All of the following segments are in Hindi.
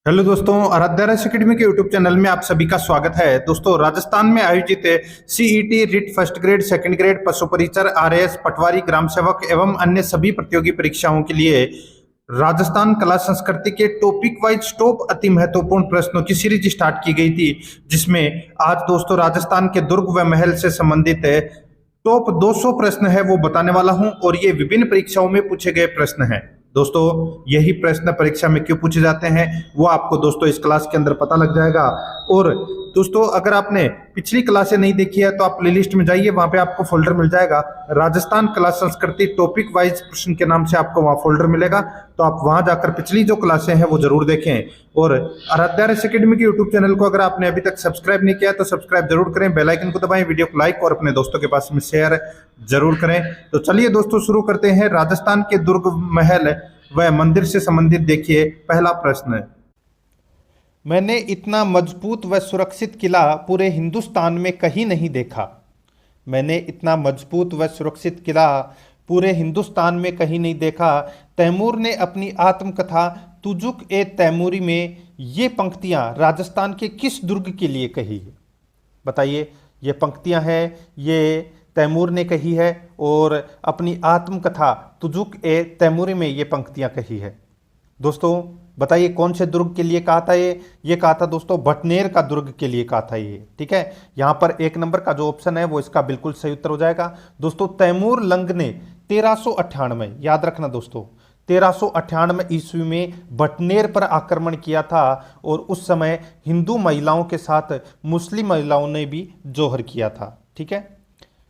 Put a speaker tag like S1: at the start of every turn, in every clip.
S1: हेलो दोस्तों, आराध्या एकेडमी के यूट्यूब चैनल में आप सभी का स्वागत है। दोस्तों, राजस्थान में आयोजित CET writ first grade, second grade, पशु परिचर, आरएएस, पटवारी, ग्राम सेवक एवं अन्य सभी प्रतियोगी परीक्षाओं के लिए राजस्थान कला संस्कृति के टॉपिक वाइज टॉप अति महत्वपूर्ण प्रश्नों की सीरीज स्टार्ट की गई थी, जिसमें आज दोस्तों राजस्थान के दुर्ग व महल से संबंधित टॉप 200 प्रश्न है वो बताने वाला हूं। और ये विभिन्न परीक्षाओं में पूछे गए प्रश्न हैं। दोस्तों, यही प्रश्न परीक्षा में क्यों पूछे जाते हैं वो आपको दोस्तों इस क्लास के अंदर पता लग जाएगा। और दोस्तों, अगर आपने पिछली क्लासें नहीं देखी है तो आप प्लेलिस्ट में जाइए, वहां पे आपको फोल्डर मिल जाएगा राजस्थान कला संस्कृति टॉपिक वाइज प्रश्न के नाम से आपको वहां फोल्डर मिलेगा। तो आप वहां जाकर पिछली जो क्लासें हैं वो जरूर देखें। और आराध्या एकेडमी के यूट्यूब चैनल को अगर आपने अभी तक सब्सक्राइब नहीं किया तो सब्सक्राइब जरूर करें, बेल आइकन को दबाएं, वीडियो को लाइक और अपने दोस्तों के पास में शेयर जरूर करें। तो चलिए दोस्तों, शुरू करते हैं। राजस्थान के दुर्ग, महल व मंदिर से संबंधित देखिए पहला प्रश्न।
S2: मैंने इतना मजबूत व सुरक्षित किला पूरे हिंदुस्तान में कहीं नहीं देखा। मैंने इतना मजबूत व सुरक्षित किला पूरे हिंदुस्तान में कहीं नहीं देखा। तैमूर ने अपनी आत्मकथा तुजुक ए तैमूरी में ये पंक्तियां राजस्थान के किस दुर्ग के लिए कही है? बताइए। ये पंक्तियां हैं, ये तैमूर ने कही है और अपनी आत्मकथा तुजुक ए तैमूरी में ये पंक्तियां कही है। दोस्तों बताइए कौन से दुर्ग के लिए कहा था ये कहा था दोस्तों भटनेर का दुर्ग के लिए कहा था ये। ठीक है, यहां पर एक नंबर का जो ऑप्शन है वो इसका बिल्कुल सही उत्तर हो जाएगा। दोस्तों, तैमूर लंग ने 1398, याद रखना दोस्तों, 1398 ईस्वी में भटनेर पर आक्रमण किया था और उस समय हिंदू महिलाओं के साथ मुस्लिम महिलाओं ने भी जोहर किया था। ठीक है,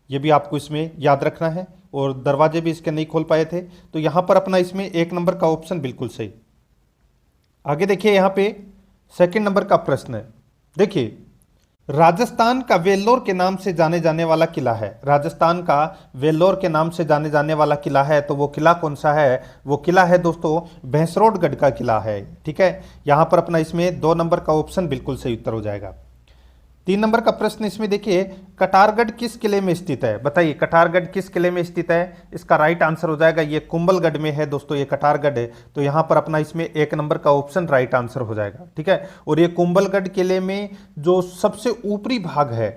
S2: ये भी आपको इसमें याद रखना है। और दरवाजे भी इसके नहीं खोल पाए थे, तो यहां पर अपना इसमें एक नंबर का ऑप्शन बिल्कुल सही। आगे देखिए, यहां पे सेकंड नंबर का प्रश्न है। देखिए, राजस्थान का वेल्लोर के नाम से जाने जाने वाला किला है। राजस्थान का वेल्लोर के नाम से जाने जाने वाला किला है, तो वो किला कौन सा है? वो किला है दोस्तों भैंसरोडगढ़ का किला है। ठीक है, यहां पर अपना इसमें 2 नंबर का ऑप्शन बिल्कुल सही उत्तर हो जाएगा। 3 नंबर का प्रश्न इसमें देखिए, कटारगढ़ किस किले में स्थित है? बताइए, कटारगढ़ किस किले में स्थित है? इसका राइट आंसर हो जाएगा ये कुंभलगढ़ में है दोस्तों, ये कटारगढ़ है। तो यहां पर अपना इसमें 1 नंबर का ऑप्शन राइट आंसर हो जाएगा। ठीक है, और ये कुंभलगढ़ किले में जो सबसे ऊपरी भाग है,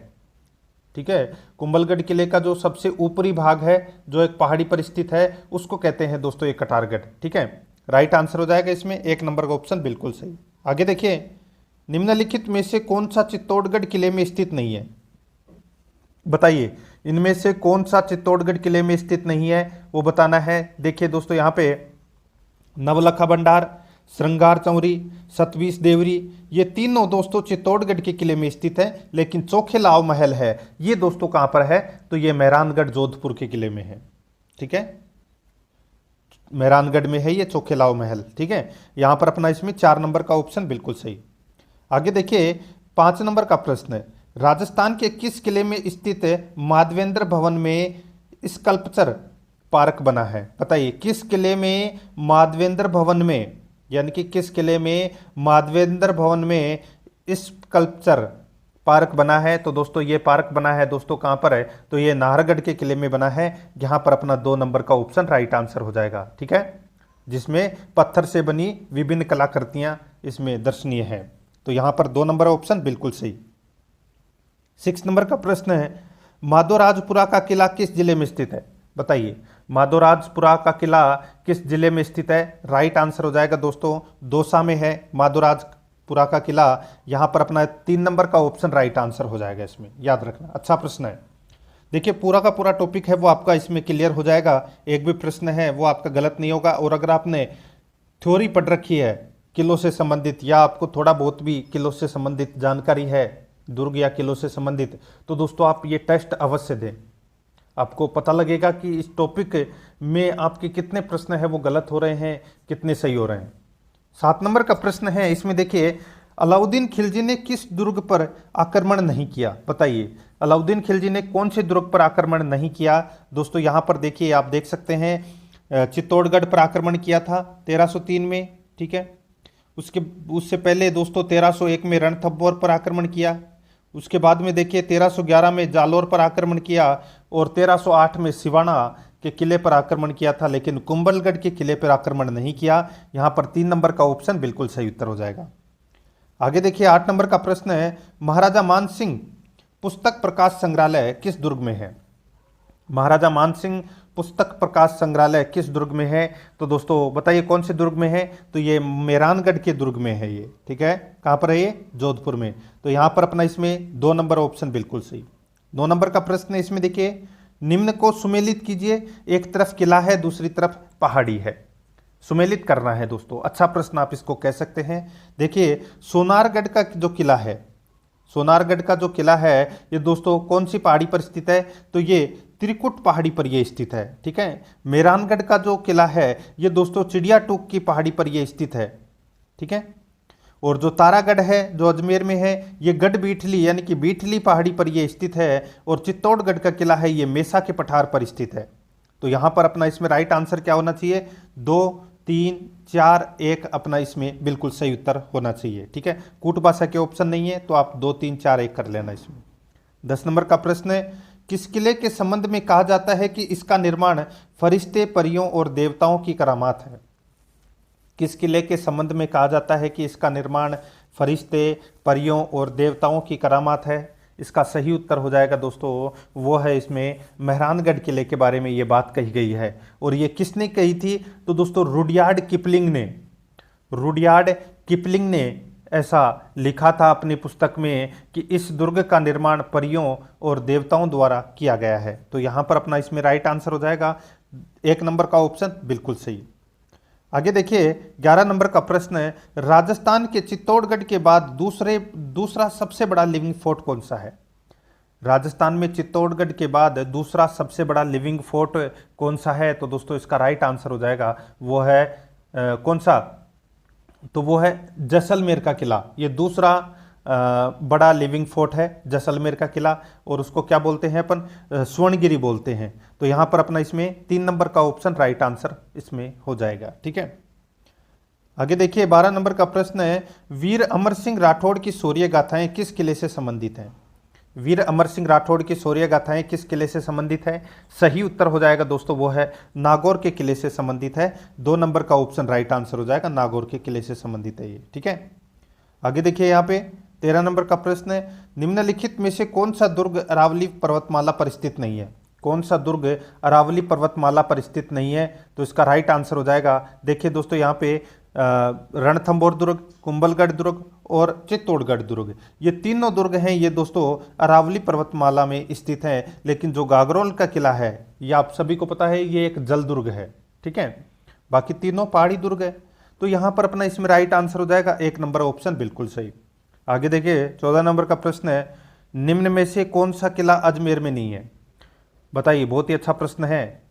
S2: ठीक है, कुंभलगढ़ किले का जो सबसे ऊपरी भाग है जो एक पहाड़ी पर स्थित है, उसको कहते हैं दोस्तों ये कटारगढ़। ठीक है, राइट आंसर हो जाएगा इसमें 1 नंबर का ऑप्शन बिल्कुल सही। आगे देखिए, निम्नलिखित में से कौन सा चित्तौड़गढ़ किले में स्थित नहीं है? बताइए, इनमें से कौन सा चित्तौड़गढ़ किले में स्थित नहीं है वो बताना है। देखिए दोस्तों, यहाँ पे नवलखा भंडार, श्रृंगार चौरी, सतवीस देवरी, ये तीनों दोस्तों चित्तौड़गढ़ के किले में स्थित है। लेकिन चोखेलाव महल है, ये दोस्तों कहाँ पर है? तो ये मेहरानगढ़ जोधपुर के किले में है। ठीक है, मेहरानगढ़ में है ये चोखेलाव महल। ठीक है, यहाँ पर अपना इसमें 4 नंबर का ऑप्शन बिल्कुल सही। आगे देखिए, 5 नंबर का प्रश्न है, राजस्थान के किस किले में स्थित माधवेंद्र भवन में स्कल्पचर पार्क बना है? बताइए, किस किले में माधवेंद्र भवन में, यानी कि किस किले में माधवेंद्र भवन में स्कल्पचर पार्क बना है? तो दोस्तों ये पार्क बना है दोस्तों कहाँ पर है? तो ये नाहरगढ़ के किले में बना है, जहाँ पर अपना 2 नंबर का ऑप्शन राइट आंसर हो जाएगा। ठीक है, जिसमें पत्थर से बनी विभिन्न कलाकृतियाँ इसमें दर्शनीय है। तो यहां पर 2 नंबर ऑप्शन बिल्कुल सही। 6 नंबर का प्रश्न है, माधोराजपुरा का किला किस जिले में स्थित है? बताइए, माधोराजपुरा का किला किस जिले में स्थित है? राइट आंसर हो जाएगा दोस्तों दौसा में है माधोराजपुरा का किला। यहां पर अपना 3 नंबर का ऑप्शन राइट आंसर हो जाएगा इसमें, याद रखना। अच्छा प्रश्न है। देखिए, पूरा का पूरा टॉपिक है वो आपका इसमें क्लियर हो जाएगा। एक भी प्रश्न है वो आपका गलत नहीं होगा। और अगर आपने थ्योरी पढ़ रखी है किलों से संबंधित, या आपको थोड़ा बहुत भी किलों से संबंधित जानकारी है, दुर्ग या किलों से संबंधित, तो दोस्तों आप ये टेस्ट अवश्य दें। आपको पता लगेगा कि इस टॉपिक में आपके कितने प्रश्न हैं वो गलत हो रहे हैं, कितने सही हो रहे हैं। 7 नंबर का प्रश्न है, इसमें देखिए, अलाउद्दीन खिलजी ने किस दुर्ग पर आक्रमण नहीं किया? बताइए, अलाउद्दीन खिलजी ने कौन से दुर्ग पर आक्रमण नहीं किया? दोस्तों यहाँ पर देखिए, आप देख सकते हैं चित्तौड़गढ़ पर आक्रमण किया था 1303 में। ठीक है, उससे पहले दोस्तों 1301 में रणथंभौर पर आक्रमण किया। उसके बाद में देखिए 1311 में जालोर पर आक्रमण किया और 1308 में सिवाना के किले पर आक्रमण किया था, लेकिन कुंभलगढ़ के किले पर आक्रमण नहीं किया। यहाँ पर 3 नंबर का ऑप्शन बिल्कुल सही उत्तर हो जाएगा। आगे देखिए 8 नंबर का प्रश्न है, महाराजा मान सिंह पुस्तक प्रकाश संग्रहालय किस दुर्ग में है? महाराजा मान सिंह पुस्तक प्रकाश संग्रहालय किस दुर्ग में है? तो दोस्तों बताइए कौन से दुर्ग में है? तो ये मेहरानगढ़ के दुर्ग में है ये, ठीक है। कहाँ पर है ये? जोधपुर में। तो यहाँ पर अपना इसमें 2 नंबर ऑप्शन बिल्कुल सही। 9 नंबर का प्रश्न है, इसमें देखिए निम्न को सुमेलित कीजिए। एक तरफ किला है, दूसरी तरफ पहाड़ी है, सुमेलित करना है दोस्तों। अच्छा प्रश्न आप इसको कह सकते हैं। देखिए सोनारगढ़ का जो किला है, सोनारगढ़ का जो किला है ये दोस्तों कौन सी पहाड़ी पर स्थित है? तो ये त्रिकुट पहाड़ी पर ये स्थित है, ठीक है। मेहरानगढ़ का जो किला है ये दोस्तों चिड़िया टूक की पहाड़ी पर ये स्थित है, ठीक है। और जो तारागढ़ है जो अजमेर में है ये गढ़ बीठली यानी कि बीठली पहाड़ी पर ये स्थित है। और चित्तौड़गढ़ का किला है ये मेसा के पठार पर स्थित है। तो यहाँ पर अपना इसमें राइट आंसर क्या होना चाहिए? 2, 3, 4, 1 अपना इसमें बिल्कुल सही उत्तर होना चाहिए, ठीक है। कूट भाषा के ऑप्शन नहीं है तो आप 2, 3, 4, 1 कर लेना इसमें। 10 नंबर का प्रश्न है, किस किले के संबंध में कहा जाता है कि इसका निर्माण फरिश्ते, परियों और देवताओं की करामात है? किस किले के संबंध में कहा जाता है कि इसका निर्माण फरिश्ते, परियों और देवताओं की करामात है? इसका सही उत्तर हो जाएगा दोस्तों वो है इसमें मेहरानगढ़ किले के बारे में ये बात कही गई है। और ये किसने कही थी? तो दोस्तों रुडयार्ड किपलिंग ने ऐसा लिखा था अपनी पुस्तक में कि इस दुर्ग का निर्माण परियों और देवताओं द्वारा किया गया है। तो यहाँ पर अपना इसमें राइट आंसर हो जाएगा 1 नंबर का ऑप्शन बिल्कुल सही। आगे देखिए 11 नंबर का प्रश्न है, राजस्थान के चित्तौड़गढ़ के बाद दूसरा सबसे बड़ा लिविंग फोर्ट कौन सा है? राजस्थान में चित्तौड़गढ़ के बाद दूसरा सबसे बड़ा लिविंग फोर्ट कौन सा है? तो दोस्तों इसका राइट आंसर हो जाएगा वो है कौन सा? तो वो है जैसलमेर का किला। ये दूसरा बड़ा लिविंग फोर्ट है जैसलमेर का किला। और उसको क्या बोलते हैं अपन? स्वर्णगिरी बोलते हैं। तो यहाँ पर अपना इसमें 3 नंबर का ऑप्शन राइट आंसर इसमें हो जाएगा, ठीक है। आगे देखिए 12 नंबर का प्रश्न है, वीर अमर सिंह राठौड़ की शौर्य गाथाएं किस किले से संबंधित हैं? वीर अमर सिंह राठौड़ की शौर्य गाथाएं किस किले से संबंधित है? सही उत्तर हो जाएगा दोस्तों वो है नागौर के किले से संबंधित है। 2 नंबर का ऑप्शन राइट आंसर हो जाएगा, नागौर के किले से संबंधित है ये, ठीक है। आगे देखिए यहाँ पे 13 नंबर का प्रश्न है, निम्नलिखित में से कौन सा दुर्ग अरावली पर्वतमाला पर स्थित नहीं है? कौन सा दुर्ग अरावली पर्वतमाला पर स्थित नहीं है? तो इसका राइट आंसर हो जाएगा, देखिए दोस्तों यहाँ पे रणथंभौर दुर्ग, कुंभलगढ़ दुर्ग और चित्तौड़गढ़ दुर्ग, ये तीनों दुर्ग हैं ये दोस्तों अरावली पर्वतमाला में स्थित हैं। लेकिन जो गागरोल का किला है ये आप सभी को पता है ये एक जल दुर्ग है, ठीक है। बाकी तीनों पहाड़ी दुर्ग है। तो यहाँ पर अपना इसमें राइट आंसर हो जाएगा 1 नंबर ऑप्शन बिल्कुल सही। आगे देखिए 14 नंबर का प्रश्न है, निम्न में से कौन सा किला अजमेर में नहीं है? बताइए, बहुत ही अच्छा प्रश्न है।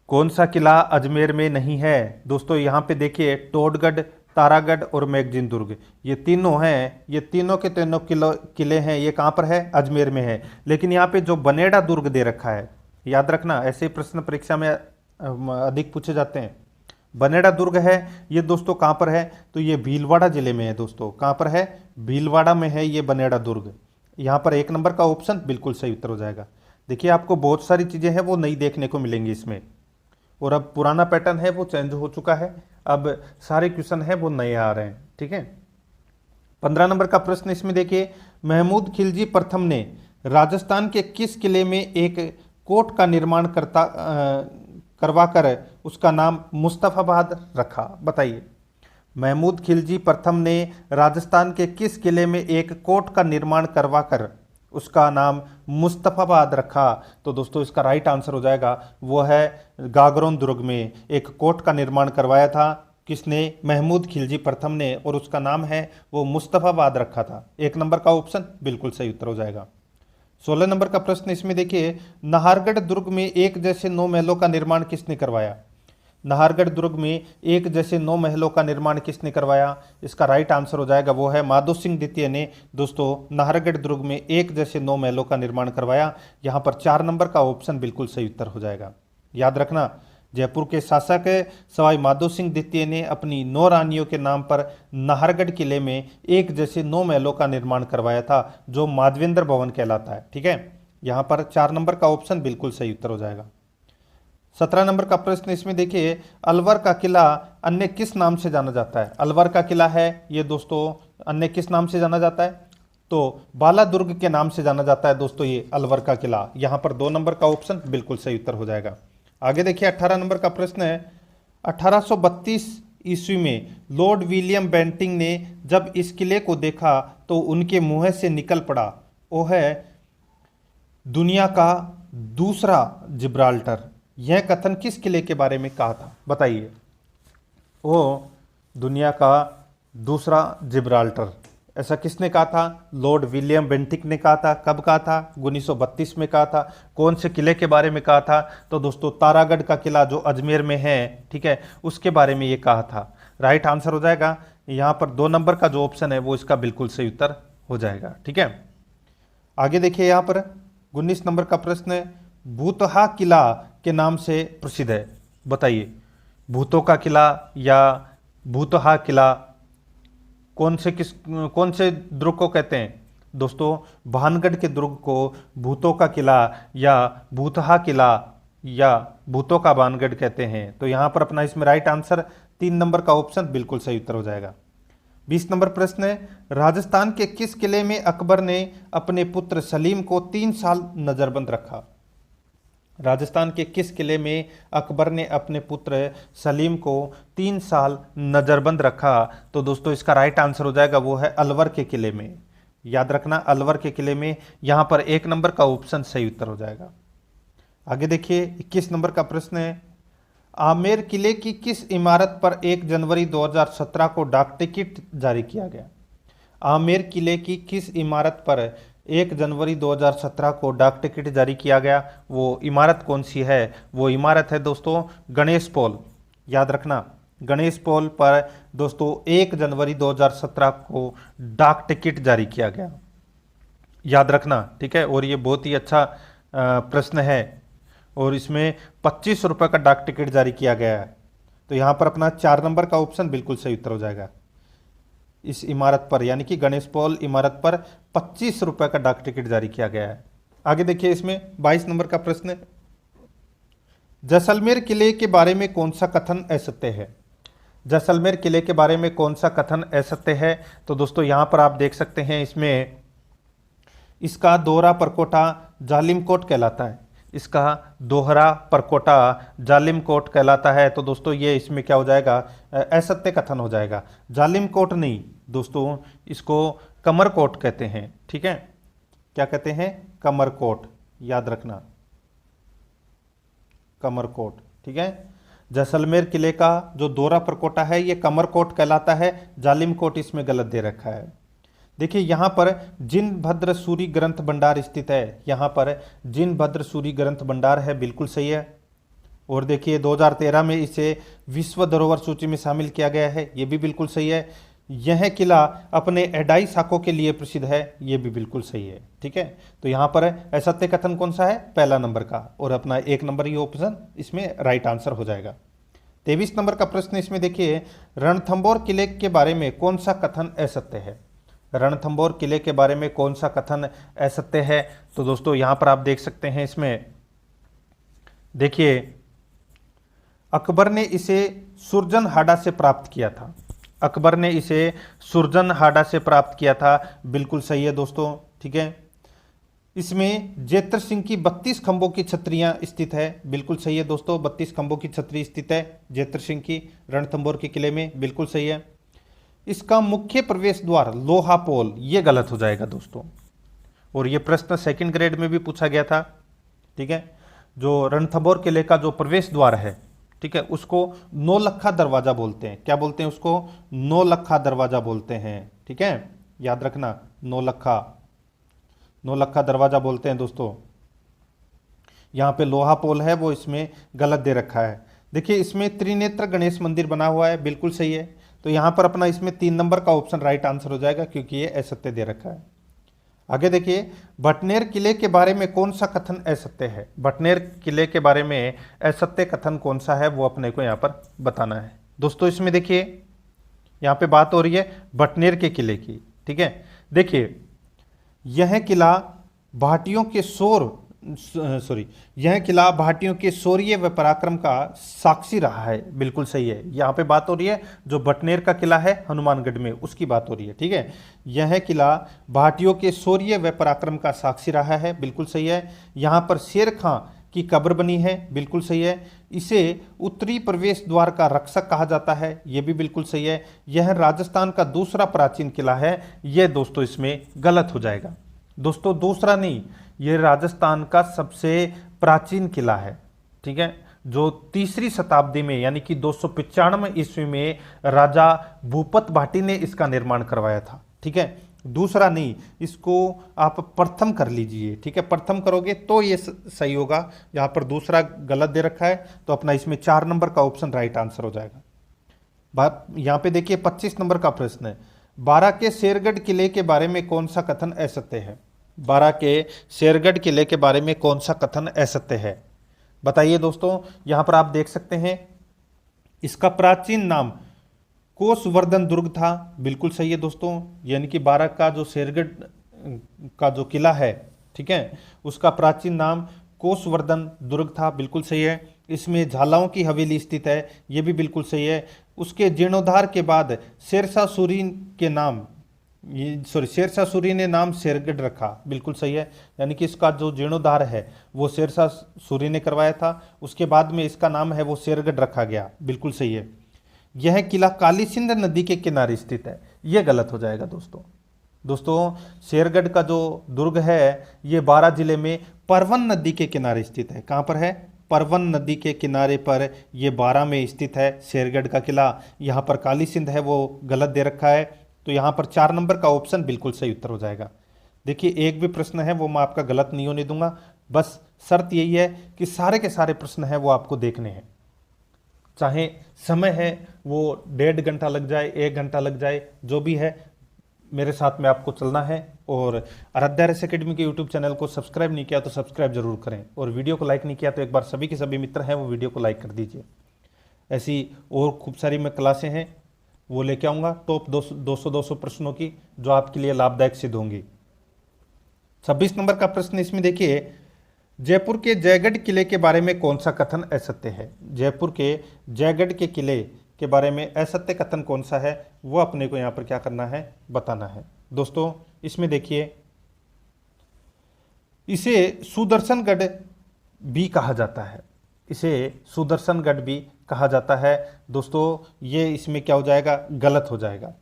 S2: कौन सा किला अजमेर में नहीं है? दोस्तों यहाँ पे देखिए टोडगढ़, तारागढ़ और मैगजीन दुर्ग, ये तीनों हैं। ये तीनों के तीनों किले हैं, ये कहाँ पर है? अजमेर में है। लेकिन यहाँ पे जो बनेड़ा दुर्ग दे रखा है, याद रखना ऐसे प्रश्न परीक्षा में अधिक पूछे जाते हैं। बनेड़ा दुर्ग है ये दोस्तों कहाँ पर है? तो ये भीलवाड़ा जिले में है दोस्तों। कहाँ पर है? भीलवाड़ा में है ये बनेड़ा दुर्ग। यहाँ पर 1 नंबर का ऑप्शन बिल्कुल सही उत्तर हो जाएगा। देखिए आपको बहुत सारी चीज़ें हैं वो नई देखने को मिलेंगी इसमें। और अब पुराना पैटर्न है वो चेंज हो चुका है, अब सारे क्वेश्चन है वो नए आ रहे हैं, ठीक है। 15 नंबर का प्रश्न इसमें देखिए, महमूद खिलजी प्रथम ने राजस्थान के किस किले में एक कोट का निर्माण करवाकर उसका नाम मुस्तफाबाद रखा? बताइए, महमूद खिलजी प्रथम ने राजस्थान के किस किले में एक कोट का निर्माण करवाकर उसका नाम मुस्तफाबाद रखा? तो दोस्तों इसका राइट आंसर हो जाएगा वो है गागरोन दुर्ग में एक कोट का निर्माण करवाया था। किसने? महमूद खिलजी प्रथम ने, और उसका नाम है वो मुस्तफाबाद रखा था। 1 नंबर का ऑप्शन बिल्कुल सही उत्तर हो जाएगा। 16 नंबर का प्रश्न इसमें देखिए, नाहरगढ़ दुर्ग में एक जैसे 9 महलों का निर्माण किसने करवाया? नाहरगढ़ दुर्ग में एक जैसे 9 महलों का निर्माण किसने करवाया? इसका राइट आंसर हो जाएगा वो है माधो सिंह द्वितीय ने दोस्तों नाहरगढ़ दुर्ग में एक जैसे 9 महलों का निर्माण करवाया। यहाँ पर 4 नंबर का ऑप्शन बिल्कुल सही उत्तर हो जाएगा। याद रखना, जयपुर के शासक सवाई माधो सिंह द्वितीय ने अपनी 9 रानियों के नाम पर नाहरगढ़ किले में एक जैसे 9 महलों का निर्माण करवाया था, जो माधवेंद्र भवन कहलाता है, ठीक है। यहाँ पर 4 नंबर का ऑप्शन बिल्कुल सही उत्तर हो जाएगा। 17 नंबर का प्रश्न इसमें देखिए, अलवर का किला अन्य किस नाम से जाना जाता है? अलवर का किला है ये दोस्तों, अन्य किस नाम से जाना जाता है? तो बालादुर्ग के नाम से जाना जाता है दोस्तों ये अलवर का किला। यहाँ पर 2 नंबर का ऑप्शन बिल्कुल सही उत्तर हो जाएगा। आगे देखिए 18 नंबर का प्रश्न है, 1832 ईस्वी में लॉर्ड विलियम बेंटिंग ने जब इस किले को देखा तो उनके मुंह से निकल पड़ा, वो है दुनिया का दूसरा जिब्राल्टर। यह कथन किस किले के बारे में कहा था? बताइए। वो दुनिया का दूसरा जिब्राल्टर, ऐसा किसने कहा था? लॉर्ड विलियम बेंटिक ने कहा था। कब कहा था? 1932 में कहा था। कौन से किले के बारे में कहा था? तो दोस्तों तारागढ़ का किला जो अजमेर में है, ठीक है, उसके बारे में ये कहा था। राइट आंसर हो जाएगा यहाँ पर 2 नंबर का जो ऑप्शन है वो इसका बिल्कुल सही उत्तर हो जाएगा। ठीक है, आगे देखिए यहाँ पर 19 नंबर का प्रश्न है, भूतहा किला के नाम से प्रसिद्ध है। बताइए, भूतों का किला या भूतहा किला कौन से दुर्ग को कहते हैं? दोस्तों भानगढ़ के दुर्ग को भूतों का किला या भूतहा किला या भूतों का भानगढ़ कहते हैं। तो यहाँ पर अपना इसमें राइट आंसर 3 नंबर का ऑप्शन बिल्कुल सही उत्तर हो जाएगा। 20 नंबर प्रश्न है, राजस्थान के किस किले में अकबर ने अपने पुत्र सलीम को 3 साल नजरबंद रखा? राजस्थान के किस किले में अकबर ने अपने पुत्र सलीम को 3 साल नजरबंद रखा? तो दोस्तों इसका राइट आंसर हो जाएगा वो है अलवर के किले में। याद रखना, अलवर के किले में। यहां पर 1 नंबर का ऑप्शन सही उत्तर हो जाएगा। आगे देखिए 21 नंबर का प्रश्न है, आमेर किले की किस इमारत पर 1 जनवरी 2017 को डाक टिकट जारी किया गया? आमेर किले की किस इमारत पर 1 जनवरी 2017 को डाक टिकट जारी किया गया? वो इमारत कौन सी है? वो इमारत है दोस्तों गणेश पोल। याद रखना, गणेश पोल पर दोस्तों 1 जनवरी 2017 को डाक टिकट जारी किया गया। याद रखना, ठीक है। और ये बहुत ही अच्छा प्रश्न है और इसमें 25 रुपये का डाक टिकट जारी किया गया है। तो यहाँ पर अपना 4 नंबर का ऑप्शन बिल्कुल सही उत्तर हो जाएगा। इस इमारत पर यानी कि गणेश पॉल इमारत पर 25 रुपये का डाक टिकट जारी किया गया है। आगे देखिए इसमें 22 नंबर का प्रश्न है, जैसलमेर किले के बारे में कौन सा कथन असत्य है? जैसलमेर किले के बारे में कौन सा कथन असत्य है? तो दोस्तों यहाँ पर आप देख सकते हैं इसमें इसका दोहरा परकोटा जालिम कोट कहलाता है। इसका दोहरा परकोटा जालिम कोट कहलाता है। तो दोस्तों ये इसमें क्या हो जाएगा? असत्य कथन हो जाएगा। जालिम कोट नहीं दोस्तों, इसको कमर कोट कहते हैं। ठीक है, क्या कहते हैं? कमर कोट। याद रखना, कमर कोट। ठीक है, जैसलमेर किले का जो दोहरा परकोटा है ये कमर कोट कहलाता है। जालिम कोट इसमें गलत दे रखा है। देखिए यहाँ पर जिनभद्र सूरी ग्रंथ भंडार स्थित है। यहाँ पर जिनभद्र सूरी ग्रंथ भंडार है, बिल्कुल सही है। और देखिए 2013 में इसे विश्व धरोहर सूची में शामिल किया गया है, ये भी बिल्कुल सही है। यह किला अपने एडाई साकों के लिए प्रसिद्ध है, ये भी बिल्कुल सही है। ठीक है, तो यहाँ पर असत्य कथन कौन सा है? पहला नंबर का, और अपना 1 नंबर ये ऑप्शन इसमें राइट आंसर हो जाएगा। 23 नंबर का प्रश्न इसमें देखिए, रणथंबोर किले के बारे में कौन सा कथन असत्य है? रणथंबोर किले के बारे में कौन सा कथन असत्य है? तो दोस्तों यहां पर आप देख सकते हैं इसमें देखिए, अकबर ने इसे सुरजनहाड़ा से प्राप्त किया था। अकबर ने इसे सुरजनहाड़ा से प्राप्त किया था, बिल्कुल सही है दोस्तों। ठीक है, इसमें जेत्र सिंह की 32 खंभों की छतरियां स्थित है, बिल्कुल सही है दोस्तों। 32 खंभों की छतरी स्थित है जेत्र सिंह की रणथंबोर के किले में, बिल्कुल सही है। इसका मुख्य प्रवेश द्वार लोहा पोल, ये गलत हो जाएगा दोस्तों। और ये प्रश्न 2nd ग्रेड में भी पूछा गया था। ठीक है, जो रणथंबोर किले का जो प्रवेश द्वार है, ठीक है, उसको नौलखा दरवाजा बोलते हैं। क्या बोलते हैं उसको? नौलखा दरवाजा बोलते हैं। ठीक है, याद रखना, नौलखा दरवाजा बोलते हैं दोस्तों। यहाँ पे लोहा पोल है वो इसमें गलत दे रखा है। देखिए इसमें त्रिनेत्र गणेश मंदिर बना हुआ है, बिल्कुल सही है। तो यहाँ पर अपना इसमें 3 नंबर का ऑप्शन राइट आंसर हो जाएगा, क्योंकि ये असत्य दे रखा है। आगे देखिए, भटनेर किले के बारे में कौन सा कथन असत्य है? भटनेर किले के बारे में असत्य कथन कौन सा है वो अपने को यहाँ पर बताना है दोस्तों। इसमें देखिए यहाँ पे बात हो रही है भटनेर के किले की। ठीक है, देखिए यह किला भाटियों के शोर सॉरी, यह किला भाटियों के शौर्य व पराक्रम का साक्षी रहा है। बिल्कुल सही है। यहाँ पे बात हो रही है जो बटनेर का किला है हनुमानगढ़ में, उसकी बात हो रही है। ठीक है, यह किला भाटियों के शौर्य व पराक्रम का साक्षी रहा है। बिल्कुल सही है। यहाँ पर शेर खां की कब्र बनी है। बिल्कुल सही है। इसे उत्तरी प्रवेश द्वार का रक्षक कहा जाता है। यह भी बिल्कुल सही है। यह राजस्थान का दूसरा प्राचीन किला है। यह दोस्तों इसमें गलत हो जाएगा। दोस्तों दूसरा नहीं, यह राजस्थान का सबसे प्राचीन किला है। ठीक है, जो तीसरी शताब्दी में यानी कि 295 ईस्वी में राजा भूपत भाटी ने इसका निर्माण करवाया था। ठीक है, दूसरा नहीं, इसको आप प्रथम कर लीजिए। ठीक है, प्रथम करोगे तो ये सही होगा। यहाँ पर दूसरा गलत दे रखा है, तो अपना इसमें 4 नंबर का ऑप्शन राइट आंसर हो जाएगा। बात यहाँ पे देखिए 25 नंबर का प्रश्न है, 12 के शेरगढ़ किले के बारे में कौन सा कथन असत्य है? 12 के शेरगढ़ किले के बारे में कौन सा कथन असत्य है? बताइए दोस्तों। यहाँ पर आप देख सकते हैं, इसका प्राचीन नाम कोसवर्धन दुर्ग था। बिल्कुल सही है दोस्तों। यानी कि 12 का जो शेरगढ़ का जो किला है, ठीक है, उसका प्राचीन नाम कोसवर्धन दुर्ग था। बिल्कुल सही है। इसमें झालाओं की हवेली स्थित है। ये भी बिल्कुल सही है। उसके जीर्णोद्धार के बाद शेरशाह सूरी के नाम शेरशाह सूरी ने नाम शेरगढ़ रखा। बिल्कुल सही है। यानी कि इसका जो जीर्णोद्धार है वो शेरशाह सूरी ने करवाया था। उसके बाद में इसका नाम है वो शेरगढ़ रखा गया। बिल्कुल सही है। यह किला काली सिंध नदी के किनारे स्थित है। यह गलत हो जाएगा दोस्तों शेरगढ़ का जो दुर्ग है ये 12 जिले में परवन नदी के किनारे स्थित है। कहाँ पर है? परवन नदी के किनारे पर ये 12 में स्थित है शेरगढ़ का किला। यहाँ पर काली सिंध है वो गलत दे रखा है। तो यहाँ पर 4 नंबर का ऑप्शन बिल्कुल सही उत्तर हो जाएगा। देखिए एक भी प्रश्न है वो मैं आपका गलत नहीं होने दूंगा। बस शर्त यही है कि सारे के सारे प्रश्न हैं वो आपको देखने हैं। चाहे समय है वो 1.5 घंटा लग जाए, 1 घंटा लग जाए, जो भी है मेरे साथ में आपको चलना है। और आराध्या रेस एकेडमी के यूट्यूब चैनल को सब्सक्राइब नहीं किया तो सब्सक्राइब जरूर करें, और वीडियो को लाइक नहीं किया तो एक बार सभी के सभी मित्र हैं वो वीडियो को लाइक कर दीजिए। ऐसी और खूब सारी मैं क्लासें हैं वो लेके आऊँगा, टॉप 200 प्रश्नों की, जो आपके लिए लाभदायक सिद्ध होंगी। 26 नंबर का प्रश्न इसमें देखिए, जयपुर के जयगढ़ किले के बारे में कौन सा कथन असत्य है? जयपुर के जयगढ़ के किले के बारे में असत्य कथन कौन सा है वो अपने को यहाँ पर क्या करना है, बताना है। दोस्तों इसमें देखिए, इसे सुदर्शनगढ़ भी कहा जाता है। इसे सुदर्शनगढ़ भी कहा जाता है। दोस्तों ये इसमें क्या हो जाएगा, गलत हो जाएगा।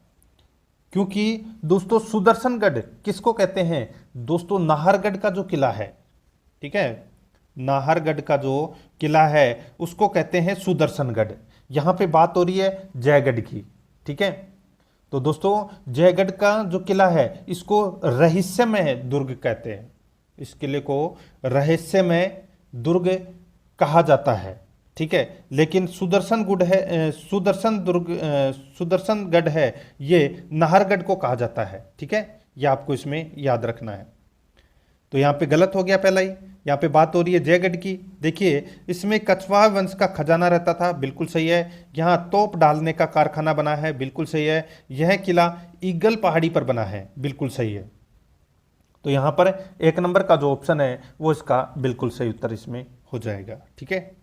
S2: क्योंकि दोस्तों सुदर्शनगढ़ किसको कहते हैं? दोस्तों नाहरगढ़ का जो किला है, ठीक है, नाहरगढ़ का जो किला है उसको कहते हैं सुदर्शनगढ़। यहाँ पे बात हो रही है जयगढ़ की। ठीक है, तो दोस्तों जयगढ़ का जो किला है इसको रहस्यमय दुर्ग कहते हैं। इस किले को रहस्यमय दुर्ग कहा जाता है। ठीक है, लेकिन सुदर्शनगढ़ है, सुदर्शनगढ़ है ये नाहरगढ़ को कहा जाता है। ठीक है, ये आपको इसमें याद रखना है। तो यहाँ पे गलत हो गया पहला ही। यहाँ पे बात हो रही है जयगढ़ की। देखिए इसमें कछवाहा वंश का खजाना रहता था। बिल्कुल सही है। यहाँ तोप डालने का कारखाना बना है। बिल्कुल सही है। यह किला ईगल पहाड़ी पर बना है। बिल्कुल सही है। तो यहाँ पर 1 नंबर का जो ऑप्शन है वो इसका बिल्कुल सही उत्तर इसमें हो जाएगा। ठीक है,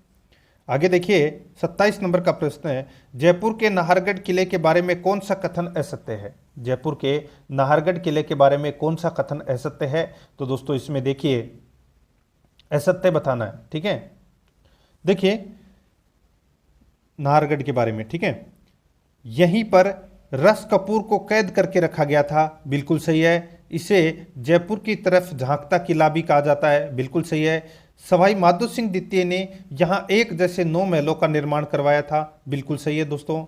S2: आगे देखिए 27 नंबर का प्रश्न है, जयपुर के नाहरगढ़ किले के बारे में कौन सा कथन असत्य है? जयपुर के नाहरगढ़ किले के बारे में कौन सा कथन असत्य है? तो दोस्तों इसमें देखिए असत्य बताना है। ठीक है, देखिए नाहरगढ़ के बारे में, ठीक है, यहीं पर रस कपूर को कैद करके रखा गया था। बिल्कुल सही है। इसे जयपुर की तरफ झांकता किला भी कहा जाता है। बिल्कुल सही है। सवाई माधो सिंह द्वितीय ने यहाँ एक जैसे 9 महलों का निर्माण करवाया था। बिल्कुल सही है दोस्तों।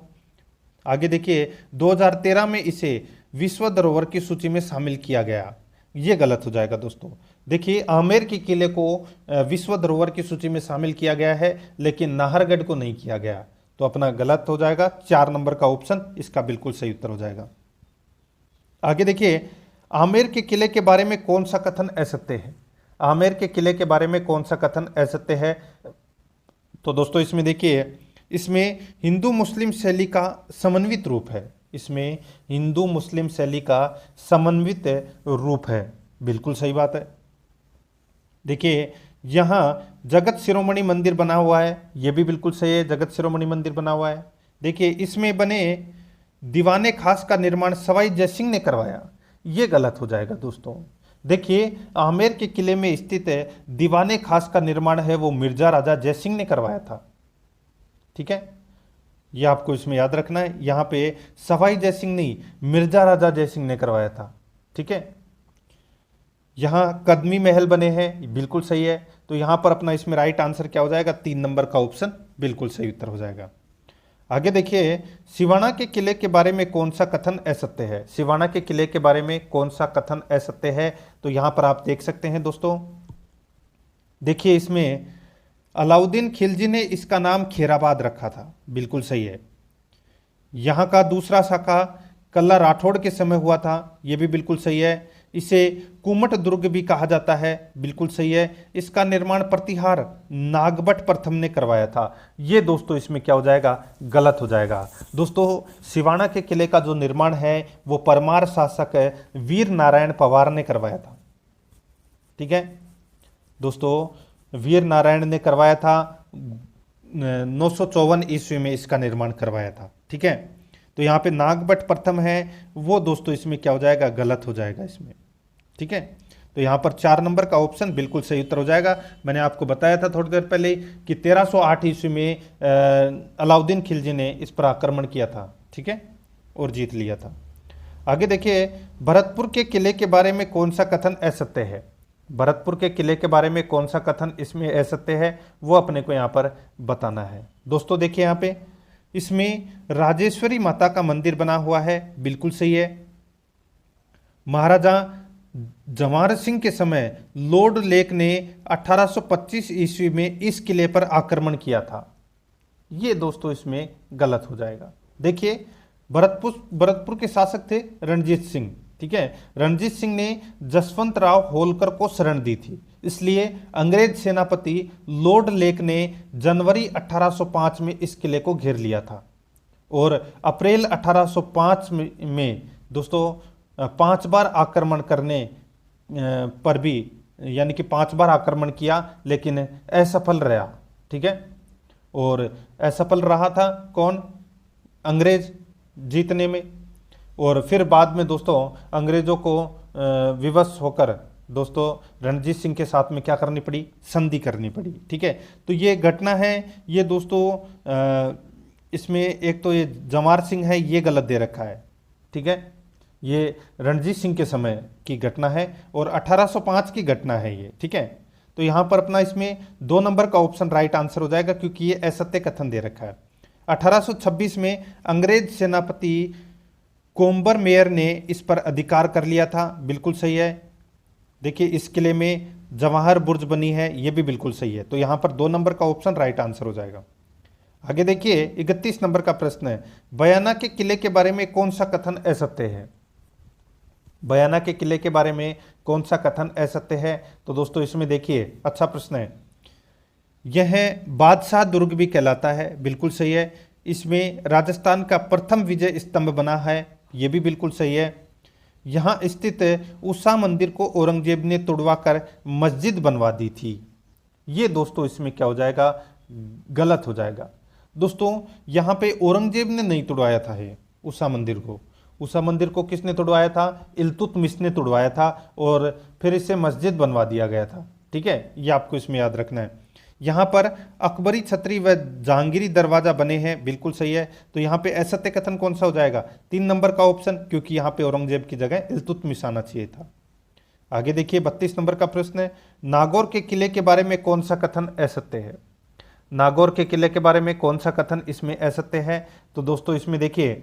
S2: आगे देखिए 2013 में इसे विश्व धरोहर की सूची में शामिल किया गया। ये गलत हो जाएगा दोस्तों। देखिए आमेर के किले को विश्व धरोहर की सूची में शामिल किया गया है, लेकिन नाहरगढ़ को नहीं किया गया। तो अपना गलत हो जाएगा। 4 नंबर का ऑप्शन इसका बिल्कुल सही उत्तर हो जाएगा। आगे देखिए आमेर के किले के बारे में कौन सा कथन असत्य है? आमेर के किले के बारे में कौन सा कथन असत्य है? तो दोस्तों इसमें देखिए, इसमें हिंदू मुस्लिम शैली का समन्वित रूप है। इसमें हिंदू मुस्लिम शैली का समन्वित रूप है। बिल्कुल सही बात है। देखिए यहाँ जगत शिरोमणि मंदिर बना हुआ है, ये भी बिल्कुल सही है, जगत शिरोमणि मंदिर बना हुआ है। देखिए इसमें बने दीवाने खास का निर्माण सवाई जयसिंह ने करवाया, ये गलत हो जाएगा दोस्तों। देखिए आमेर के किले में स्थित दीवाने खास का निर्माण है वो मिर्जा राजा जयसिंह ने करवाया था। ठीक है, ये आपको इसमें याद रखना है, यहाँ पे सवाई जयसिंह नहीं मिर्जा राजा जयसिंह ने करवाया था। ठीक है, यहाँ कदमी महल बने हैं, बिल्कुल सही है। तो यहाँ पर अपना इसमें राइट आंसर क्या हो जाएगा, 3 नंबर का ऑप्शन बिल्कुल सही उत्तर हो जाएगा। आगे देखिए सिवाना के किले के बारे में कौन सा कथन असत्य है। सिवाना के किले के बारे में कौन सा कथन असत्य है, तो यहाँ पर आप देख सकते हैं दोस्तों। देखिए इसमें अलाउद्दीन खिलजी ने इसका नाम खेराबाद रखा था, बिल्कुल सही है। यहाँ का दूसरा शाखा कल्ला राठौड़ के समय हुआ था, ये भी बिल्कुल सही है। इसे कुमट दुर्ग भी कहा जाता है, बिल्कुल सही है। इसका निर्माण प्रतिहार नागभट्ट प्रथम ने करवाया था, ये दोस्तों इसमें क्या हो जाएगा, गलत हो जाएगा। दोस्तों सिवाना के किले का जो निर्माण है वो परमार शासक वीर नारायण पवार ने करवाया था। ठीक है दोस्तों, वीर नारायण ने करवाया था, 954 ईस्वी में इसका निर्माण करवाया था। ठीक है, तो यहाँ पे नागभट्ट प्रथम है वो दोस्तों इसमें क्या हो जाएगा, गलत हो जाएगा इसमें। ठीक है, तो यहाँ पर 4 नंबर का ऑप्शन बिल्कुल सही उत्तर हो जाएगा। मैंने आपको बताया था थोड़ी देर पहले कि 1308 ईस्वी में अलाउद्दीन खिलजी ने इस पर आक्रमण किया था। ठीक है, और जीत लिया था। आगे देखिए भरतपुर के किले के बारे में कौन सा कथन असत्य है। भरतपुर के किले के बारे में कौन सा कथन इसमें असत्य है वो अपने को यहाँ पर बताना है। दोस्तों देखिए यहाँ पे इसमें राजेश्वरी माता का मंदिर बना हुआ है, बिल्कुल सही है। महाराजा जवाहर सिंह के समय लॉर्ड लेक ने 1825 ईस्वी में इस किले पर आक्रमण किया था, ये दोस्तों इसमें गलत हो जाएगा। देखिए भरतपुर के शासक थे रणजीत सिंह। ठीक है, रणजीत सिंह ने जसवंत राव होलकर को शरण दी थी, इसलिए अंग्रेज सेनापति लॉर्ड लेक ने जनवरी 1805 में इस किले को घेर लिया था और अप्रैल 1805 में दोस्तों 5 बार आक्रमण करने पर भी, यानी कि 5 बार आक्रमण किया लेकिन असफल रहा। ठीक है, और असफल रहा था कौन, अंग्रेज जीतने में। और फिर बाद में दोस्तों अंग्रेजों को विवश होकर दोस्तों रणजीत सिंह के साथ में क्या करनी पड़ी, संधि करनी पड़ी। ठीक है, तो ये घटना है, ये दोस्तों इसमें एक तो ये जवाहर सिंह है, ये गलत दे रखा है। ठीक है, ये रणजीत सिंह के समय की घटना है और 1805 की घटना है ये। ठीक है, तो यहाँ पर अपना इसमें 2 नंबर का ऑप्शन राइट आंसर हो जाएगा क्योंकि ये असत्य कथन दे रखा है। 1826 में अंग्रेज सेनापति कोम्बर मेयर ने इस पर अधिकार कर लिया था, बिल्कुल सही है। देखिए इस किले में जवाहर बुर्ज बनी है, ये भी बिल्कुल सही है। तो यहाँ पर 2 नंबर का ऑप्शन राइट आंसर हो जाएगा। आगे देखिए 31 नंबर का प्रश्न है, बयाना के किले के बारे में कौन सा कथन असत्य है। बयाना के किले के बारे में कौन सा कथन असत्य है, तो दोस्तों इसमें देखिए अच्छा प्रश्न है, यह बादशाह दुर्ग भी कहलाता है, बिल्कुल सही है। इसमें राजस्थान का प्रथम विजय स्तंभ बना है, ये भी बिल्कुल सही है। यहाँ स्थित उषा मंदिर को औरंगजेब ने तुड़वाकर मस्जिद बनवा दी थी, ये दोस्तों इसमें क्या हो जाएगा, गलत हो जाएगा। दोस्तों यहाँ पे औरंगजेब ने नहीं तुड़वाया था ये उषा मंदिर को। उषा मंदिर को किसने तुड़वाया था, इल्तुतमिश ने तुड़वाया था और फिर इसे मस्जिद बनवा दिया गया था। ठीक है, ये आपको इसमें याद रखना है। यहाँ पर अकबरी छतरी व जहांगीरी दरवाजा बने हैं, बिल्कुल सही है। तो यहाँ पे असत्य कथन कौन सा हो जाएगा, 3 नंबर का ऑप्शन, क्योंकि यहाँ पे औरंगजेब की जगह इल्तुतमिश आना चाहिए था। आगे देखिए 32 नंबर का प्रश्न है, नागौर के किले के बारे में कौन सा कथन असत्य है। नागौर के किले के बारे में कौन सा कथन इसमें असत्य है, तो दोस्तों इसमें देखिए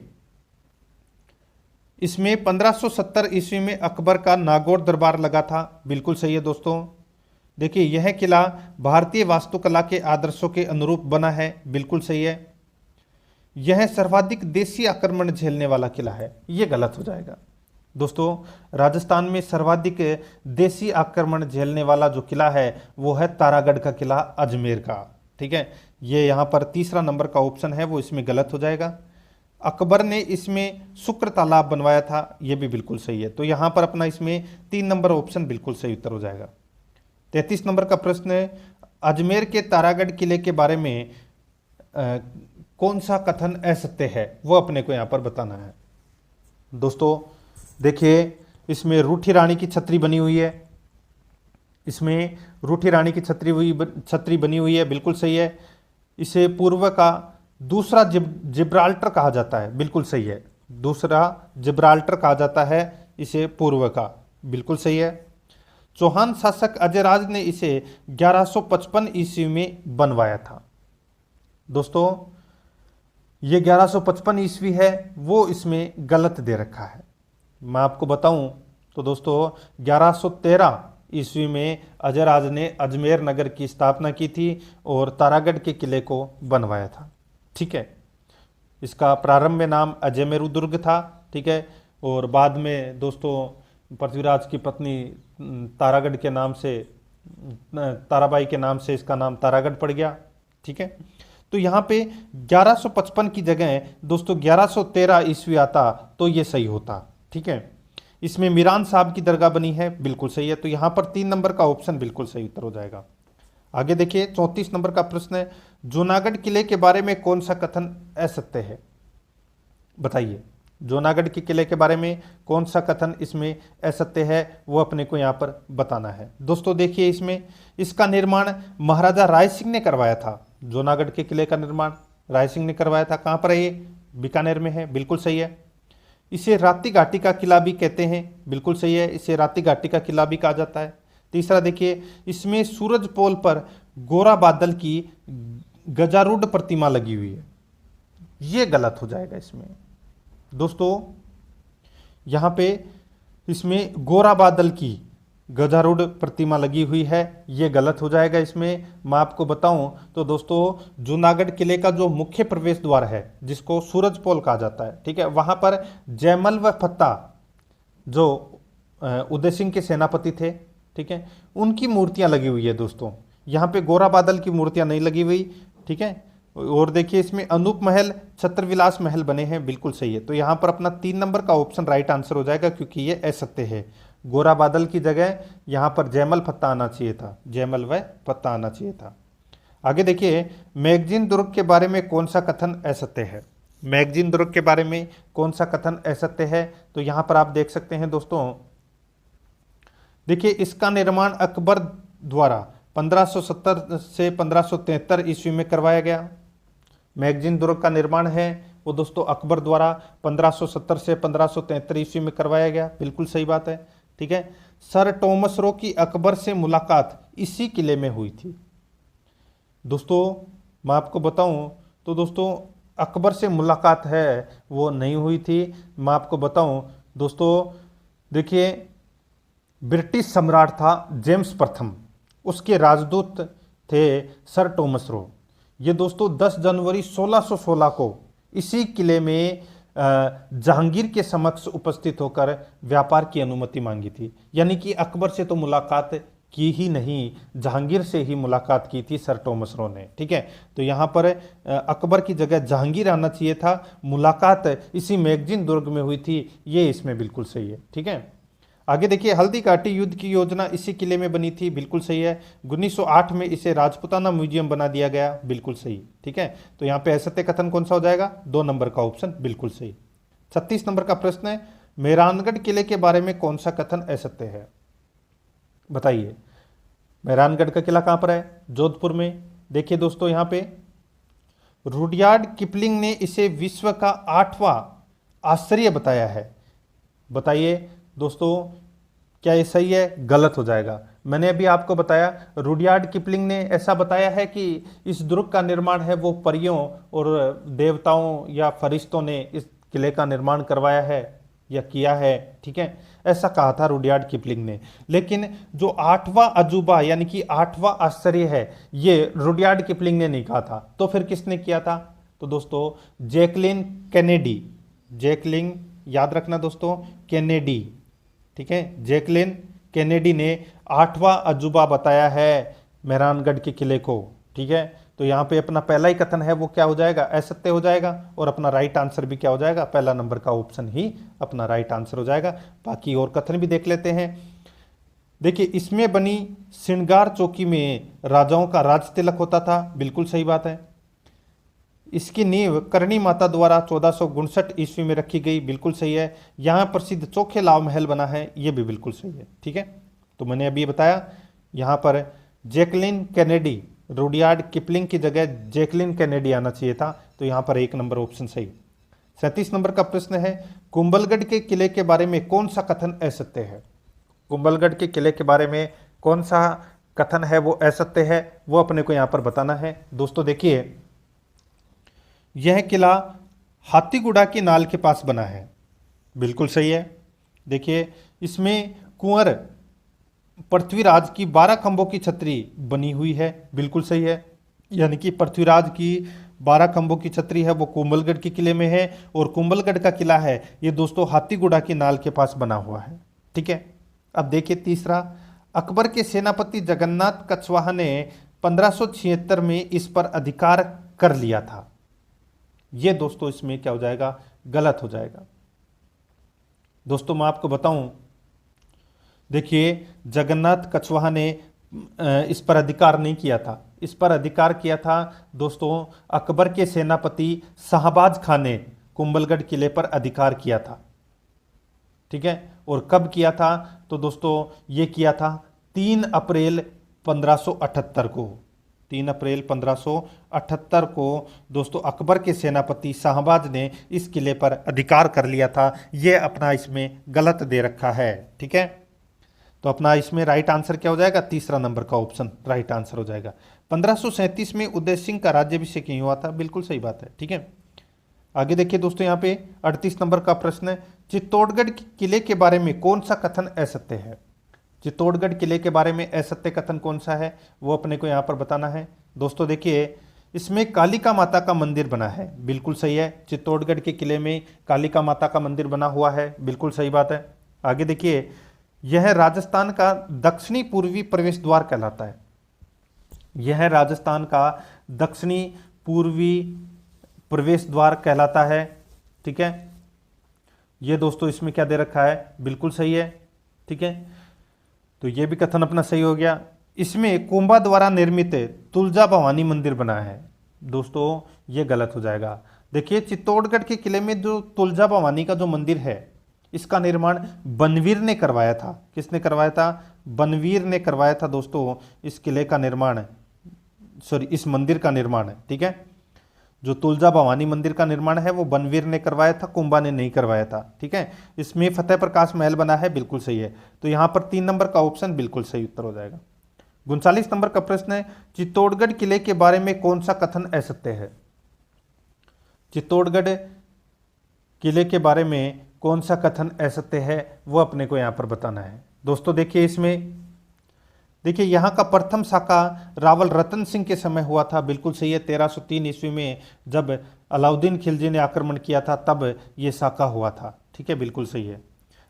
S2: इसमें 1570 ईस्वी में अकबर का नागौर दरबार लगा था, बिल्कुल सही है दोस्तों। देखिए यह किला भारतीय वास्तुकला के आदर्शों के अनुरूप बना है, बिल्कुल सही है। यह सर्वाधिक देशी आक्रमण झेलने वाला किला है, यह गलत हो जाएगा। दोस्तों राजस्थान में सर्वाधिक देशी आक्रमण झेलने वाला जो किला है वो है तारागढ़ का किला अजमेर का। ठीक है, ये यहाँ पर 3रा नंबर का ऑप्शन है वो इसमें गलत हो जाएगा। अकबर ने इसमें शुक्र तालाब बनवाया था, ये भी बिल्कुल सही है। तो यहाँ पर अपना इसमें 3 नंबर ऑप्शन बिल्कुल सही उत्तर हो जाएगा। 33 नंबर का प्रश्न है, अजमेर के तारागढ़ किले के बारे में कौन सा कथन असत्य है, वो अपने को यहाँ पर बताना है। दोस्तों देखिए, इसमें रूठी रानी की छतरी बनी हुई है, इसमें रूठी रानी की छतरी बनी हुई है, बिल्कुल सही है। इसे पूर्व का दूसरा जिब्राल्टर कहा जाता है, बिल्कुल सही है। दूसरा जिब्राल्टर कहा जाता है इसे पूर्व का, बिल्कुल सही है। चौहान शासक अजयराज ने इसे 1155 ईस्वी में बनवाया था। दोस्तों ये 1155 ईस्वी है, वो इसमें गलत दे रखा है। मैं आपको बताऊं तो दोस्तों 1113 ईस्वी में अजयराज ने अजमेर नगर की स्थापना की थी और तारागढ़ के किले को बनवाया था, ठीक है। इसका प्रारंभ में नाम अजयमेरु दुर्ग था, ठीक है, और बाद में दोस्तों पृथ्वीराज की पत्नी तारागढ़ के नाम से, ताराबाई के नाम से इसका नाम तारागढ़ पड़ गया, ठीक है। तो यहाँ पे 1155 की जगह दोस्तों 1113 ईस्वी आता तो ये सही होता, ठीक है। इसमें मीरान साहब की दरगाह बनी है, बिल्कुल सही है। तो यहाँ पर 3 नंबर का ऑप्शन बिल्कुल सही उत्तर हो जाएगा। आगे देखिए 34 नंबर का प्रश्न है, जूनागढ़ किले के बारे में कौन सा कथन असत्य है, बताइए। जूनागढ़ के किले के बारे में कौन सा कथन इसमें असत्य है, वो अपने को यहाँ पर बताना है। दोस्तों देखिए, इसमें इसका निर्माण महाराजा राय सिंह ने करवाया था। जूनागढ़ के किले का निर्माण राय सिंह ने करवाया था। कहाँ पर है ये, बीकानेर में है, बिल्कुल सही है। इसे राती घाटी का किला भी कहते हैं, बिल्कुल सही है, इसे राती घाटी का किला भी कहा जाता है। तीसरा देखिए, इसमें सूरज पोल पर गोरा बादल की गजारूढ़ प्रतिमा लगी हुई है, ये गलत हो जाएगा इसमें। दोस्तों यहाँ पे इसमें गोरा बादल की गजारूढ़ प्रतिमा लगी हुई है, ये गलत हो जाएगा इसमें। मैं आपको बताऊं तो दोस्तों जूनागढ़ किले का जो मुख्य प्रवेश द्वार है, जिसको सूरज पोल कहा जाता है, ठीक है, वहां पर जयमल व फत्ता जो उदय सिंह के सेनापति थे, ठीक है, उनकी मूर्तियां लगी हुई है दोस्तों। यहाँ पे गोरा बादल की मूर्तियां नहीं लगी हुई, ठीक है। और देखिए इसमें अनूप महल, छत्रविलास महल बने हैं, बिल्कुल सही है। तो यहाँ पर अपना 3 नंबर का ऑप्शन राइट आंसर हो जाएगा, क्योंकि ये असत्य है। गोरा बादल की जगह यहाँ पर जयमल फत्ता आना चाहिए था, जयमल व फत्ता आना चाहिए था। आगे देखिए, मैगजीन दुर्ग के बारे में कौन सा कथन असत्य है। मैगजीन दुर्ग के बारे में कौन सा कथन असत्य है, तो यहाँ पर आप देख सकते हैं दोस्तों। देखिए इसका निर्माण अकबर द्वारा 1570 से 1573 ईस्वी में करवाया गया। मैगजीन दुर्ग का निर्माण है वो दोस्तों अकबर द्वारा 1570 से 1573 ईस्वी में करवाया गया, बिल्कुल सही बात है, ठीक है। सर टॉमस रो की अकबर से मुलाकात इसी किले में हुई थी। दोस्तों मैं आपको बताऊं तो दोस्तों अकबर से मुलाकात है वो नहीं हुई थी। मैं आपको बताऊं दोस्तों, देखिए ब्रिटिश सम्राट था जेम्स प्रथम, उसके राजदूत थे सर टॉमस रो। ये दोस्तों 10 जनवरी 1616 को इसी किले में जहांगीर के समक्ष उपस्थित होकर व्यापार की अनुमति मांगी थी। यानी कि अकबर से तो मुलाकात की ही नहीं, जहांगीर से ही मुलाकात की थी सर टॉमस रो ने, ठीक है। तो यहाँ पर अकबर की जगह जहांगीर आना चाहिए था, मुलाकात इसी मैगजीन दुर्ग में हुई थी, ये इसमें बिल्कुल सही है, ठीक है। आगे देखिए, हल्दी घाटी युद्ध की योजना इसी किले में बनी थी, बिल्कुल सही है। 1908 में इसे राजपुताना म्यूजियम बना दिया गया, बिल्कुल सही, ठीक है। तो यहाँ पे असत्य कथन कौन सा हो जाएगा, 2 नंबर का ऑप्शन बिल्कुल सही। 36 नंबर का प्रश्न है, मेहरानगढ़ किले के बारे में कौन सा कथन असत्य है, बताइए। मेहरानगढ़ का किला कहाँ पर है, जोधपुर में। देखिए दोस्तों यहाँ पे रुडयार्ड किपलिंग ने इसे विश्व का 8वां आश्चर्य बताया है। बताइए दोस्तों क्या ये सही है, गलत हो जाएगा। मैंने अभी आपको बताया रुडयार्ड किपलिंग ने ऐसा बताया है कि इस दुर्ग का निर्माण है वो परियों और देवताओं या फरिश्तों ने इस किले का निर्माण करवाया है या किया है, ठीक है, ऐसा कहा था रुडयार्ड किपलिंग ने। लेकिन जो 8वां अजूबा यानी कि 8वां आश्चर्य है, ये रुडयार्ड किपलिंग ने नहीं कहा था, तो फिर किसने किया था, तो दोस्तों जैकलिन कैनेडी, जैकलिन याद रखना दोस्तों, कैनेडी, ठीक है, जैकलिन कैनेडी ने 8वां अजूबा बताया है मेहरानगढ़ के किले को, ठीक है। तो यहाँ पे अपना पहला ही कथन है वो क्या हो जाएगा, असत्य हो जाएगा, और अपना राइट आंसर भी क्या हो जाएगा, पहला नंबर का ऑप्शन ही अपना राइट आंसर हो जाएगा। बाकी और कथन भी देख लेते हैं। देखिए इसमें बनी श्रृंगार चौकी में राजाओं का राज तिलक होता था, बिल्कुल सही बात है। इसकी नींव करणी माता द्वारा 1459 ईस्वी में रखी गई, बिल्कुल सही है। यहाँ प्रसिद्ध चोखे लाव महल बना है, ये भी बिल्कुल सही है। ठीक है, तो मैंने अभी बताया यहाँ पर जैकलिन कैनेडी, रुडयार्ड किपलिंग की जगह जैकलिन कैनेडी आना चाहिए था, तो यहाँ पर 1 नंबर ऑप्शन सही। 37 नंबर का प्रश्न है, कुंभलगढ़ के किले के बारे में कौन सा कथन असत्य है? कुंभलगढ़ के किले के बारे में कौन सा कथन है वो असत्य है, वो अपने को यहाँ पर बताना है। दोस्तों देखिए, यह किला हाथीगुड़ा की नाल के पास बना है, बिल्कुल सही है। देखिए इसमें कुंवर पृथ्वीराज की 12 खंभों की छतरी बनी हुई है, बिल्कुल सही है। यानी कि पृथ्वीराज की 12 खंभों की छतरी है वो कुंभलगढ़ के किले में है, और कुंभलगढ़ का किला है ये दोस्तों हाथीगुड़ा की नाल के पास बना हुआ है। ठीक है, अब देखिए तीसरा, अकबर के सेनापति जगन्नाथ कछवाहा ने 1576 में इस पर अधिकार कर लिया था। ये दोस्तों इसमें क्या हो जाएगा, गलत हो जाएगा। दोस्तों मैं आपको बताऊं, देखिए जगन्नाथ कछवाहा ने इस पर अधिकार नहीं किया था, इस पर अधिकार किया था दोस्तों अकबर के सेनापति शाहबाज खान ने कुंभलगढ़ किले पर अधिकार किया था। ठीक है, और कब किया था? तो दोस्तों ये किया था 3 अप्रैल 1578 को। 3 अप्रैल 1578 को दोस्तों अकबर के सेनापति शाहबाज ने इस किले पर अधिकार कर लिया था। ये अपना इसमें गलत दे रखा है। ठीक है, तो अपना इसमें राइट आंसर क्या हो जाएगा? तीसरा नंबर का ऑप्शन राइट आंसर हो जाएगा। 1537 में उदय सिंह का राज्याभिषेक नहीं हुआ था, बिल्कुल सही बात है। ठीक है, आगे देखिए दोस्तों, यहाँ पे 38 नंबर का प्रश्न है, चित्तौड़गढ़ किले के बारे में कौन सा कथन असत्य है? चित्तौड़गढ़ किले के बारे में असत्य कथन कौन सा है वो अपने को यहाँ पर बताना है। दोस्तों देखिए, इसमें कालिका माता का मंदिर बना है, बिल्कुल सही है। चित्तौड़गढ़ के किले में कालिका माता का मंदिर बना हुआ है, बिल्कुल सही बात है। आगे देखिए, यह राजस्थान का दक्षिणी पूर्वी प्रवेश द्वार कहलाता है। यह राजस्थान का दक्षिणी पूर्वी प्रवेश द्वार कहलाता है। ठीक है, ये दोस्तों इसमें क्या दे रखा है? बिल्कुल सही है। ठीक है, तो ये भी कथन अपना सही हो गया। इसमें कुंभा द्वारा निर्मित तुलजा भवानी मंदिर बना है, दोस्तों ये गलत हो जाएगा। देखिए चित्तौड़गढ़ के किले में जो तुलजा भवानी का जो मंदिर है, इसका निर्माण बनवीर ने करवाया था। किसने करवाया था? बनवीर ने करवाया था दोस्तों इस किले का निर्माण, सॉरी इस मंदिर का निर्माण। ठीक है, जो तुलजा भवानी मंदिर का निर्माण है वो बनवीर ने करवाया था, कुंभा ने नहीं करवाया था। ठीक है, इसमें फतेह प्रकाश महल बना है, बिल्कुल सही है। तो यहाँ पर 3 नंबर का ऑप्शन बिल्कुल सही उत्तर हो जाएगा। 39 नंबर का प्रश्न है, चित्तौड़गढ़ किले के बारे में कौन सा कथन असत्य है? चित्तौड़गढ़ किले के बारे में कौन सा कथन असत्य है वो अपने को यहाँ पर बताना है। दोस्तों देखिए, इसमें देखिए यहाँ का प्रथम साका रावल रतन सिंह के समय हुआ था, बिल्कुल सही है। 1303 ईस्वी में जब अलाउद्दीन खिलजी ने आक्रमण किया था तब ये साका हुआ था। ठीक है, बिल्कुल सही है।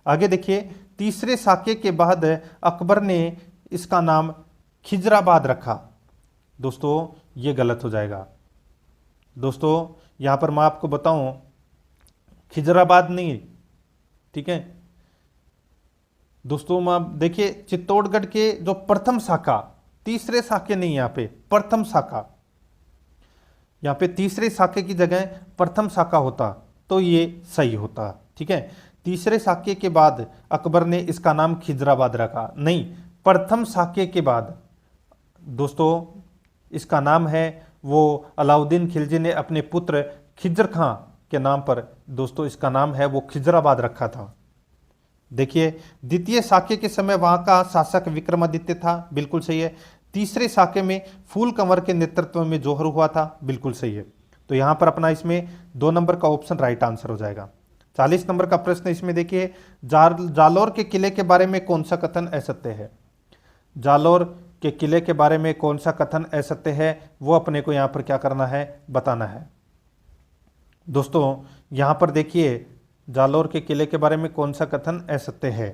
S2: आगे देखिए, तीसरे साके के बाद अकबर ने इसका नाम खिजराबाद रखा, दोस्तों ये गलत हो जाएगा। दोस्तों यहाँ पर मैं आपको बताऊं, खिजराबाद नहीं, ठीक है दोस्तों। मैं देखिए चित्तौड़गढ़ के जो प्रथम शाखा, तीसरे शाखे नहीं, यहाँ पे प्रथम शाखा, यहाँ पे तीसरे शाखे की जगह प्रथम शाखा होता तो ये सही होता। ठीक है, तीसरे शाखे के बाद अकबर ने इसका नाम खिजराबाद रखा, नहीं प्रथम शाखे के बाद दोस्तों इसका नाम है वो अलाउद्दीन खिलजी ने अपने पुत्र खिजर खां के नाम पर दोस्तों इसका नाम है वो खिजराबाद रखा था। देखिए द्वितीय शाके के समय वहां का शासक विक्रमादित्य था, बिल्कुल सही है। तीसरे शाके में फूल कंवर के नेतृत्व में जौहर हुआ था, बिल्कुल सही है। तो यहां पर अपना इसमें 2 नंबर का ऑप्शन राइट आंसर हो जाएगा। 40 नंबर का प्रश्न इसमें देखिए, जालौर के किले के बारे में कौन सा कथन असत्य है? जालौर के किले के बारे में कौन सा कथन असत्य है वो अपने को यहां पर क्या करना है, बताना है। दोस्तों यहां पर देखिए जालौर के किले के बारे में कौन सा कथन असत्य है,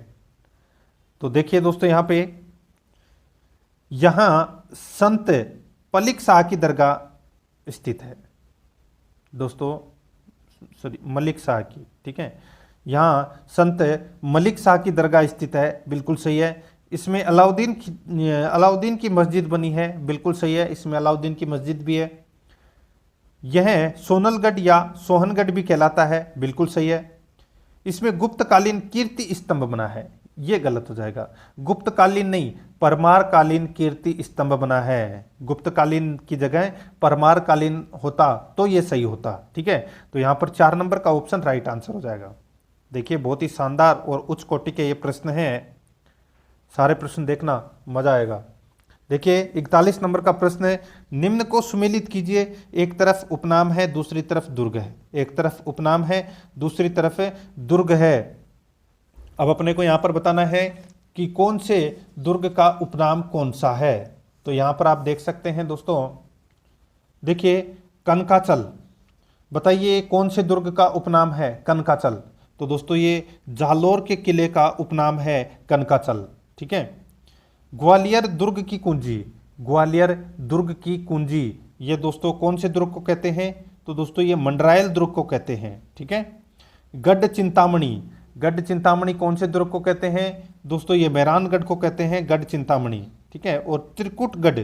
S2: तो देखिए दोस्तों यहां संत पलिक शाह की दरगाह स्थित है, दोस्तों सॉरी मलिक शाह की, ठीक है, यहां संत मलिक शाह की दरगाह स्थित है, बिल्कुल सही है। इसमें अलाउद्दीन की मस्जिद बनी है, बिल्कुल सही है, इसमें अलाउद्दीन की मस्जिद भी है। यह सोनलगढ़ या सोहनगढ़ भी कहलाता है, बिल्कुल सही है। इसमें गुप्तकालीन कीर्ति स्तंभ बना है, यह गलत हो जाएगा। गुप्तकालीन नहीं, परमारकालीन कीर्ति स्तंभ बना है। गुप्तकालीन की जगह परमारकालीन होता तो यह सही होता, ठीक है। तो यहां पर 4 नंबर का ऑप्शन राइट आंसर हो जाएगा। देखिए बहुत ही शानदार और उच्च कोटि के ये प्रश्न हैं, सारे प्रश्न देखना मजा आएगा। देखिए 41 नंबर का प्रश्न है, निम्न को सुमेलित कीजिए। एक तरफ उपनाम है, दूसरी तरफ दुर्ग है। एक तरफ उपनाम है, दूसरी तरफ दुर्ग है। अब अपने को यहां पर बताना है कि कौन से दुर्ग का उपनाम कौन सा है। तो यहां पर आप देख सकते हैं दोस्तों, देखिए कनकाचल, बताइए कौन से दुर्ग का उपनाम है कनकाचल। तो दोस्तों ये जालोर के किले का उपनाम है कनकाचल, ठीक है। ग्वालियर दुर्ग की कुंजी, ग्वालियर दुर्ग की कुंजी, ये दोस्तों कौन से दुर्ग को कहते हैं। तो दोस्तों ये मंडरायल दुर्ग को कहते हैं, ठीक है। गढ़ चिंतामणि, गढ़ चिंतामणि कौन से दुर्ग को कहते हैं। दोस्तों ये मेहरानगढ़ को कहते हैं गढ़ चिंतामणि, ठीक है। और त्रिकुटगढ़,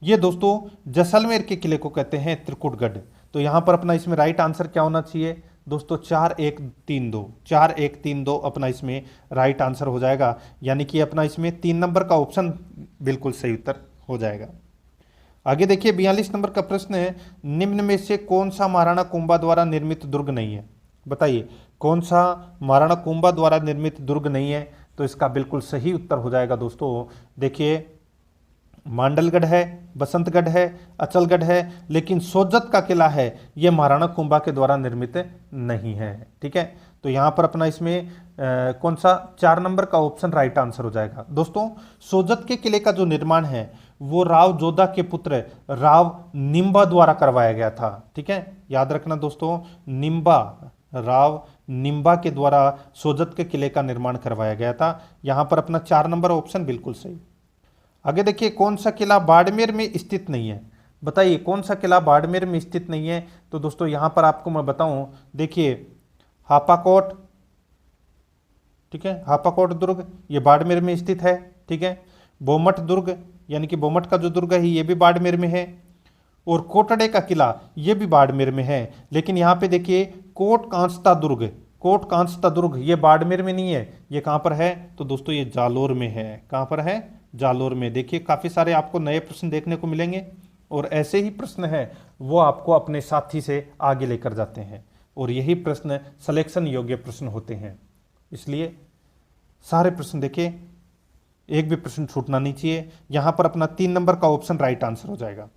S2: ये दोस्तों जैसलमेर के किले को कहते हैं त्रिकुटगढ़। तो यहां पर अपना इसमें राइट आंसर क्या होना चाहिए दोस्तों, 4132, 4132 अपना इसमें राइट आंसर हो जाएगा। यानी कि अपना इसमें 3 नंबर का ऑप्शन बिल्कुल सही उत्तर हो जाएगा। आगे देखिए 42 नंबर का प्रश्न है, निम्न में से कौन सा महाराणा कुंभा द्वारा निर्मित दुर्ग नहीं है। बताइए कौन सा महाराणा कुंभा द्वारा निर्मित दुर्ग नहीं है। तो इसका बिल्कुल सही उत्तर हो जाएगा दोस्तों, देखिए मांडलगढ़ है, बसंतगढ़ है, अचलगढ़ है, लेकिन सोजत का किला है यह महाराणा कुंभा के द्वारा निर्मित नहीं है, ठीक है। तो यहां पर अपना इसमें कौन सा 4 नंबर का ऑप्शन राइट आंसर हो जाएगा। दोस्तों सोजत के किले का जो निर्माण है वो राव जोधा के पुत्र राव निम्बा द्वारा करवाया गया था, ठीक है। याद रखना दोस्तों, निम्बा, राव निम्बा के द्वारा सोजत के किले का निर्माण करवाया गया था। यहां पर अपना 4 नंबर ऑप्शन बिल्कुल सही। आगे देखिए कौन सा किला बाड़मेर में स्थित नहीं है। बताइए कौन सा किला बाड़मेर में स्थित नहीं है। तो दोस्तों यहां पर आपको मैं बताऊं, देखिए हापाकोट, ठीक है, हापाकोट दुर्ग ये बाड़मेर में स्थित है, ठीक है। बोमट दुर्ग, यानी कि बोमट का जो दुर्ग है ये भी बाड़मेर में है। और कोटड़े का किला ये भी बाड़मेर में है। लेकिन यहाँ पे देखिए कोट कांस्ता दुर्ग, कोट कांस्ता दुर्ग ये बाड़मेर में नहीं है, ये कहाँ पर है। तो दोस्तों ये जालोर में है। कहाँ पर है, जालोर में। देखिए काफ़ी सारे आपको नए प्रश्न देखने को मिलेंगे और ऐसे ही प्रश्न हैं वो आपको अपने साथी से आगे लेकर जाते हैं और यही प्रश्न सिलेक्शन योग्य प्रश्न होते हैं। इसलिए सारे प्रश्न देखिए, एक भी प्रश्न छूटना नहीं चाहिए। यहां पर अपना 3 नंबर का ऑप्शन राइट आंसर हो जाएगा।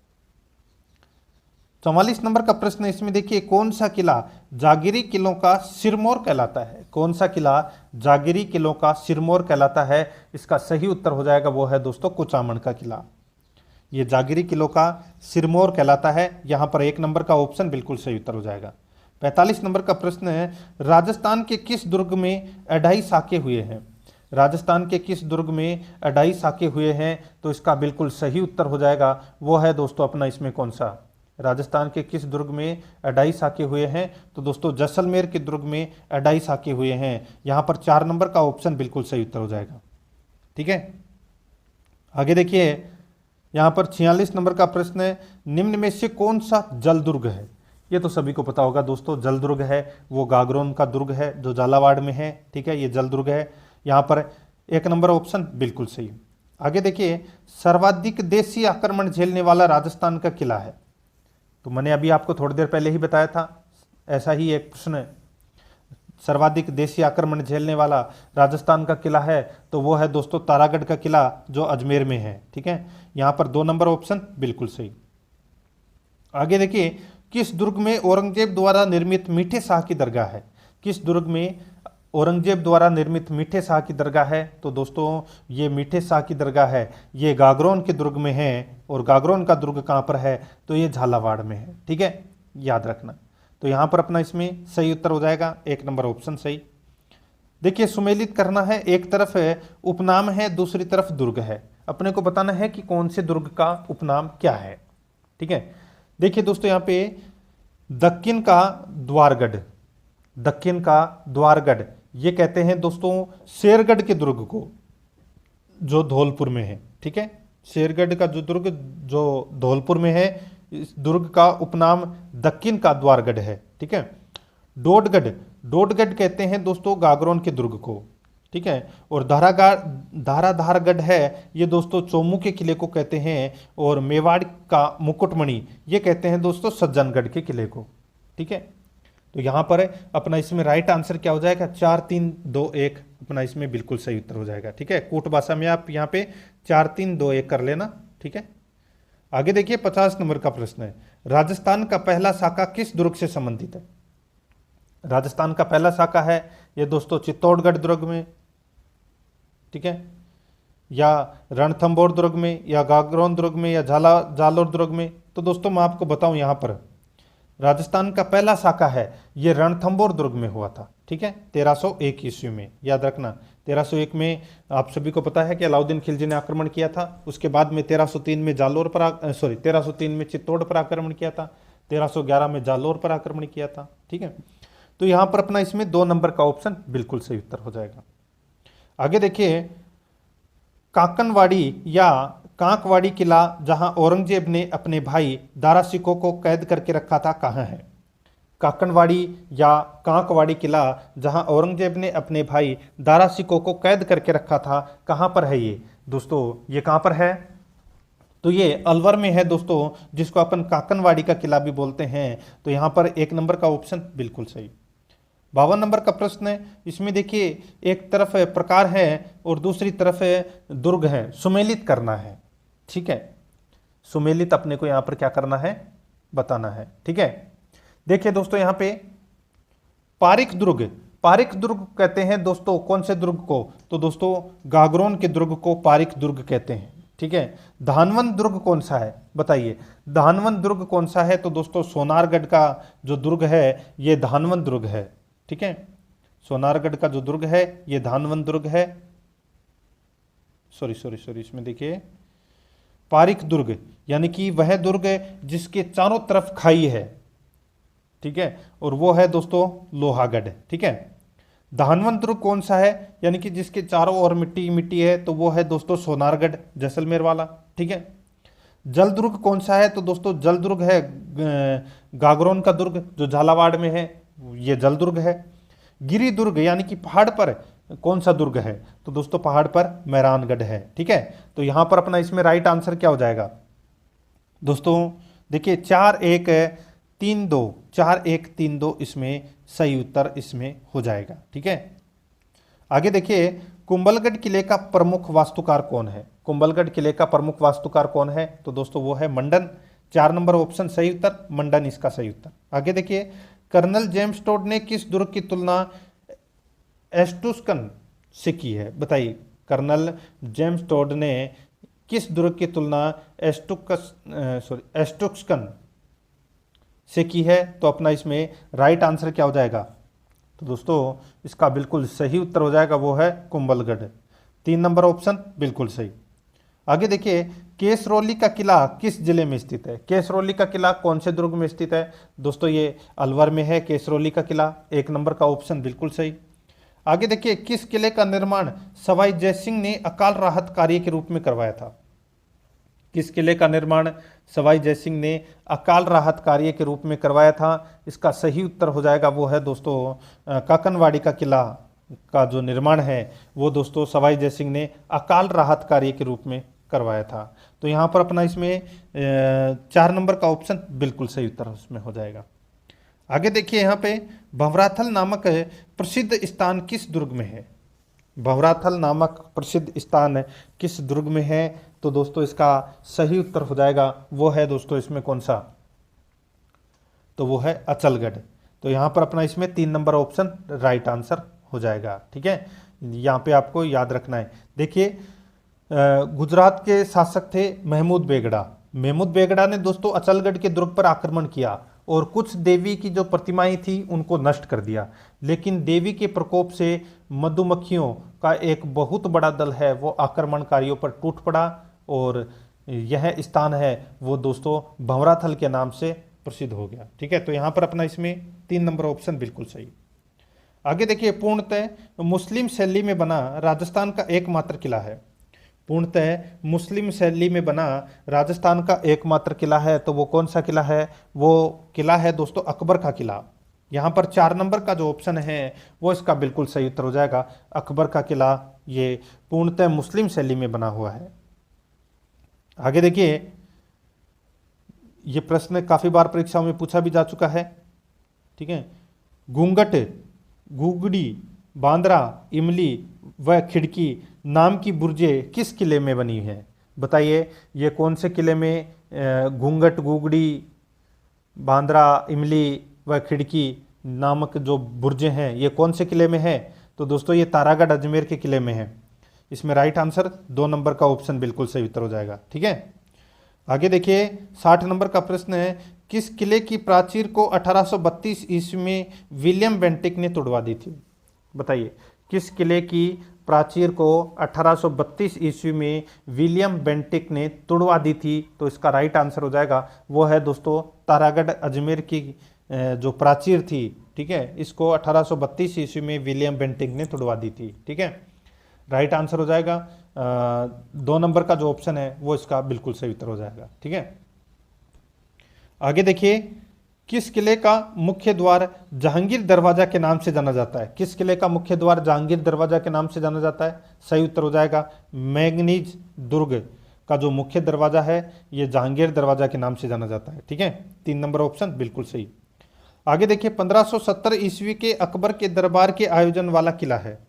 S2: 44 नंबर का प्रश्न है, इसमें देखिए कौन सा किला जागिरी किलों का सिरमौर कहलाता है। कौन सा किला जागिरी किलों का सिरमौर कहलाता है। इसका सही उत्तर हो जाएगा वो है दोस्तों कुचामन का किला, ये जागिरी किलों का सिरमौर कहलाता है। यहां पर 1 नंबर का ऑप्शन बिल्कुल सही उत्तर हो जाएगा। 45 नंबर का प्रश्न है, राजस्थान के किस दुर्ग में अढ़ाई साके हुए हैं। राजस्थान के किस दुर्ग में अढ़ाई साके हुए हैं। तो इसका बिल्कुल सही उत्तर हो जाएगा वो है दोस्तों अपना इसमें कौन सा, राजस्थान के किस दुर्ग में अढ़ाई साके हुए हैं। तो दोस्तों जैसलमेर के दुर्ग में अढ़ाई साके हुए हैं। यहां पर 4 नंबर का ऑप्शन बिल्कुल सही उत्तर हो जाएगा, ठीक है। आगे देखिए यहां पर 46 नंबर का प्रश्न है, निम्न में से कौन सा जल दुर्ग है। ये तो सभी को पता होगा दोस्तों, जल दुर्ग है वो गागरोन का दुर्ग है जो झालावाड़ में है, ठीक है, ये जल दुर्ग है। यहां पर 1 नंबर ऑप्शन बिल्कुल सही। आगे देखिए सर्वाधिक देशी आक्रमण झेलने वाला राजस्थान का किला है। तो मैंने अभी आपको थोड़ी देर पहले ही बताया था, ऐसा ही एक प्रश्न है, सर्वाधिक देशी आक्रमण झेलने वाला राजस्थान का किला है तो वो है दोस्तों तारागढ़ का किला जो अजमेर में है, ठीक है। यहां पर 2 नंबर ऑप्शन बिल्कुल सही। आगे देखिए किस दुर्ग में औरंगजेब द्वारा निर्मित मीठे शाह की दरगाह है। किस दुर्ग में औरंगजेब द्वारा निर्मित मीठे शाह की दरगाह है। तो दोस्तों ये मीठे शाह की दरगाह है ये गागरोन के दुर्ग में है। और गागरोन का दुर्ग कहाँ पर है। तो ये झालावाड़ में है, ठीक है, याद रखना। तो यहाँ पर अपना इसमें सही उत्तर हो जाएगा 1 नंबर ऑप्शन सही। देखिए सुमेलित करना है, एक तरफ है उपनाम है दूसरी तरफ दुर्ग है। अपने को बताना है कि कौन से दुर्ग का उपनाम क्या है, ठीक है। देखिए दोस्तों यहाँ पे दक्कन का द्वारगढ़, दक्कन का द्वारगढ़ ये कहते हैं दोस्तों शेरगढ़ के दुर्ग को, जो धौलपुर में है, ठीक है। शेरगढ़ का जो दुर्ग जो धौलपुर में है, इस दुर्ग का उपनाम दक्कन का द्वारगढ़ है, ठीक है। डोडगढ़, डोडगढ़ कहते हैं दोस्तों गागरोन के दुर्ग को, ठीक है। और धाराधारगढ़ है, ये दोस्तों चोमू के किले को कहते हैं। और मेवाड़ का मुकुटमणि ये कहते हैं दोस्तों सज्जनगढ़ के किले को, ठीक है। तो यहाँ पर अपना इसमें राइट आंसर क्या हो जाएगा, 4 3 2 1 अपना इसमें बिल्कुल सही उत्तर हो जाएगा, ठीक है। कूट भाषा में आप यहाँ पे 4 3 2 1 कर लेना, ठीक है। आगे देखिए 50 नंबर का प्रश्न है, राजस्थान का पहला शाखा किस दुर्ग से संबंधित है। राजस्थान का पहला शाखा है ये दोस्तों चित्तौड़गढ़ दुर्ग में, ठीक है, या रणथंभौर दुर्ग में, या गागरोन दुर्ग में, या जालोर दुर्ग में। तो दोस्तों मैं आपको बताऊं, यहाँ पर राजस्थान का पहला शाखा है ये रणथंभौर दुर्ग में हुआ था, ठीक है, 1301 ईस्वी में। याद रखना 1301 में आप सभी को पता है कि अलाउद्दीन खिलजी ने आक्रमण किया था। उसके बाद में 1303 में 1303 में चित्तौड़ पर आक्रमण किया था, 1311 में जालोर पर आक्रमण किया था, ठीक है। तो यहाँ पर अपना इसमें 2 नंबर का ऑप्शन बिल्कुल सही उत्तर हो जाएगा। आगे देखिए काकनवाड़ी या कांकवाड़ी किला जहां औरंगजेब ने अपने भाई दारा सिकों को कैद करके रखा था, कहाँ है। काकनवाड़ी या कांकवाड़ी किला जहां औरंगजेब ने अपने भाई दारा सिकों को कैद करके रखा था, कहाँ पर है ये दोस्तों, ये कहाँ पर है। तो ये अलवर में है दोस्तों, जिसको अपन काकनवाड़ी का किला भी बोलते हैं। तो यहाँ पर 1 नंबर का ऑप्शन बिल्कुल सही। 52 नंबर का प्रश्न है, इसमें देखिए एक तरफ प्रकार है और दूसरी तरफ दुर्ग है, सुमेलित करना है, ठीक है। सुमेलित अपने को यहां पर क्या करना है, बताना है, ठीक है। देखिए दोस्तों यहाँ पे पारिक दुर्ग, पारिक दुर्ग कहते हैं दोस्तों कौन से दुर्ग को, तो दोस्तों गागरोन के दुर्ग को पारिक दुर्ग कहते हैं, ठीक है। धानवंत दुर्ग कौन सा है बताइए, धानवंत दुर्ग कौन सा है, तो दोस्तों सोनारगढ़ का जो दुर्ग है ये धानवंत दुर्ग है, ठीक है। सोनारगढ़ का जो दुर्ग है ये धानवंत दुर्ग है। सॉरी इसमें देखिए पारिक दुर्ग यानी कि वह दुर्ग जिसके चारों तरफ खाई है, ठीक है, और वो है दोस्तों लोहागढ़, ठीक है। धानवंत दुर्ग कौन सा है, यानी कि जिसके चारों ओर मिट्टी मिट्टी है, तो वो है दोस्तों सोनारगढ़ जैसलमेर वाला, ठीक है। जल दुर्ग कौन सा है, तो दोस्तों जल दुर्ग है गागरोन का दुर्ग जो झालावाड़ में है, ये जल दुर्ग है। गिरी दुर्ग यानी कि पहाड़ पर कौन सा दुर्ग है, तो दोस्तों पहाड़ पर मेहरानगढ़ है, ठीक है। तो यहां पर अपना इसमें राइट आंसर क्या हो जाएगा दोस्तों, देखिए 4 1 3 2, 4 1 3 2 इसमें सही उत्तर इसमें हो जाएगा, ठीक है। आगे देखिए कुंभलगढ़ किले का प्रमुख वास्तुकार कौन है, कुंभलगढ़ किले का प्रमुख वास्तुकार कौन है, तो दोस्तों वो है मंडन। 4 नंबर ऑप्शन सही उत्तर, मंडन इसका सही उत्तर। आगे देखिए कर्नल जेम्स टोड ने किस दुर्ग की तुलना एस्टुस्कन से की है, बताइए कर्नल जेम्स टोड ने किस दुर्ग की तुलना एस्टुस्कन से की है, तो अपना इसमें राइट आंसर क्या हो जाएगा, तो दोस्तों इसका बिल्कुल सही उत्तर हो जाएगा वो है कुंभलगढ़। 3 नंबर ऑप्शन बिल्कुल सही। आगे देखिए केसरौली का किला किस जिले में स्थित है, केसरौली का किला कौन से दुर्ग में स्थित है, दोस्तों ये अलवर में है केसरौली का किला, 1 नंबर का ऑप्शन बिल्कुल सही। आगे देखिए किस किले का निर्माण सवाई जयसिंह ने अकाल राहत कार्य के रूप में करवाया था, किस किले का निर्माण सवाई जयसिंह ने अकाल राहत कार्य के रूप में करवाया था, इसका सही उत्तर हो जाएगा वो है दोस्तों काकनवाड़ी का किला का जो निर्माण है वो दोस्तों सवाई जयसिंह ने अकाल राहत कार्य के रूप में करवाया था। तो यहाँ पर अपना इसमें 4 नंबर का ऑप्शन बिल्कुल सही उत्तर उसमें हो जाएगा। आगे देखिए यहाँ पे भंवराथल नामक प्रसिद्ध स्थान किस दुर्ग में है, भंवराथल नामक प्रसिद्ध स्थान किस दुर्ग में है, तो दोस्तों इसका सही उत्तर हो जाएगा वो है दोस्तों इसमें कौन सा, तो वो है अचलगढ़। तो यहाँ पर अपना इसमें 3 नंबर ऑप्शन राइट आंसर हो जाएगा, ठीक है। यहाँ पे आपको याद रखना है। देखिए गुजरात के शासक थे महमूद बेगड़ा, महमूद बेगड़ा ने दोस्तों अचलगढ़ के दुर्ग पर आक्रमण किया और कुछ देवी की जो प्रतिमाएं थी उनको नष्ट कर दिया, लेकिन देवी के प्रकोप से मधुमक्खियों का एक बहुत बड़ा दल है वो आक्रमणकारियों पर टूट पड़ा और यह स्थान है वो दोस्तों भंवराथल के नाम से प्रसिद्ध हो गया, ठीक है। तो यहाँ पर अपना इसमें 3 नंबर ऑप्शन बिल्कुल सही। आगे देखिए पूर्णतः मुस्लिम शैली में बना राजस्थान का एकमात्र किला है, पूर्णतः मुस्लिम शैली में बना राजस्थान का एकमात्र किला है, तो वो कौन सा किला है? वो किला है दोस्तों अकबर का किला। यहाँ पर 4 नंबर का जो ऑप्शन है वो इसका बिल्कुल सही उत्तर हो जाएगा। अकबर का किला ये पूर्णतः मुस्लिम शैली में बना हुआ है। आगे देखिए, ये प्रश्न काफ़ी बार परीक्षाओं में पूछा भी जा चुका है। ठीक है, घूंघट, घुगड़ी, बांद्रा, इमली व खिड़की नाम की बुर्जें किस किले में बनी है? बताइए, ये कौन से किले में घूंघट, घुगड़ी, बांद्रा, इमली व खिड़की नामक जो बुर्जें हैं ये कौन से किले में है? तो दोस्तों ये तारागढ़ अजमेर के किले में है। इसमें राइट आंसर 2 नंबर का ऑप्शन बिल्कुल सही उत्तर हो जाएगा। ठीक है, आगे देखिए 60 नंबर का प्रश्न है, किस किले की प्राचीर को 1832 ईस्वी में विलियम बेंटिक ने तोड़वा दी थी? बताइए, किस किले की प्राचीर को 1832 ईस्वी में विलियम बेंटिक ने तोड़वा दी थी? तो इसका राइट आंसर हो जाएगा वो है दोस्तों तारागढ़ अजमेर की जो प्राचीर थी। ठीक है, इसको 1832 ईस्वी में विलियम बेंटिक ने तोड़वा दी थी। ठीक है, राइट आंसर हो जाएगा 2 नंबर का जो ऑप्शन है वो इसका बिल्कुल सही उत्तर हो जाएगा। ठीक है, आगे देखिए, किस किले का मुख्य द्वार जहांगीर दरवाजा के नाम से जाना जाता है? किस किले का मुख्य द्वार जहांगीर दरवाजा के नाम से जाना जाता है? सही उत्तर हो जाएगा मैंगनीज दुर्ग का जो मुख्य दरवाजा है ये जहांगीर दरवाजा के नाम से जाना जाता है। ठीक है, 3 नंबर ऑप्शन बिल्कुल सही। आगे देखिए, 1570 ईस्वी के अकबर के दरबार के आयोजन वाला किला है।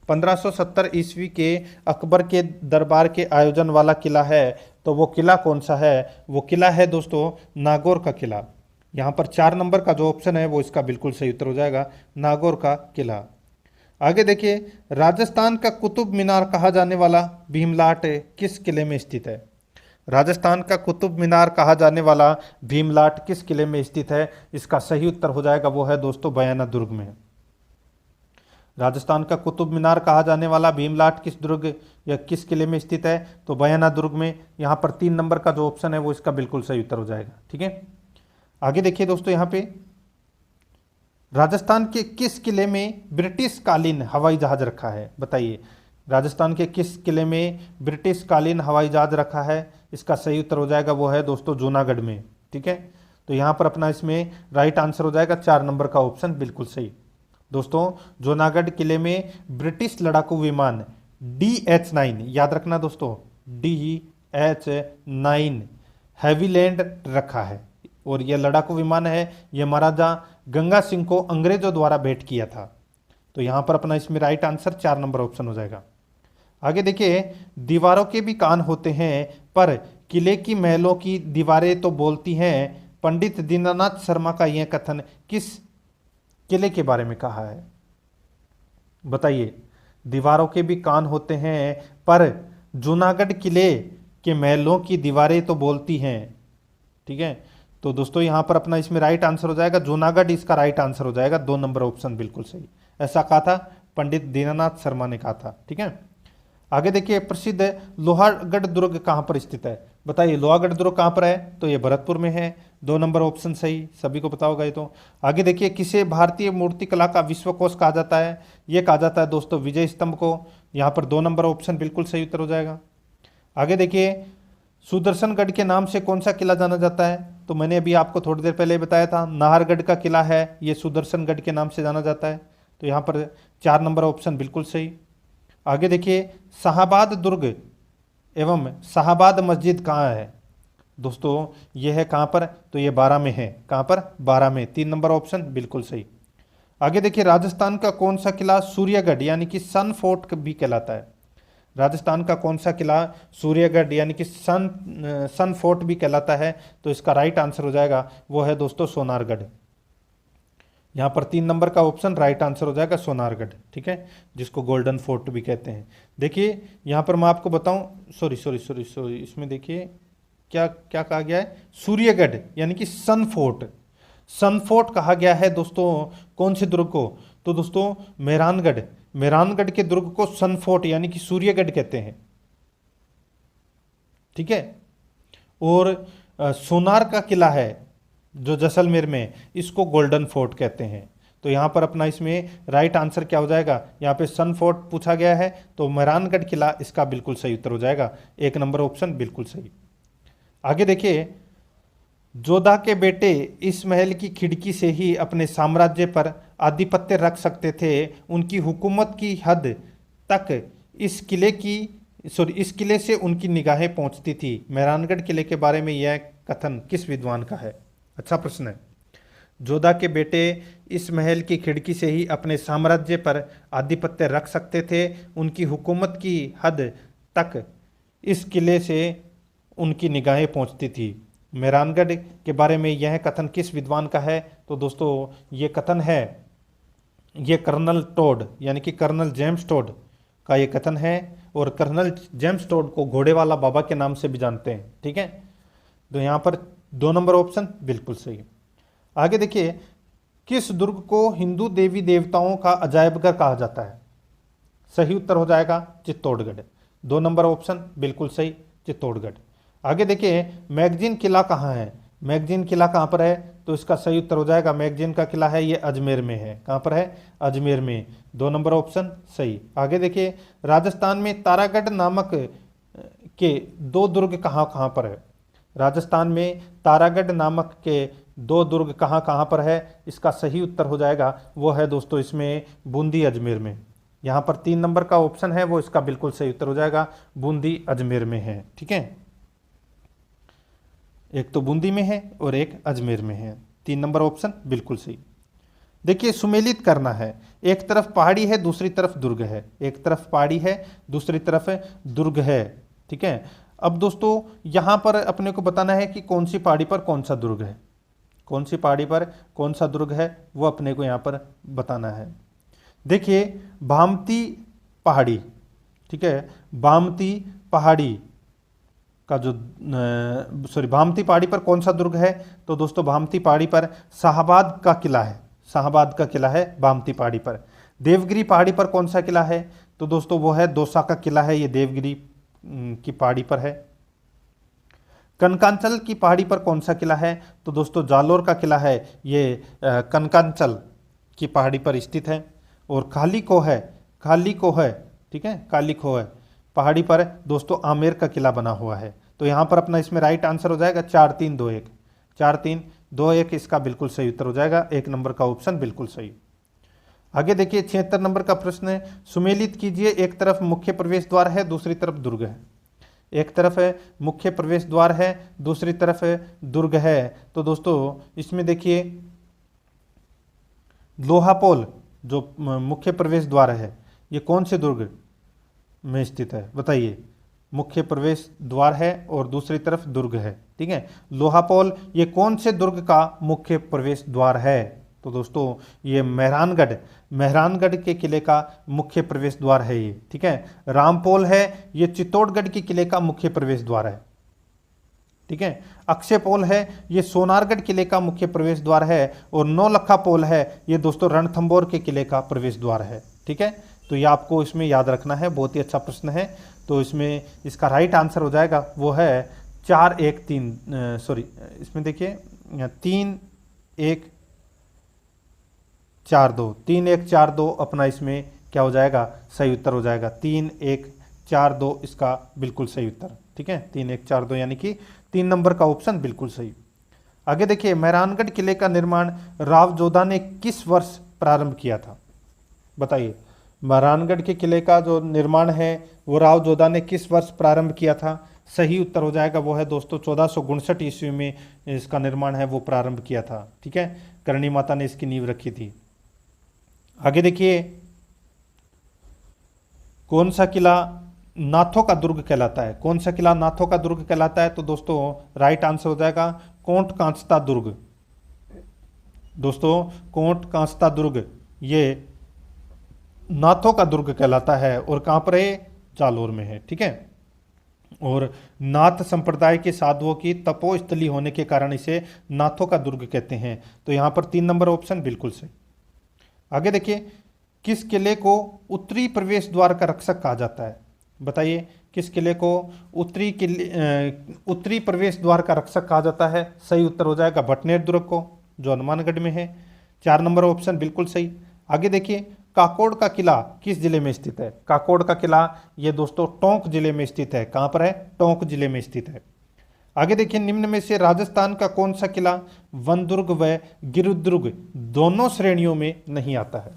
S2: 1570 ईस्वी के अकबर के दरबार के आयोजन वाला किला है, तो वो किला कौन सा है? वो किला है दोस्तों नागौर का किला। यहाँ पर 4 नंबर का जो ऑप्शन है वो इसका बिल्कुल सही उत्तर हो जाएगा नागौर का किला। आगे देखिए, राजस्थान का कुतुब मीनार कहा जाने वाला भीमलाट किस किले में स्थित है? राजस्थान का कुतुब मीनार कहा जाने वाला भीमलाट किस किले में स्थित है? इसका सही उत्तर हो जाएगा वो है दोस्तों बयाना दुर्ग में। राजस्थान का कुतुब मीनार कहा जाने वाला भीमलाट किस दुर्ग या किस किले में स्थित है? तो बयाना दुर्ग में। यहाँ पर 3 नंबर का जो ऑप्शन है वो इसका बिल्कुल सही उत्तर हो जाएगा। ठीक है, आगे देखिए दोस्तों, यहाँ पे राजस्थान के किस किले में ब्रिटिश कालीन हवाई जहाज रखा है? बताइए, राजस्थान के किस किले में ब्रिटिश कालीन हवाई जहाज रखा है? इसका सही उत्तर हो जाएगा वो है दोस्तों जूनागढ़ में। ठीक है, तो यहाँ पर अपना इसमें राइट आंसर हो जाएगा 4 नंबर का ऑप्शन बिल्कुल सही। दोस्तों जूनागढ़ किले में ब्रिटिश लड़ाकू विमान DH-9, याद रखना दोस्तों DH-9 हैवीलैंड रखा है, और यह लड़ाकू विमान है ये महाराजा गंगा सिंह को अंग्रेजों द्वारा भेंट किया था। तो यहाँ पर अपना इसमें राइट आंसर 4 नंबर ऑप्शन हो जाएगा। आगे देखिए, दीवारों के भी कान होते हैं पर किले की महलों की दीवारें तो बोलती हैं, पंडित दीनानाथ शर्मा का यह कथन किस किले के बारे में कहा है? बताइए, दीवारों के भी कान होते हैं पर जूनागढ़ किले के महलों की दीवारें तो बोलती हैं। ठीक है, तो दोस्तों यहाँ पर अपना इसमें राइट आंसर हो जाएगा जूनागढ़, इसका राइट आंसर हो जाएगा 2 नंबर ऑप्शन बिल्कुल सही। ऐसा कहा था पंडित दीनानाथ शर्मा ने कहा था। ठीक है, आगे देखिए, प्रसिद्ध लोहागढ़ दुर्ग कहाँ पर स्थित है? बताइए, लोहागढ़ दुर्ग कहाँ पर है? तो ये भरतपुर में है। 2 नंबर ऑप्शन सही, सभी को पता होगा ये तो। आगे देखिए, किसे भारतीय मूर्तिकला का विश्वकोश कहा जाता है? ये कहा जाता है दोस्तों विजय स्तंभ को। यहाँ पर 2 नंबर ऑप्शन बिल्कुल सही उत्तर हो जाएगा। आगे देखिए, सुदर्शनगढ़ के नाम से कौन सा किला जाना जाता है? तो मैंने अभी आपको थोड़ी देर पहले बताया था नाहरगढ़ का किला है, ये सुदर्शनगढ़ के नाम से जाना जाता है। तो यहाँ पर 4 नंबर ऑप्शन बिल्कुल सही। आगे देखिए, शाहाबाद दुर्ग एवं शाहाबाद मस्जिद कहाँ है? दोस्तों ये है कहाँ पर? तो ये 12 में है। कहाँ पर? 12 में। 3 नंबर ऑप्शन बिल्कुल सही। आगे देखिए, राजस्थान का कौन सा किला सूर्यगढ़ यानी कि सन फोर्ट भी कहलाता है? राजस्थान का कौन सा किला सूर्यगढ़ यानी कि सन फोर्ट भी कहलाता है? तो इसका राइट आंसर हो जाएगा वो है दोस्तों सोनारगढ़। यहाँ पर 3 नंबर का ऑप्शन राइट आंसर हो जाएगा सोनारगढ़। ठीक है, जिसको गोल्डन फोर्ट भी कहते हैं। देखिए यहाँ पर मैं आपको बताऊं, सॉरी, इसमें देखिए क्या क्या कहा गया है, सूर्यगढ़ यानी कि सन फोर्ट कहा गया है दोस्तों कौन से दुर्ग को? तो दोस्तों मेहरानगढ़ के दुर्ग को सन फोर्ट यानी कि सूर्यगढ़ कहते हैं। ठीक है, और सोनार का किला है जो जैसलमेर में, इसको गोल्डन फोर्ट कहते हैं। तो यहाँ पर अपना इसमें राइट आंसर क्या हो जाएगा, यहाँ पे सन फोर्ट पूछा गया है तो मेहरानगढ़ किला इसका बिल्कुल सही उत्तर हो जाएगा। 1 नंबर ऑप्शन बिल्कुल सही। आगे देखिए, जोधा के बेटे इस महल की खिड़की से ही अपने साम्राज्य पर आधिपत्य रख सकते थे। उनकी हुकूमत की हद तक इस किले से उनकी निगाहें पहुंचती थी। मेहरानगढ़ किले के बारे में यह कथन किस विद्वान का है? अच्छा प्रश्न है। जोधा के बेटे इस महल की खिड़की से ही अपने साम्राज्य पर आधिपत्य रख सकते थे। उनकी हुकूमत की हद तक इस किले से उनकी निगाहें पहुंचती थी। मेहरानगढ़ के बारे में यह कथन किस विद्वान का है? तो दोस्तों ये कथन है, ये कर्नल टोड यानी कि कर्नल जेम्स टोड का ये कथन है। और कर्नल जेम्स टोड को घोड़े वाला बाबा के नाम से भी जानते हैं। ठीक है, तो यहाँ पर 2 नंबर ऑप्शन बिल्कुल सही। आगे देखिए, किस दुर्ग को हिंदू देवी देवताओं का अजायबघर कहा जाता है? सही उत्तर हो जाएगा चित्तौड़गढ़। 2 नंबर ऑप्शन बिल्कुल सही, चित्तौड़गढ़। आगे देखिए, मैगजीन किला कहाँ है? मैगजीन किला कहाँ पर है? तो इसका सही उत्तर हो जाएगा मैगजीन का किला है ये अजमेर में है। कहाँ पर है? अजमेर में। 2 नंबर ऑप्शन सही। आगे देखिए, राजस्थान में तारागढ़ नामक के 2 दुर्ग कहाँ कहाँ पर है? राजस्थान में तारागढ़ नामक के 2 दुर्ग कहाँ कहाँ पर है? इसका सही उत्तर हो जाएगा वो है दोस्तों इसमें बूंदी अजमेर में। यहाँ पर 3 नंबर का ऑप्शन है वो इसका बिल्कुल सही उत्तर हो जाएगा, बूंदी अजमेर में है। ठीक है, एक तो बूंदी में है और एक अजमेर में है। 3 नंबर ऑप्शन बिल्कुल सही। देखिए, सुमेलित करना है। एक तरफ पहाड़ी है दूसरी तरफ दुर्ग है, एक तरफ पहाड़ी है दूसरी तरफ दुर्ग है। ठीक है, अब दोस्तों यहाँ पर अपने को बताना है कि कौन सी पहाड़ी पर कौन सा दुर्ग है, कौन सी पहाड़ी पर कौन सा दुर्ग है वो अपने को यहाँ पर बताना है। देखिए, भामती पहाड़ी, ठीक है, भामती पहाड़ी का जो भामती पहाड़ी पर कौन सा दुर्ग है? तो दोस्तों भामती पहाड़ी पर शाहबाद का किला है, शाहबाद का किला है भामती पहाड़ी पर। देवगिरी पहाड़ी पर कौन सा किला है? तो दोस्तों वो है दौसा का किला है, ये देवगिरी की पहाड़ी पर है। कनकांचल की पहाड़ी पर कौन सा किला है? तो दोस्तों जालोर का किला है, ये कनकांचल की पहाड़ी पर स्थित है। और काली को है, ठीक है, काली को है पहाड़ी पर दोस्तों आमेर का किला बना हुआ है। तो यहाँ पर अपना इसमें राइट आंसर हो जाएगा 4-3-2-1, 4-3-2-1 इसका बिल्कुल सही उत्तर हो जाएगा। 1 नंबर का ऑप्शन बिल्कुल सही। आगे देखिए, 76 नंबर का प्रश्न है, सुमेलित कीजिए। एक तरफ मुख्य प्रवेश द्वार है दूसरी तरफ दुर्ग है, एक तरफ है मुख्य प्रवेश द्वार है दूसरी तरफ दुर्ग है। तो दोस्तों इसमें देखिए, लोहापोल जो मुख्य प्रवेश द्वार है ये कौन से दुर्ग में स्थित है? बताइए। मुख्य प्रवेश द्वार है और दूसरी तरफ दुर्ग है। ठीक है, लोहापोल ये कौन से दुर्ग का मुख्य प्रवेश द्वार है? तो दोस्तों ये मेहरानगढ़ के किले का मुख्य प्रवेश द्वार है ये। ठीक है, रामपोल है ये चित्तौड़गढ़ के किले का मुख्य प्रवेश द्वार है। ठीक है, अक्षयपोल है ये सोनारगढ़ किले का मुख्य प्रवेश द्वार है। और नौलखा पोल है ये दोस्तों रणथंभौर के किले का प्रवेश द्वार है। ठीक है, तो ये आपको इसमें याद रखना है, बहुत ही अच्छा प्रश्न है। तो इसमें इसका राइट आंसर हो जाएगा वो है 4-1-3 इसमें देखिए 3-1-4-2, 3-1-4-2 अपना इसमें क्या हो जाएगा? सही उत्तर हो जाएगा। 3-1-4-2 इसका बिल्कुल सही उत्तर। ठीक है, 3-1-4-2 यानी कि 3 नंबर का ऑप्शन बिल्कुल सही। आगे देखिए, मेहरानगढ़ किले का निर्माण राव जोधा ने किस वर्ष प्रारंभ किया था? बताइए। मेहरानगढ़ के किले का जो निर्माण है वो राव जोधा ने किस वर्ष प्रारंभ किया था? सही उत्तर हो जाएगा वो है दोस्तों 1459 ईस्वी में इसका निर्माण है वो प्रारंभ किया था। ठीक है, करणी माता ने इसकी नींव रखी थी। आगे देखिए, कौन सा किला नाथों का दुर्ग कहलाता है? कौन सा किला नाथों का दुर्ग कहलाता है? तो दोस्तों राइट आंसर हो जाएगा कोंट कांस्ता दुर्ग। दोस्तों कोंट कांस्ता दुर्ग ये नाथों का दुर्ग कहलाता है। और कहाँ पर है? जालोर में है। ठीक है, और नाथ संप्रदाय के साधुओं की तपोस्थली होने के कारण इसे नाथों का दुर्ग कहते हैं। तो यहाँ पर 3 नंबर ऑप्शन बिल्कुल सही। आगे देखिए, किस किले को उत्तरी प्रवेश द्वार का रक्षक कहा जाता है? बताइए, किस किले को उत्तरी प्रवेश द्वार का रक्षक कहा जाता है? सही उत्तर हो जाएगा भटनेर दुर्ग को, जो हनुमानगढ़ में है। 4 नंबर ऑप्शन बिल्कुल सही। आगे देखिए, काकोड़ का किला किस जिले में स्थित है? काकोड़ का किला ये दोस्तों टोंक जिले में स्थित है। कहां पर है? टोंक जिले में स्थित है। आगे देखिए, निम्न में से राजस्थान का कौन सा किला वनदुर्ग व गिरिदुर्ग दोनों श्रेणियों में नहीं आता है?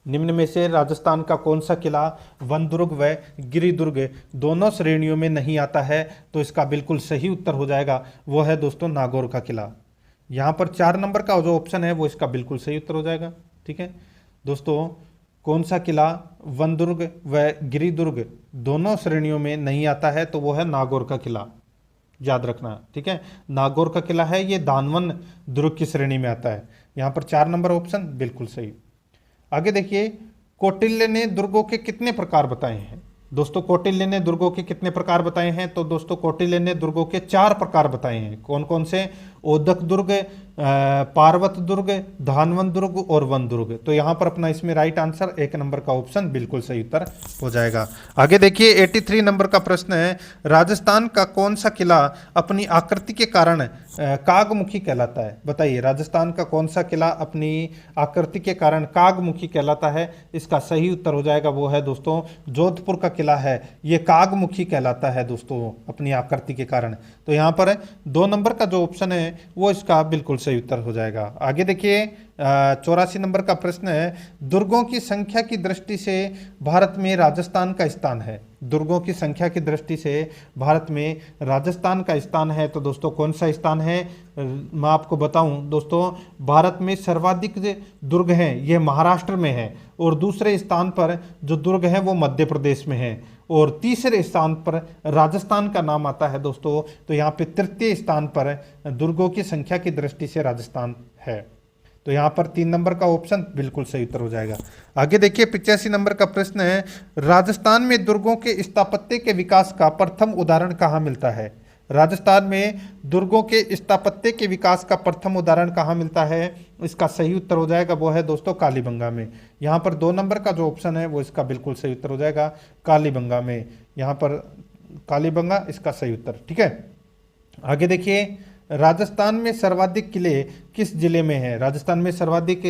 S2: निम्न में से राजस्थान का कौन सा किला वनदुर्ग व गिरिदुर्ग दोनों श्रेणियों में नहीं आता है? तो इसका बिल्कुल सही उत्तर हो जाएगा, वो है दोस्तों नागौर का किला। यहाँ पर 4 नंबर का जो ऑप्शन है वो इसका बिल्कुल सही उत्तर हो जाएगा। ठीक है दोस्तों, कौन सा किला वनदुर्ग व गिरिदुर्ग दोनों श्रेणियों में नहीं आता है? तो वो है नागौर का किला, याद रखना। ठीक है, नागौर का किला है ये दानवन दुर्ग की श्रेणी में आता है। यहाँ पर 4 नंबर ऑप्शन बिल्कुल सही। आगे देखिए, कौटिल्य ने दुर्गों के कितने प्रकार बताए हैं? दोस्तों कौटिल्य ने दुर्गों के कितने प्रकार बताए हैं? तो दोस्तों कौटिल्य ने दुर्गों के 4 प्रकार बताए हैं। कौन कौन से? ओदक दुर्ग, पार्वत दुर्ग, धानवन दुर्ग और वन दुर्ग। तो यहाँ पर अपना इसमें राइट आंसर 1 नंबर का ऑप्शन बिल्कुल सही उत्तर हो जाएगा। आगे देखिए, 83 नंबर का प्रश्न है, राजस्थान का कौन सा किला अपनी आकृति के कारण कागमुखी कहलाता है? बताइए, राजस्थान का कौन सा किला अपनी आकृति के कारण कागमुखी कहलाता है? इसका सही उत्तर हो जाएगा, वो है दोस्तों जोधपुर का किला है, ये कागमुखी कहलाता है दोस्तों अपनी आकृति के कारण। तो यहाँ पर 2 नंबर का जो ऑप्शन है वो इसका बिल्कुल सही उत्तर हो जाएगा। आगे देखिए, 84 नंबर का प्रश्न है, दुर्गों की संख्या की दृष्टि से भारत में राजस्थान का स्थान है? दुर्गों की संख्या की दृष्टि से भारत में राजस्थान का स्थान है, तो दोस्तों कौन सा स्थान है? मैं आपको बताऊं दोस्तों, भारत में सर्वाधिक दुर्ग हैं ये महाराष्ट्र में है, और दूसरे स्थान पर जो दुर्ग हैं वो मध्य प्रदेश में है, और तीसरे स्थान पर राजस्थान का नाम आता है दोस्तों। तो यहाँ पे तृतीय स्थान पर दुर्गों की संख्या की दृष्टि से राजस्थान है। तो यहाँ पर 3 नंबर का ऑप्शन बिल्कुल सही उत्तर हो जाएगा। आगे देखिए, 85 नंबर का प्रश्न है, राजस्थान में दुर्गों के स्थापत्य के विकास का प्रथम उदाहरण कहाँ मिलता है? राजस्थान में दुर्गों के स्थापत्य के विकास का प्रथम उदाहरण कहाँ मिलता है? इसका सही उत्तर हो जाएगा, वो है दोस्तों कालीबंगा में। यहाँ पर 2 नंबर का जो ऑप्शन है वो इसका बिल्कुल सही उत्तर हो जाएगा, कालीबंगा में। यहाँ पर कालीबंगा इसका सही उत्तर। ठीक है, आगे देखिए, राजस्थान में सर्वाधिक किले किस जिले में हैं? राजस्थान में सर्वाधिक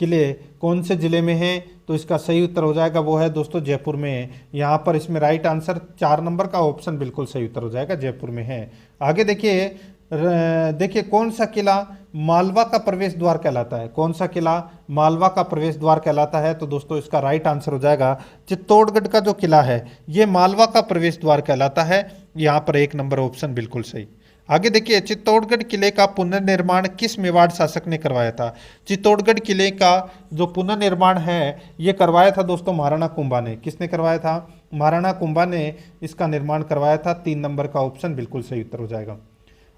S2: किले कौन से जिले में हैं? तो इसका सही उत्तर हो जाएगा, वो है दोस्तों जयपुर में। यहाँ पर इसमें राइट आंसर 4 नंबर का ऑप्शन बिल्कुल सही उत्तर हो जाएगा, जयपुर में है। आगे देखिए कौन सा किला मालवा का प्रवेश द्वार कहलाता है? कौन सा किला मालवा का प्रवेश द्वार कहलाता है? तो दोस्तों इसका राइट आंसर हो जाएगा चित्तौड़गढ़ का जो किला है ये मालवा का प्रवेश द्वार कहलाता है। यहाँ पर 1 नंबर ऑप्शन बिल्कुल सही। आगे देखिए, चित्तौड़गढ़ किले का पुनर्निर्माण किस मेवाड़ शासक ने करवाया था? चित्तौड़गढ़ किले का जो पुनर्निर्माण है ये करवाया था दोस्तों महाराणा कुंभा ने। किसने करवाया था? महाराणा कुंभा ने इसका निर्माण करवाया था। 3 नंबर का ऑप्शन बिल्कुल सही उत्तर हो जाएगा।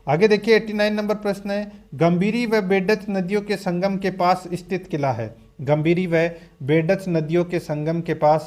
S2: आगे देखिए, 89 नंबर प्रश्न है, गंभीरी व बेडच नदियों के संगम के पास स्थित किला है? गंभीरी व बेडच नदियों के संगम के पास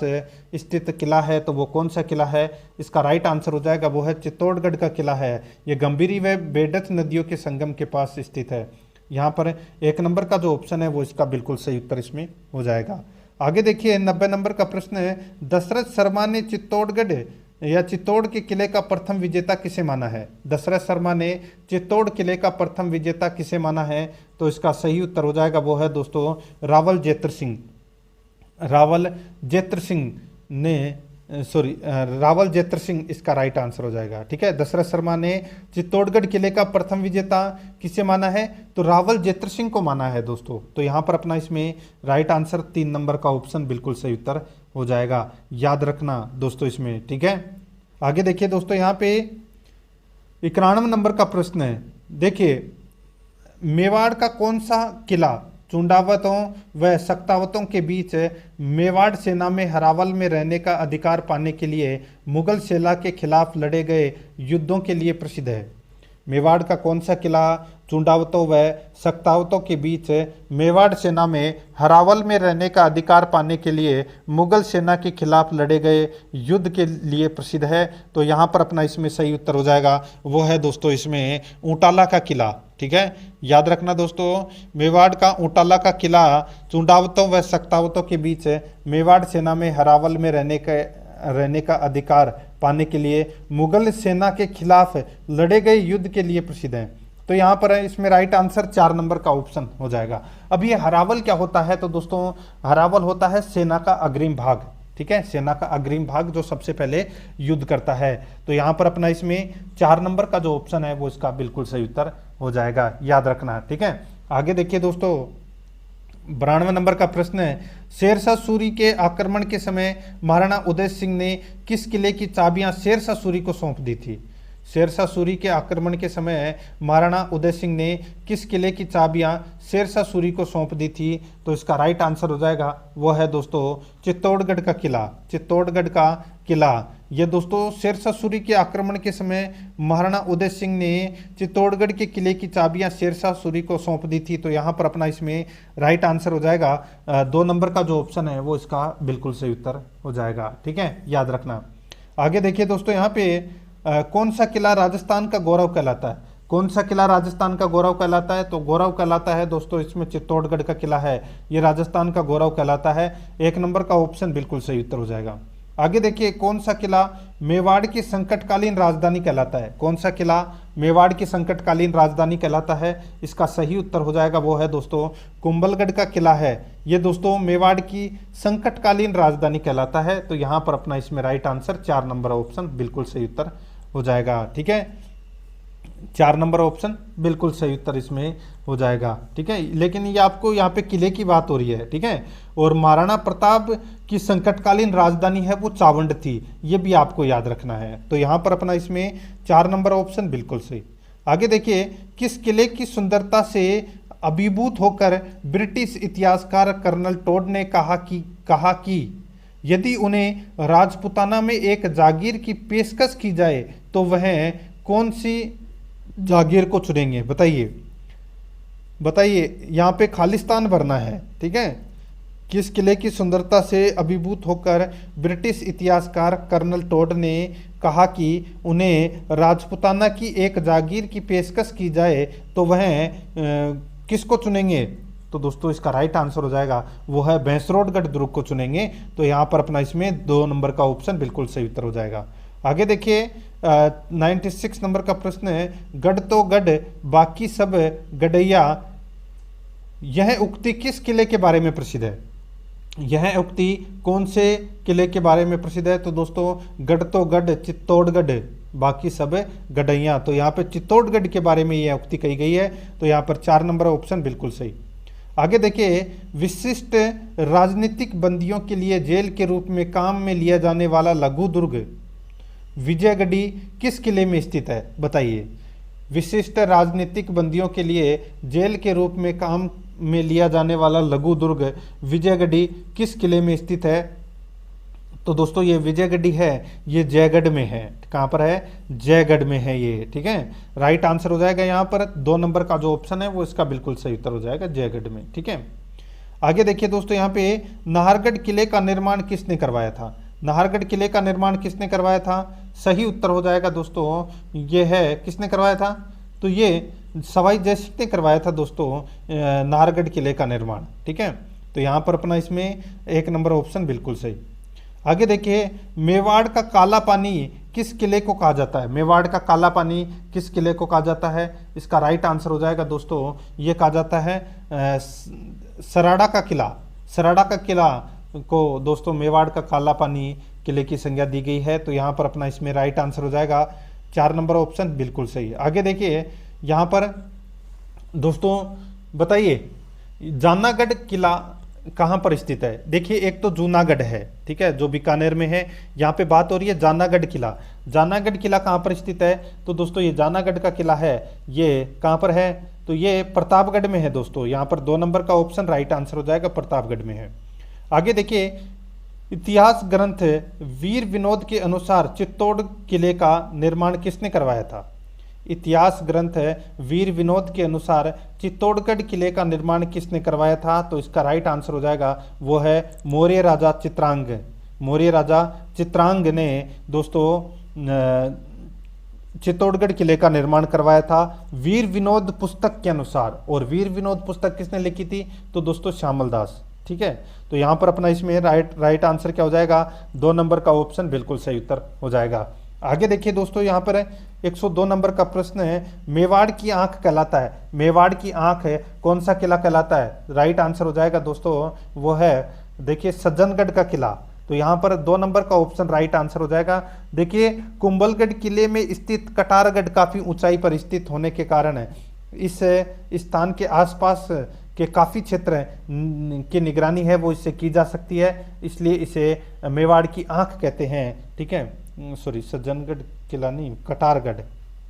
S2: स्थित किला है, तो वो कौन सा किला है? इसका राइट आंसर हो जाएगा, वो है चित्तौड़गढ़ का किला है। ये गंभीरी व बेडच नदियों के संगम के पास स्थित है। यहाँ पर 1 नंबर का जो ऑप्शन है वो इसका बिल्कुल सही उत्तर इसमें हो जाएगा। आगे देखिए, 90 नंबर का प्रश्न है, दशरथ शर्मा ने चित्तौड़गढ़ या चित्तौड़ के किले का प्रथम विजेता किसे माना है? दशरथ शर्मा ने चित्तौड़ किले का प्रथम विजेता किसे माना है? तो इसका सही उत्तर हो जाएगा, वो है दोस्तों रावल जेत्र सिंह। रावल जेत्र सिंह इसका राइट आंसर हो जाएगा। ठीक है, दशरथ शर्मा ने चित्तौड़गढ़ किले का प्रथम विजेता किसे माना है? तो रावल जेत्र सिंह को माना है दोस्तों। तो यहाँ पर अपना इसमें राइट आंसर 3 नंबर का ऑप्शन बिल्कुल सही उत्तर हो जाएगा, याद रखना दोस्तों इसमें। ठीक है, आगे देखिए दोस्तों, यहाँ पे 91 नंबर का प्रश्न है, देखिए मेवाड़ का कौन सा किला चुंडावतों व सक्तावतों के बीच मेवाड़ सेना में हरावल में रहने का अधिकार पाने के लिए मुगल सेना के खिलाफ लड़े गए युद्धों के लिए प्रसिद्ध है? मेवाड़ का कौन सा किला चुंडावतों व सक्तावतों के बीच मेवाड़ सेना में हरावल में रहने का अधिकार पाने के लिए मुगल सेना के खिलाफ लड़े गए युद्ध के लिए प्रसिद्ध है? तो यहाँ पर अपना इसमें सही उत्तर हो जाएगा, वो है दोस्तों इसमें ऊंटाला का किला। ठीक है, याद रखना दोस्तों, मेवाड़ का ऊंटाला का किला चुंडावतों व सक्तावतों के बीच मेवाड़ सेना में हरावल में रहने का अधिकार पाने के लिए मुगल सेना के खिलाफ लड़े गए युद्ध के लिए प्रसिद्ध है। तो यहाँ पर इसमें राइट आंसर 4 नंबर का ऑप्शन हो जाएगा। अब ये हरावल क्या होता है, तो दोस्तों हरावल होता है सेना का अग्रिम भाग, ठीक है, सेना का अग्रिम भाग जो सबसे पहले युद्ध करता है। तो यहाँ पर अपना इसमें 4 नंबर का जो ऑप्शन है वो इसका बिल्कुल सही उत्तर हो जाएगा, याद रखना, ठीक है। आगे देखिए दोस्तों, 92 नंबर का प्रश्न है, शेरशाह सूरी के आक्रमण के समय महाराणा उदय सिंह ने किस किले की चाबियां शेरशाह सूरी को सौंप दी थी। शेरशाह सूरी के आक्रमण के समय महाराणा उदय सिंह ने किस किले की चाबियां शेरशाह सूरी को सौंप दी थी, तो इसका राइट आंसर हो जाएगा वो है दोस्तों चित्तौड़गढ़ का किला। चित्तौड़गढ़ का किला, ये दोस्तों शेरशाह सूरी के आक्रमण के समय महाराणा उदय सिंह ने चित्तौड़गढ़ के किले की चाबियां शेरशाह सूरी को सौंप दी थी। तो यहाँ पर अपना इसमें राइट आंसर हो जाएगा 2 नंबर का जो ऑप्शन है वो इसका बिल्कुल सही उत्तर हो जाएगा, ठीक है, याद रखना। आगे देखिए दोस्तों, यहाँ पे कौन सा किला राजस्थान का गौरव कहलाता है। कौन सा किला राजस्थान का गौरव कहलाता है, तो गौरव कहलाता है दोस्तों इसमें चित्तौड़गढ़ का किला है, ये राजस्थान का गौरव कहलाता है। 1 नंबर का ऑप्शन बिल्कुल सही उत्तर हो जाएगा। आगे देखिए, कौन सा किला मेवाड़ की संकटकालीन राजधानी कहलाता है। कौन सा किला मेवाड़ की संकटकालीन राजधानी कहलाता है, इसका सही उत्तर हो जाएगा वो है दोस्तों कुंभलगढ़ का किला है, ये दोस्तों मेवाड़ की संकटकालीन राजधानी कहलाता है। तो यहाँ पर अपना इसमें राइट आंसर 4 नंबर ऑप्शन बिल्कुल सही उत्तर हो जाएगा, ठीक है, 4 नंबर ऑप्शन बिल्कुल सही उत्तर इसमें हो जाएगा, ठीक है। लेकिन ये आपको यहाँ पे किले की बात हो रही है, ठीक है, और महाराणा प्रताप की संकटकालीन राजधानी है वो चावंड थी, ये भी आपको याद रखना है। तो यहाँ पर अपना इसमें 4 नंबर ऑप्शन बिल्कुल सही। आगे देखिए, किस किले की सुंदरता से अभिभूत होकर ब्रिटिश इतिहासकार कर्नल टोड ने कहा कि यदि उन्हें राजपुताना में एक जागीर की पेशकश की जाए तो वह कौन सी जागीर को चुनेंगे। बताइए, यहाँ पे खालिस्तान भरना है, ठीक है। किस किले की सुंदरता से अभिभूत होकर ब्रिटिश इतिहासकार कर्नल टोड ने कहा कि उन्हें राजपुताना की एक जागीर की पेशकश की जाए तो वह किसको चुनेंगे, तो दोस्तों इसका राइट आंसर हो जाएगा वो है भैंसरोडगढ़ दुर्ग को चुनेंगे। तो यहाँ पर अपना इसमें 2 नंबर का ऑप्शन बिल्कुल सही उत्तर हो जाएगा। आगे देखिए, 96 नंबर का प्रश्न है, गढ़ तो गढ़ बाकी सब गढ़ैया, यह उक्ति किस किले के बारे में प्रसिद्ध है। यह उक्ति कौन से किले के बारे में प्रसिद्ध है, तो दोस्तों गढ़ तो गढ़ चित्तौड़गढ़ बाकी सब गढ़ैया, तो यहाँ पे चित्तौड़गढ़ के बारे में यह उक्ति कही गई है। तो यहाँ पर 4 नंबर ऑप्शन बिल्कुल सही। आगे देखिए, विशिष्ट राजनीतिक बंदियों के लिए जेल के रूप में काम में लिया जाने वाला लघु दुर्ग विजयगढ़ी किस किले में स्थित है। बताइए, विशिष्ट राजनीतिक बंदियों के लिए जेल के रूप में काम में लिया जाने वाला लघु दुर्ग विजयगढ़ी किस किले में स्थित है, तो दोस्तों ये विजयगढ़ी है, ये जयगढ़ में है। कहाँ पर है, जयगढ़ में है ये, ठीक है। राइट आंसर हो जाएगा यहाँ पर 2 नंबर का जो ऑप्शन है वो इसका बिल्कुल सही उत्तर हो जाएगा, जयगढ़ में, ठीक है। आगे देखिए दोस्तों, यहाँ पे नाहरगढ़ किले का निर्माण किसने करवाया था। नाहरगढ़ किले का निर्माण किसने करवाया था, सही उत्तर हो जाएगा दोस्तों ये है, किसने करवाया था, तो ये सवाई जयसिंह ने करवाया था दोस्तों नाहरगढ़ किले का निर्माण, ठीक है। तो यहाँ पर अपना इसमें 1 नंबर ऑप्शन बिल्कुल सही। आगे देखिए, मेवाड़ का काला पानी किस किले को कहा जाता है। मेवाड़ का काला पानी किस किले को कहा जाता है, इसका राइट आंसर हो जाएगा दोस्तों ये कहा जाता है सराड़ा का किला। सराड़ा का किला को दोस्तों मेवाड़ का काला पानी किले की संज्ञा दी गई है। तो यहाँ पर अपना इसमें राइट आंसर हो जाएगा 4 नंबर ऑप्शन बिल्कुल सही। आगे देखिए, यहाँ पर दोस्तों बताइए जानागढ़ किला कहाँ पर स्थित है। देखिए, एक तो जूनागढ़ है, ठीक है, जो बीकानेर में है। यहाँ पे बात हो रही है जानागढ़ किला। जानागढ़ किला कहाँ पर स्थित है, तो दोस्तों ये जानागढ़ का किला है, ये कहाँ पर है, तो ये प्रतापगढ़ में है दोस्तों। यहाँ पर 2 नंबर का ऑप्शन राइट आंसर हो जाएगा, प्रतापगढ़ में है। आगे देखिए, इतिहास ग्रंथ वीर विनोद के अनुसार चित्तौड़ किले का निर्माण किसने करवाया था। इतिहास ग्रंथ वीर विनोद के अनुसार चित्तौड़गढ़ किले का निर्माण किसने करवाया था, तो इसका राइट आंसर हो जाएगा वो है मौर्य राजा चित्रांग। मौर्य राजा चित्रांग ने दोस्तों चित्तौड़गढ़ किले का निर्माण करवाया था वीर विनोद पुस्तक के अनुसार। और वीर विनोद पुस्तक किसने लिखी थी, तो दोस्तों श्यामल दास, ठीक है। तो यहाँ पर अपना इसमें राइट आंसर क्या हो जाएगा, 2 नंबर का ऑप्शन बिल्कुल सही उत्तर हो जाएगा। आगे देखिए दोस्तों, यहाँ पर 102 नंबर का प्रश्न है, मेवाड़ की आंख कहलाता है, मेवाड़ की आंख है कौन सा किला कहलाता है? राइट आंसर हो जाएगा दोस्तों वो है, देखिए सज्जनगढ़ का किला। तो यहाँ पर 2 नंबर का ऑप्शन राइट आंसर हो जाएगा। देखिए कुंभलगढ़ किले में स्थित कटारगढ़ काफी ऊंचाई पर स्थित होने के कारण इस स्थान के आसपास के काफ़ी क्षेत्र की निगरानी है वो इससे की जा सकती है, इसलिए इसे मेवाड़ की आंख कहते हैं। ठीक है, सॉरी सज्जनगढ़ किला नहीं, कटारगढ़।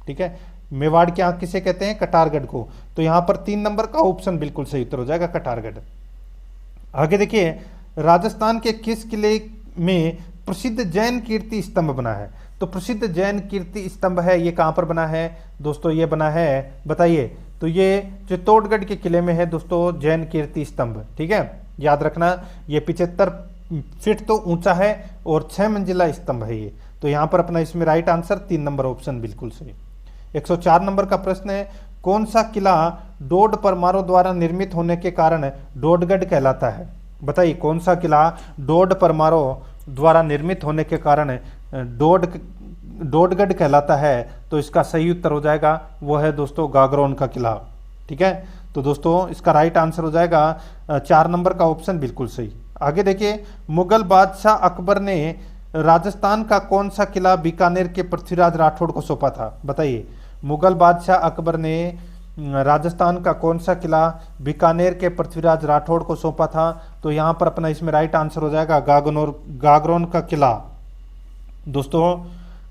S2: ठीक है, मेवाड़ की आंख किसे कहते हैं? कटारगढ़ को। तो यहाँ पर 3 नंबर का ऑप्शन बिल्कुल सही उत्तर हो जाएगा, कटारगढ़। आगे देखिए, राजस्थान के किस किले में प्रसिद्ध जैन कीर्ति स्तंभ बना है? तो प्रसिद्ध जैन कीर्ति स्तंभ है, ये कहाँ पर बना है दोस्तों? ये बना है, बताइए। तो ये चित्तौड़गढ़ के किले में है दोस्तों जैन कीर्ति स्तंभ। ठीक है, याद रखना, ये 75 फीट तो ऊंचा है और 6 मंजिला स्तंभ है ये। तो यहाँ पर अपना इसमें राइट आंसर 3 नंबर ऑप्शन बिल्कुल सही। 104 नंबर का प्रश्न है, कौन सा किला डोड परमारों द्वारा निर्मित होने के कारण डोडगढ़ कहलाता है? बताइए, कौन सा किला डोड परमारों द्वारा निर्मित होने के कारण डोडगढ़ कहलाता है? तो इसका सही उत्तर हो जाएगा वो है दोस्तों गागरोन का किला। ठीक है, तो दोस्तों इसका राइट आंसर हो जाएगा 4 नंबर का ऑप्शन बिल्कुल सही। आगे देखिए, मुगल बादशाह अकबर ने राजस्थान का कौन सा किला बीकानेर के पृथ्वीराज राठौड़ को सौंपा था? बताइए, मुगल बादशाह अकबर ने राजस्थान का कौन सा किला बीकानेर के पृथ्वीराज राठौड़ को सौंपा था? तो यहाँ पर अपना इसमें राइट आंसर हो जाएगा गागरोन का किला। दोस्तों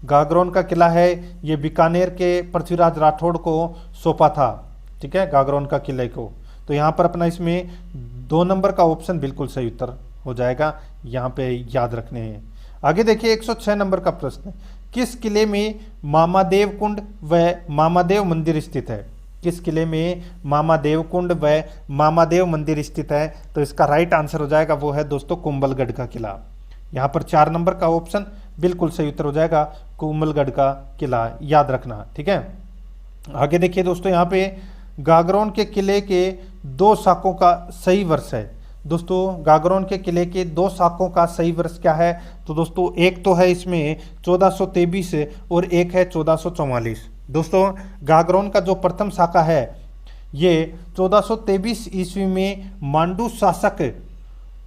S2: गागरोन का किला है, ये बीकानेर के पृथ्वीराज राठौड़ को सौंपा था। ठीक है, गागरोन का किले को। तो यहाँ पर अपना इसमें 2 नंबर का ऑप्शन बिल्कुल सही उत्तर हो जाएगा, यहाँ पे याद रखने हैं। आगे देखिए, 106 नंबर का प्रश्न, किस किले में मामादेव कुंड व मामादेव मंदिर स्थित है? किस किले में मामादेव कुंड व मामादेव मंदिर स्थित है? तो इसका राइट आंसर हो जाएगा वो है दोस्तों कुंभलगढ़ का किला। यहाँ पर 4 नंबर का ऑप्शन बिल्कुल सही उत्तर हो जाएगा, कुंभलगढ़ का किला, याद रखना। ठीक है, आगे देखिए दोस्तों, यहाँ पे गागरोन के किले के 2 शाखों का सही वर्ष है। दोस्तों गागरोन के किले के 2 शाखों का सही वर्ष क्या है? तो दोस्तों एक तो है इसमें 1423 और एक है 1444। दोस्तों गागरोन का जो प्रथम शाखा है ये 1423 ईस्वी में मांडू शासक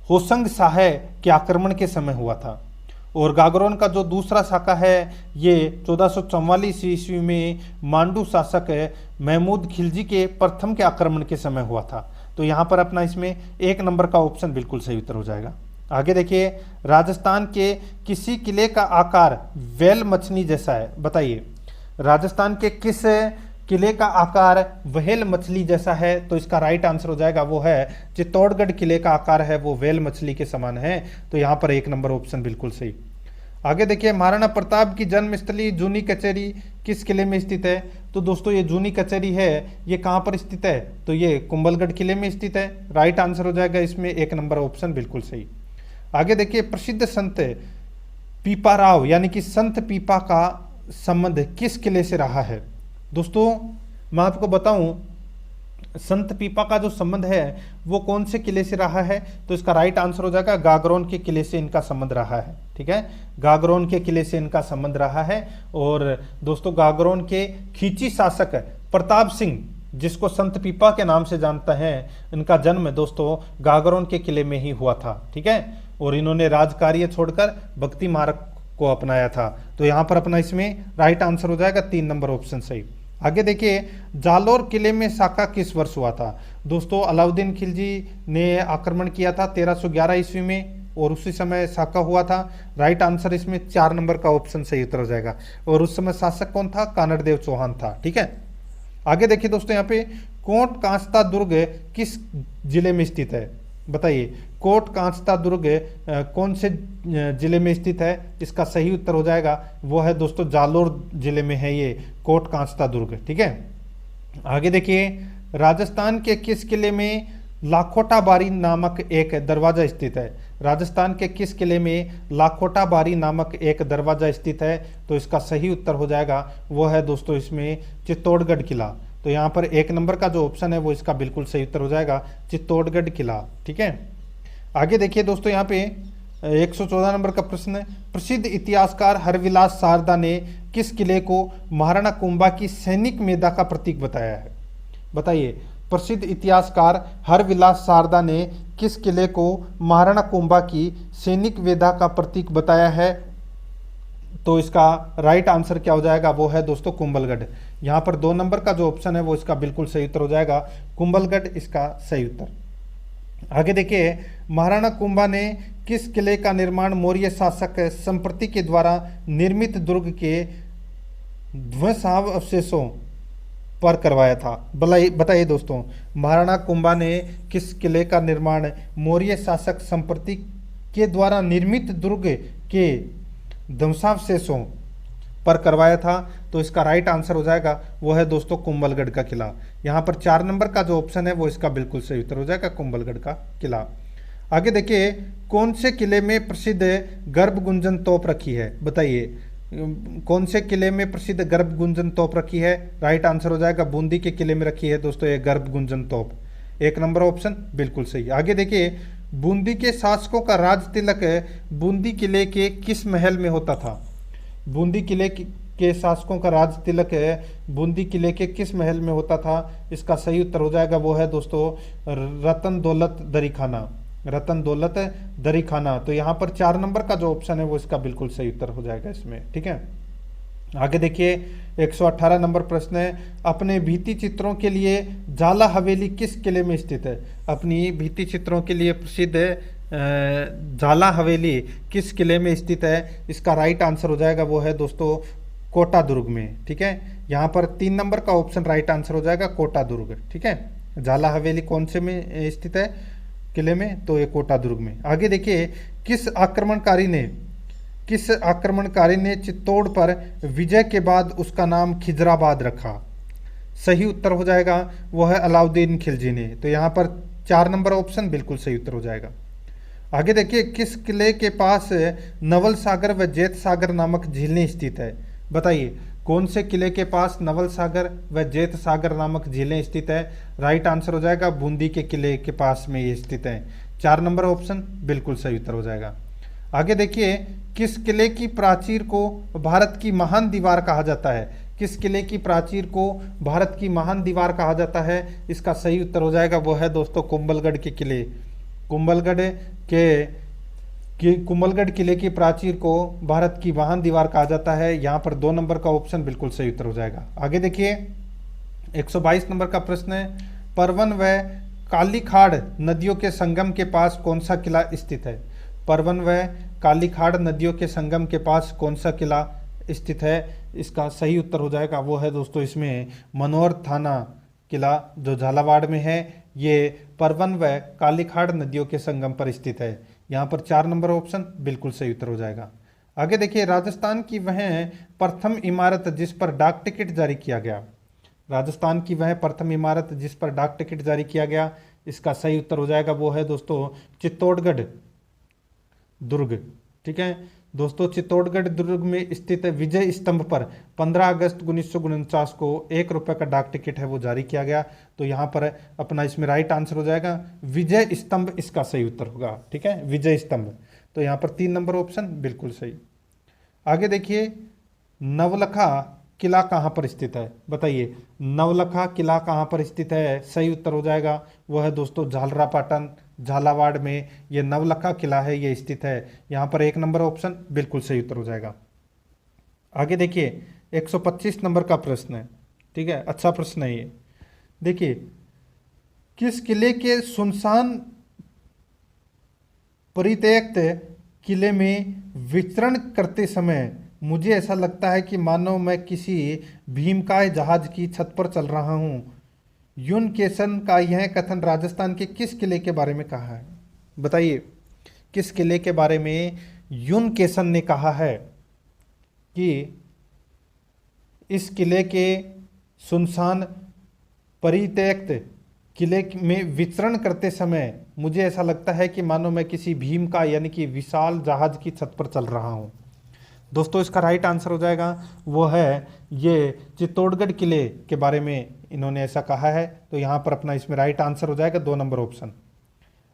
S2: होसंग शाह के आक्रमण के समय हुआ था, और गागरोन का जो दूसरा शाखा है ये 1444 ईस्वी में मांडू शासक महमूद खिलजी के प्रथम के आक्रमण के समय हुआ था। तो यहाँ पर अपना इसमें 1 नंबर का ऑप्शन बिल्कुल सही उत्तर हो जाएगा। आगे देखिए, राजस्थान के किसी किले का आकार व्हेल मछली जैसा है? बताइए, राजस्थान के किस किले का आकार व्हेल मछली जैसा है? तो इसका राइट आंसर हो जाएगा वो है चित्तौड़गढ़ किले का आकार है वो व्हेल मछली के समान है। तो यहाँ पर 1 नंबर ऑप्शन बिल्कुल सही। आगे देखिए, महाराणा प्रताप की जन्मस्थली जूनी कचहरी किस किले में स्थित है? तो दोस्तों ये जूनी कचहरी है ये कहाँ पर स्थित है? तो ये कुंभलगढ़ किले में स्थित है। राइट आंसर हो जाएगा इसमें 1 नंबर ऑप्शन बिल्कुल सही। आगे देखिए, प्रसिद्ध संत पीपा राव यानी कि संत पीपा का संबंध किस किले से रहा है? दोस्तों मैं आपको बताऊं, संत पीपा का जो संबंध है वो कौन से किले से रहा है? तो इसका राइट आंसर हो जाएगा गागरोन के किले से इनका संबंध रहा है। ठीक है, गागरोन के किले से इनका संबंध रहा है। और दोस्तों गागरोन के खींची शासक प्रताप सिंह, जिसको संत पीपा के नाम से जानता है, इनका जन्म दोस्तों गागरोन के किले में ही हुआ था। ठीक है, और इन्होंने राजकार्य छोड़कर भक्ति मार्ग को अपनाया था। तो यहाँ पर अपना इसमें राइट आंसर हो जाएगा 3 नंबर ऑप्शन सही। आगे देखिए, जालोर किले में शाखा किस वर्ष हुआ था? दोस्तों अलाउद्दीन खिलजी ने आक्रमण किया था 1311 ईस्वी में और उसी समय शाखा हुआ था। राइट आंसर इसमें 4 नंबर का ऑप्शन सही उत्तर हो जाएगा। और उस समय शासक कौन था? कानड़देव चौहान था। ठीक है, आगे देखिए दोस्तों, यहाँ पे कोट कांस्ता दुर्ग किस जिले में स्थित है? बताइए, कोट कांस्ता दुर्ग कौन से जिले में स्थित है? इसका सही उत्तर हो जाएगा वो है दोस्तों जालोर जिले में है ये कोट कांस्ता दुर्ग। ठीक है, आगे देखिए, राजस्थान के किस किले में लाखोटा बारी नामक एक दरवाजा स्थित है? राजस्थान के किस किले में लाखोटा बारी नामक एक दरवाजा स्थित है? तो इसका सही उत्तर हो जाएगा वो है दोस्तों इसमें चित्तौड़गढ़ किला। तो यहाँ पर 1 नंबर का जो ऑप्शन है वो इसका बिल्कुल सही उत्तर हो जाएगा चित्तौड़गढ़ किला। ठीक है, आगे देखिए दोस्तों, यहाँ पे 114 नंबर का प्रश्न है, प्रसिद्ध इतिहासकार हरविलास शारदा ने किस किले को महाराणा कुंभा की सैनिक मेधा का प्रतीक बताया है? बताइए, प्रसिद्ध इतिहासकार हरविलास शारदा ने किस किले को महाराणा कुंभा की सैनिक मेधा का प्रतीक बताया है? तो इसका राइट आंसर क्या हो जाएगा? वो है दोस्तों कुंभलगढ़। यहाँ पर 2 नंबर का जो ऑप्शन है वो इसका बिल्कुल सही उत्तर हो जाएगा, कुंभलगढ़ इसका सही उत्तर। आगे देखिए, महाराणा कुंभा ने किस किले का निर्माण मौर्य शासक संप्रति के द्वारा निर्मित दुर्ग के ध्वंसावशेषों पर करवाया था? बताइए दोस्तों, महाराणा कुंभा ने किस किले का निर्माण मौर्य शासक संप्रति के द्वारा निर्मित दुर्ग के ध्वंसावशेषों पर करवाया था? तो इसका राइट आंसर हो जाएगा वो है दोस्तों कुंभलगढ़ का किला। यहाँ पर 4 नंबर का जो ऑप्शन है वो इसका बिल्कुल सही उत्तर हो जाएगा, कुंभलगढ़ का किला। आगे देखिए, कौन से किले में प्रसिद्ध गर्भगुंजन तोप रखी है? बताइए, कौन से किले में प्रसिद्ध गर्भगुंजन तोप रखी है? राइट आंसर हो जाएगा बूंदी के किले में रखी है दोस्तों ये गर्भगुंजन तोप। 1 नंबर ऑप्शन बिल्कुल सही। आगे देखिए, बूंदी के शासकों का राज तिलक बूंदी किले के किस महल में होता था? बूंदी किले के शासकों का राज तिलक बूंदी किले के किस महल में होता था? इसका सही उत्तर हो जाएगा वो है दोस्तों रतन दौलत दरीखाना, रतन दौलत दरीखाना। तो यहाँ पर 4 नंबर का जो ऑप्शन है वो इसका बिल्कुल सही उत्तर हो जाएगा इसमें, ठीक है। आगे देखिए, 118 नंबर प्रश्न है, अपने भित्ति चित्रों के लिए जाला हवेली किस किले में स्थित है? अपनी भित्ति चित्रों के लिए प्रसिद्ध जाला हवेली किस किले में स्थित है? इसका राइट आंसर हो जाएगा वो है दोस्तों कोटा दुर्ग में, ठीक है। यहाँ पर 3 नंबर का ऑप्शन राइट आंसर हो जाएगा कोटा दुर्ग, ठीक है। जाला हवेली कौन से में स्थित है किले में? तो ये कोटा दुर्ग में। आगे देखिए, किस आक्रमणकारी ने चित्तौड़ पर विजय के बाद उसका नाम खिजराबाद रखा? सही उत्तर हो जाएगा वो है अलाउद्दीन खिलजी ने। तो यहाँ पर 4 नंबर ऑप्शन बिल्कुल सही उत्तर हो जाएगा। आगे देखिए, किस किले के पास नवल सागर व जेत सागर नामक झीलें स्थित है? बताइए, कौन से किले के पास नवल सागर व जेत सागर नामक झीलें स्थित है? राइट आंसर हो जाएगा बूंदी के किले के पास में ये स्थित है। 4 नंबर ऑप्शन बिल्कुल सही उत्तर हो जाएगा। आगे देखिए, किस किले की प्राचीर को भारत की महान दीवार कहा जाता है? किस किले की प्राचीर को भारत की महान दीवार कहा जाता है? इसका सही उत्तर हो जाएगा वो है दोस्तों कुंभलगढ़ के किले। कुंभलगढ़ किले की प्राचीर को भारत की महान दीवार कहा जाता है। यहाँ पर 2 नंबर का ऑप्शन बिल्कुल सही उत्तर हो जाएगा। आगे देखिए, 122 नंबर का प्रश्न है, परवन व कालीखाड़ नदियों के संगम के पास कौन सा किला स्थित है? परवन व कालीखाड़ नदियों के संगम के पास कौन सा किला स्थित है? इसका सही उत्तर हो जाएगा वो है दोस्तों इसमें मनोहर थाना किला जो झालावाड़ में है, ये परवन व कालीखाड़ नदियों के संगम पर स्थित है। यहाँ पर 4 नंबर ऑप्शन बिल्कुल सही उत्तर हो जाएगा। आगे देखिए, राजस्थान की वह प्रथम इमारत जिस पर डाक टिकट जारी किया गया? राजस्थान की वह प्रथम इमारत जिस पर डाक टिकट जारी किया गया, इसका सही उत्तर हो जाएगा वो है दोस्तों चित्तौड़गढ़ दुर्ग, ठीक है दोस्तों। चित्तौड़गढ़ दुर्ग में स्थित विजय स्तंभ पर 15 अगस्त 1949 को 1 रुपये का डाक टिकट है वो जारी किया गया। तो यहाँ पर अपना इसमें राइट आंसर हो जाएगा विजय स्तंभ, इसका सही उत्तर होगा, ठीक है, विजय स्तंभ। तो यहाँ पर 3 नंबर ऑप्शन बिल्कुल सही। आगे देखिए, नवलखा किला कहाँ पर स्थित है? बताइए, नवलखा किला कहाँ पर स्थित है? सही उत्तर हो जाएगा वो है दोस्तों झालरापाटन झालावाड़ में ये नवलखा किला है, ये स्थित है। यहाँ पर 1 नंबर ऑप्शन बिल्कुल सही उत्तर हो जाएगा। आगे देखिए, 125 नंबर का प्रश्न है, ठीक है, अच्छा प्रश्न है ये। देखिए, किस किले के सुनसान परित्यक्त किले में विचरण करते समय मुझे ऐसा लगता है कि मानो मैं किसी भीमकाय जहाज की छत पर चल रहा हूँ? युन केसन का यह कथन राजस्थान के किस किले के बारे में कहा है? बताइए, किस किले के बारे में युन केसन ने कहा है कि इस किले के सुनसान परित्यक्त किले में विचरण करते समय मुझे ऐसा लगता है कि मानो मैं किसी भीम का यानी कि विशाल जहाज की छत पर चल रहा हूँ? दोस्तों इसका राइट आंसर हो जाएगा वो है ये चित्तौड़गढ़ किले के बारे में इन्होंने ऐसा कहा है। तो यहाँ पर अपना इसमें राइट आंसर हो जाएगा 2 नंबर ऑप्शन।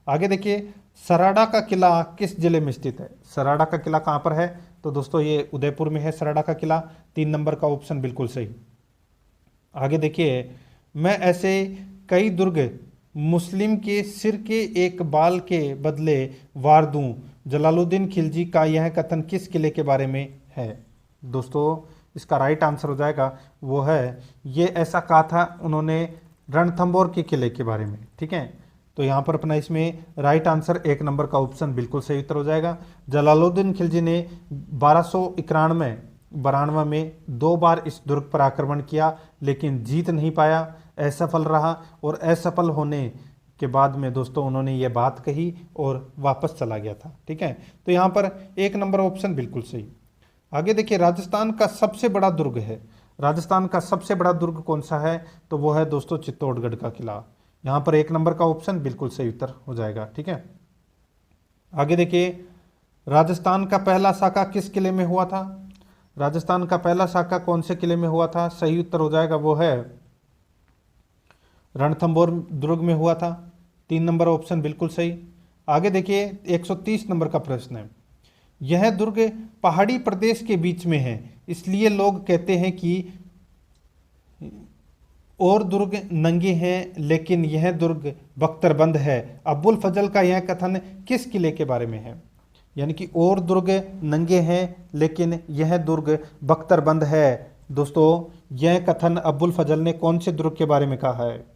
S2: आगे देखिए, सराड़ा का किला किस जिले में स्थित है? सराड़ा का किला कहाँ पर है? तो दोस्तों ये उदयपुर में है सराड़ा का किला। 3 नंबर का ऑप्शन बिल्कुल सही। आगे देखिए, मैं ऐसे कई दुर्ग मुस्लिम के सिर के एक बाल के बदले वार दूं, जलालुद्दीन खिलजी का यह कथन किस किले के बारे में है? दोस्तों इसका राइट आंसर हो जाएगा वो है, ये ऐसा कहा था उन्होंने रणथंबोर के किले के बारे में। ठीक है, तो यहाँ पर अपना इसमें राइट आंसर 1 नंबर का ऑप्शन बिल्कुल सही उत्तर हो जाएगा। जलालुद्दीन खिलजी ने 1291 में 2 बार इस दुर्ग पर आक्रमण किया, लेकिन जीत नहीं पाया, असफल रहा, और असफल होने के बाद में दोस्तों उन्होंने ये बात कही और वापस चला गया था। ठीक है, तो यहाँ पर 1 नंबर ऑप्शन बिल्कुल सही। आगे देखिए, राजस्थान का सबसे बड़ा दुर्ग है। राजस्थान का सबसे बड़ा दुर्ग कौन सा है? तो वो है दोस्तों चित्तौड़गढ़ का किला। यहाँ पर 1 नंबर का ऑप्शन बिल्कुल सही उत्तर हो जाएगा। ठीक है, आगे देखिए, राजस्थान का पहला साका किस किले में हुआ था? राजस्थान का पहला साका कौन से किले में हुआ था? सही उत्तर हो जाएगा वो है रणथंबोर दुर्ग में हुआ था। 3 नंबर ऑप्शन बिल्कुल सही। आगे देखिए, 130 नंबर का प्रश्न है, यह दुर्ग पहाड़ी प्रदेश के बीच में है, इसलिए लोग कहते हैं कि और दुर्ग नंगे हैं, लेकिन यह दुर्ग बख्तरबंद है। अब्बुल फजल का यह कथन किस किले के बारे में है? यानी कि और दुर्ग नंगे हैं लेकिन यह दुर्ग बख्तरबंद है। दोस्तों यह कथन अब्बुल फजल ने कौन से दुर्ग के बारे में कहा है?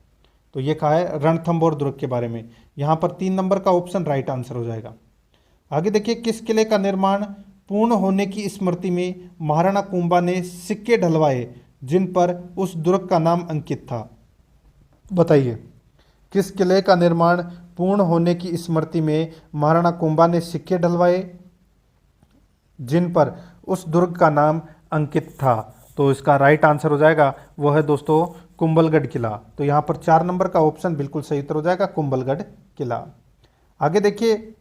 S2: तो ये कहा है रणथंबोर दुर्ग के बारे में। यहाँ पर 3 नंबर का ऑप्शन राइट आंसर हो जाएगा। आगे देखिए, किस किले का निर्माण पूर्ण होने की स्मृति में महाराणा कुंभा ने सिक्के ढलवाए, जिन पर उस दुर्ग का नाम अंकित था? बताइए, किस किले का निर्माण पूर्ण होने की स्मृति में महाराणा कुंभा ने सिक्के ढलवाए, जिन पर उस दुर्ग का नाम अंकित था? तो इसका राइट आंसर हो जाएगा वो है दोस्तों कुंभलगढ़ किला। तो यहाँ पर 4 नंबर का ऑप्शन बिल्कुल सही उत्तर हो जाएगा, कुंभलगढ़ किला। आगे देखिए,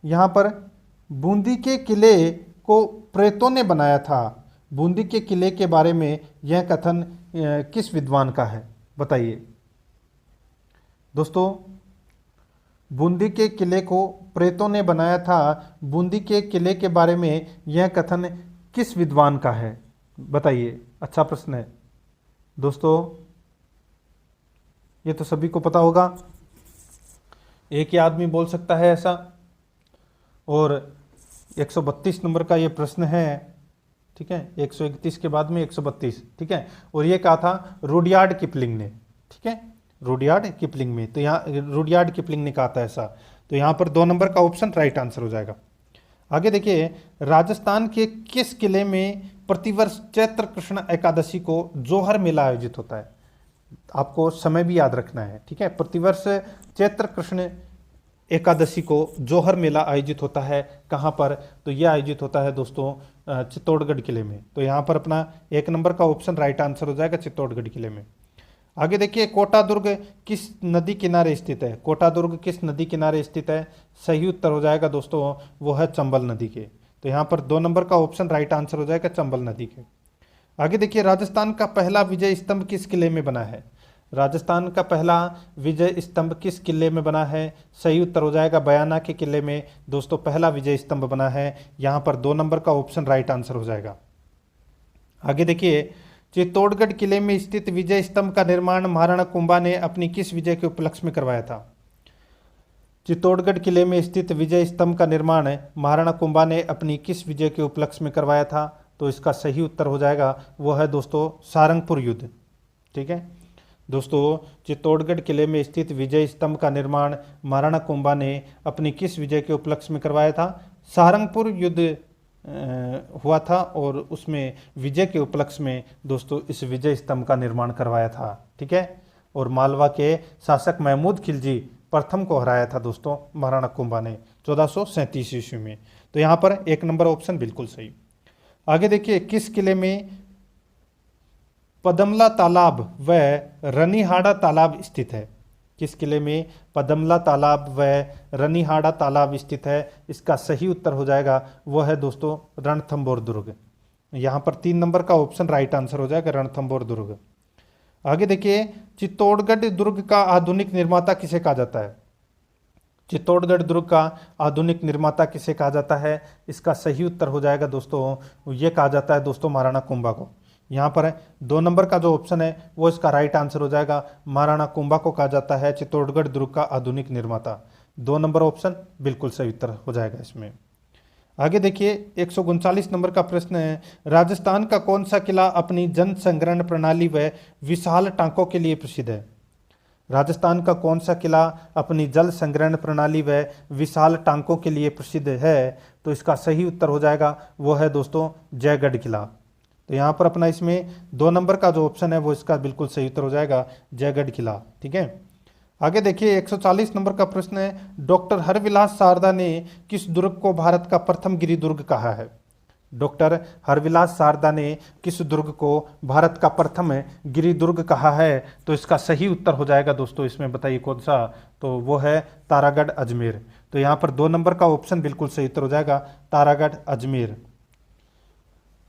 S2: यहाँ पर बूंदी के किले को प्रेतों ने बनाया था। बूंदी के किले के बारे में यह कथन किस विद्वान का है? बताइए दोस्तों, बूंदी के किले को प्रेतों ने बनाया था, बूंदी के किले के बारे में यह कथन किस विद्वान का है? बताइए, अच्छा प्रश्न है दोस्तों, ये तो सभी को पता होगा, एक ही आदमी बोल सकता है ऐसा। और 132 नंबर का ये प्रश्न है। ठीक है, 131 के बाद में 132। ठीक है, और ये कहा था रुडयार्ड किपलिंग ने। ठीक है, रुडयार्ड किपलिंग में, तो यहाँ रुडयार्ड किपलिंग ने कहा था ऐसा। तो यहाँ पर 2 नंबर का ऑप्शन राइट आंसर हो जाएगा। आगे देखिए, राजस्थान के किस किले में प्रतिवर्ष चैत्र कृष्ण एकादशी को जोहर मेला आयोजित होता है? आपको समय भी याद रखना है। ठीक है, प्रतिवर्ष चैत्र कृष्ण एकादशी को जोहर मेला आयोजित होता है। कहाँ पर? तो यह आयोजित होता है दोस्तों चित्तौड़गढ़ किले में। तो यहाँ पर अपना 1 नंबर का ऑप्शन राइट आंसर हो जाएगा, चित्तौड़गढ़ किले में। आगे देखिए, कोटा दुर्ग किस नदी किनारे स्थित है? कोटा दुर्ग किस नदी किनारे स्थित है? सही उत्तर हो जाएगा दोस्तों वो है चंबल नदी के। तो यहाँ पर 2 नंबर का ऑप्शन राइट आंसर हो जाएगा, चंबल नदी के। आगे देखिए, राजस्थान का पहला विजय स्तंभ किस किले में बना है? राजस्थान का पहला विजय स्तंभ किस किले में बना है? सही उत्तर हो जाएगा बयाना के किले में दोस्तों पहला विजय स्तंभ बना है। यहाँ पर 2 नंबर का ऑप्शन राइट आंसर हो जाएगा। आगे देखिए, चित्तौड़गढ़ किले में स्थित विजय स्तंभ का निर्माण महाराणा कुंभा ने अपनी किस विजय के उपलक्ष्य में करवाया था? चित्तौड़गढ़ किले में स्थित विजय स्तंभ का निर्माण महाराणा कुंभा ने अपनी किस विजय के उपलक्ष्य में करवाया था? तो इसका सही उत्तर हो जाएगा वो है दोस्तों सारंगपुर युद्ध। ठीक है दोस्तों, चित्तौड़गढ़ किले में स्थित विजय स्तंभ का निर्माण महाराणा कुंभा ने अपनी किस विजय के उपलक्ष्य में करवाया था? सारंगपुर युद्ध हुआ था और उसमें विजय के उपलक्ष्य में दोस्तों इस विजय स्तंभ का निर्माण करवाया था। ठीक है, और मालवा के शासक महमूद खिलजी प्रथम को हराया था दोस्तों महाराणा कुंभा ने 1437 ईस्वी में। तो यहाँ पर 1 नंबर ऑप्शन बिल्कुल सही। आगे देखिए, किस किले में पदमला तालाब व रनीहाड़ा तालाब स्थित है? किस किले में पदमला तालाब व रनीहाड़ा तालाब स्थित है? इसका सही उत्तर हो जाएगा वह है दोस्तों रणथंबोर दुर्ग। यहाँ पर 3 नंबर का ऑप्शन राइट आंसर हो जाएगा, रणथंबोर दुर्ग। आगे देखिए, चित्तौड़गढ़ दुर्ग का आधुनिक निर्माता किसे कहा जाता है? चित्तौड़गढ़ दुर्ग का आधुनिक निर्माता किसे कहा जाता है? इसका सही उत्तर हो जाएगा दोस्तों, ये कहा जाता है दोस्तों महाराणा कुंभा को। यहाँ पर 2 नंबर का जो ऑप्शन है वो इसका राइट आंसर हो जाएगा। महाराणा कुंभा को कहा जाता है चित्तौड़गढ़ दुर्ग का आधुनिक निर्माता। 2 नंबर ऑप्शन बिल्कुल सही उत्तर हो जाएगा इसमें। आगे देखिए 139 नंबर का प्रश्न है, राजस्थान का कौन सा किला अपनी जन संग्रहण प्रणाली व विशाल टांकों के लिए प्रसिद्ध है? राजस्थान का कौन सा किला अपनी जल संग्रहण प्रणाली व विशाल टांकों के लिए प्रसिद्ध है? तो इसका सही उत्तर हो जाएगा वो है दोस्तों जयगढ़ किला। तो यहाँ पर अपना इसमें 2 नंबर का जो ऑप्शन है वो इसका बिल्कुल सही उत्तर हो जाएगा जयगढ़ किला। ठीक है, आगे देखिए 140 नंबर का प्रश्न है, डॉक्टर हरविलास सारदा ने किस दुर्ग को भारत का प्रथम गिरी दुर्ग कहा है? डॉक्टर हरविलास सारदा ने किस दुर्ग को भारत का प्रथम गिरी दुर्ग कहा है? तो इसका सही उत्तर हो जाएगा दोस्तों इसमें, बताइए कौन सा? तो वो है तारागढ़ अजमेर। तो यहाँ पर 2 नंबर का ऑप्शन बिल्कुल सही उत्तर हो जाएगा, तारागढ़ अजमेर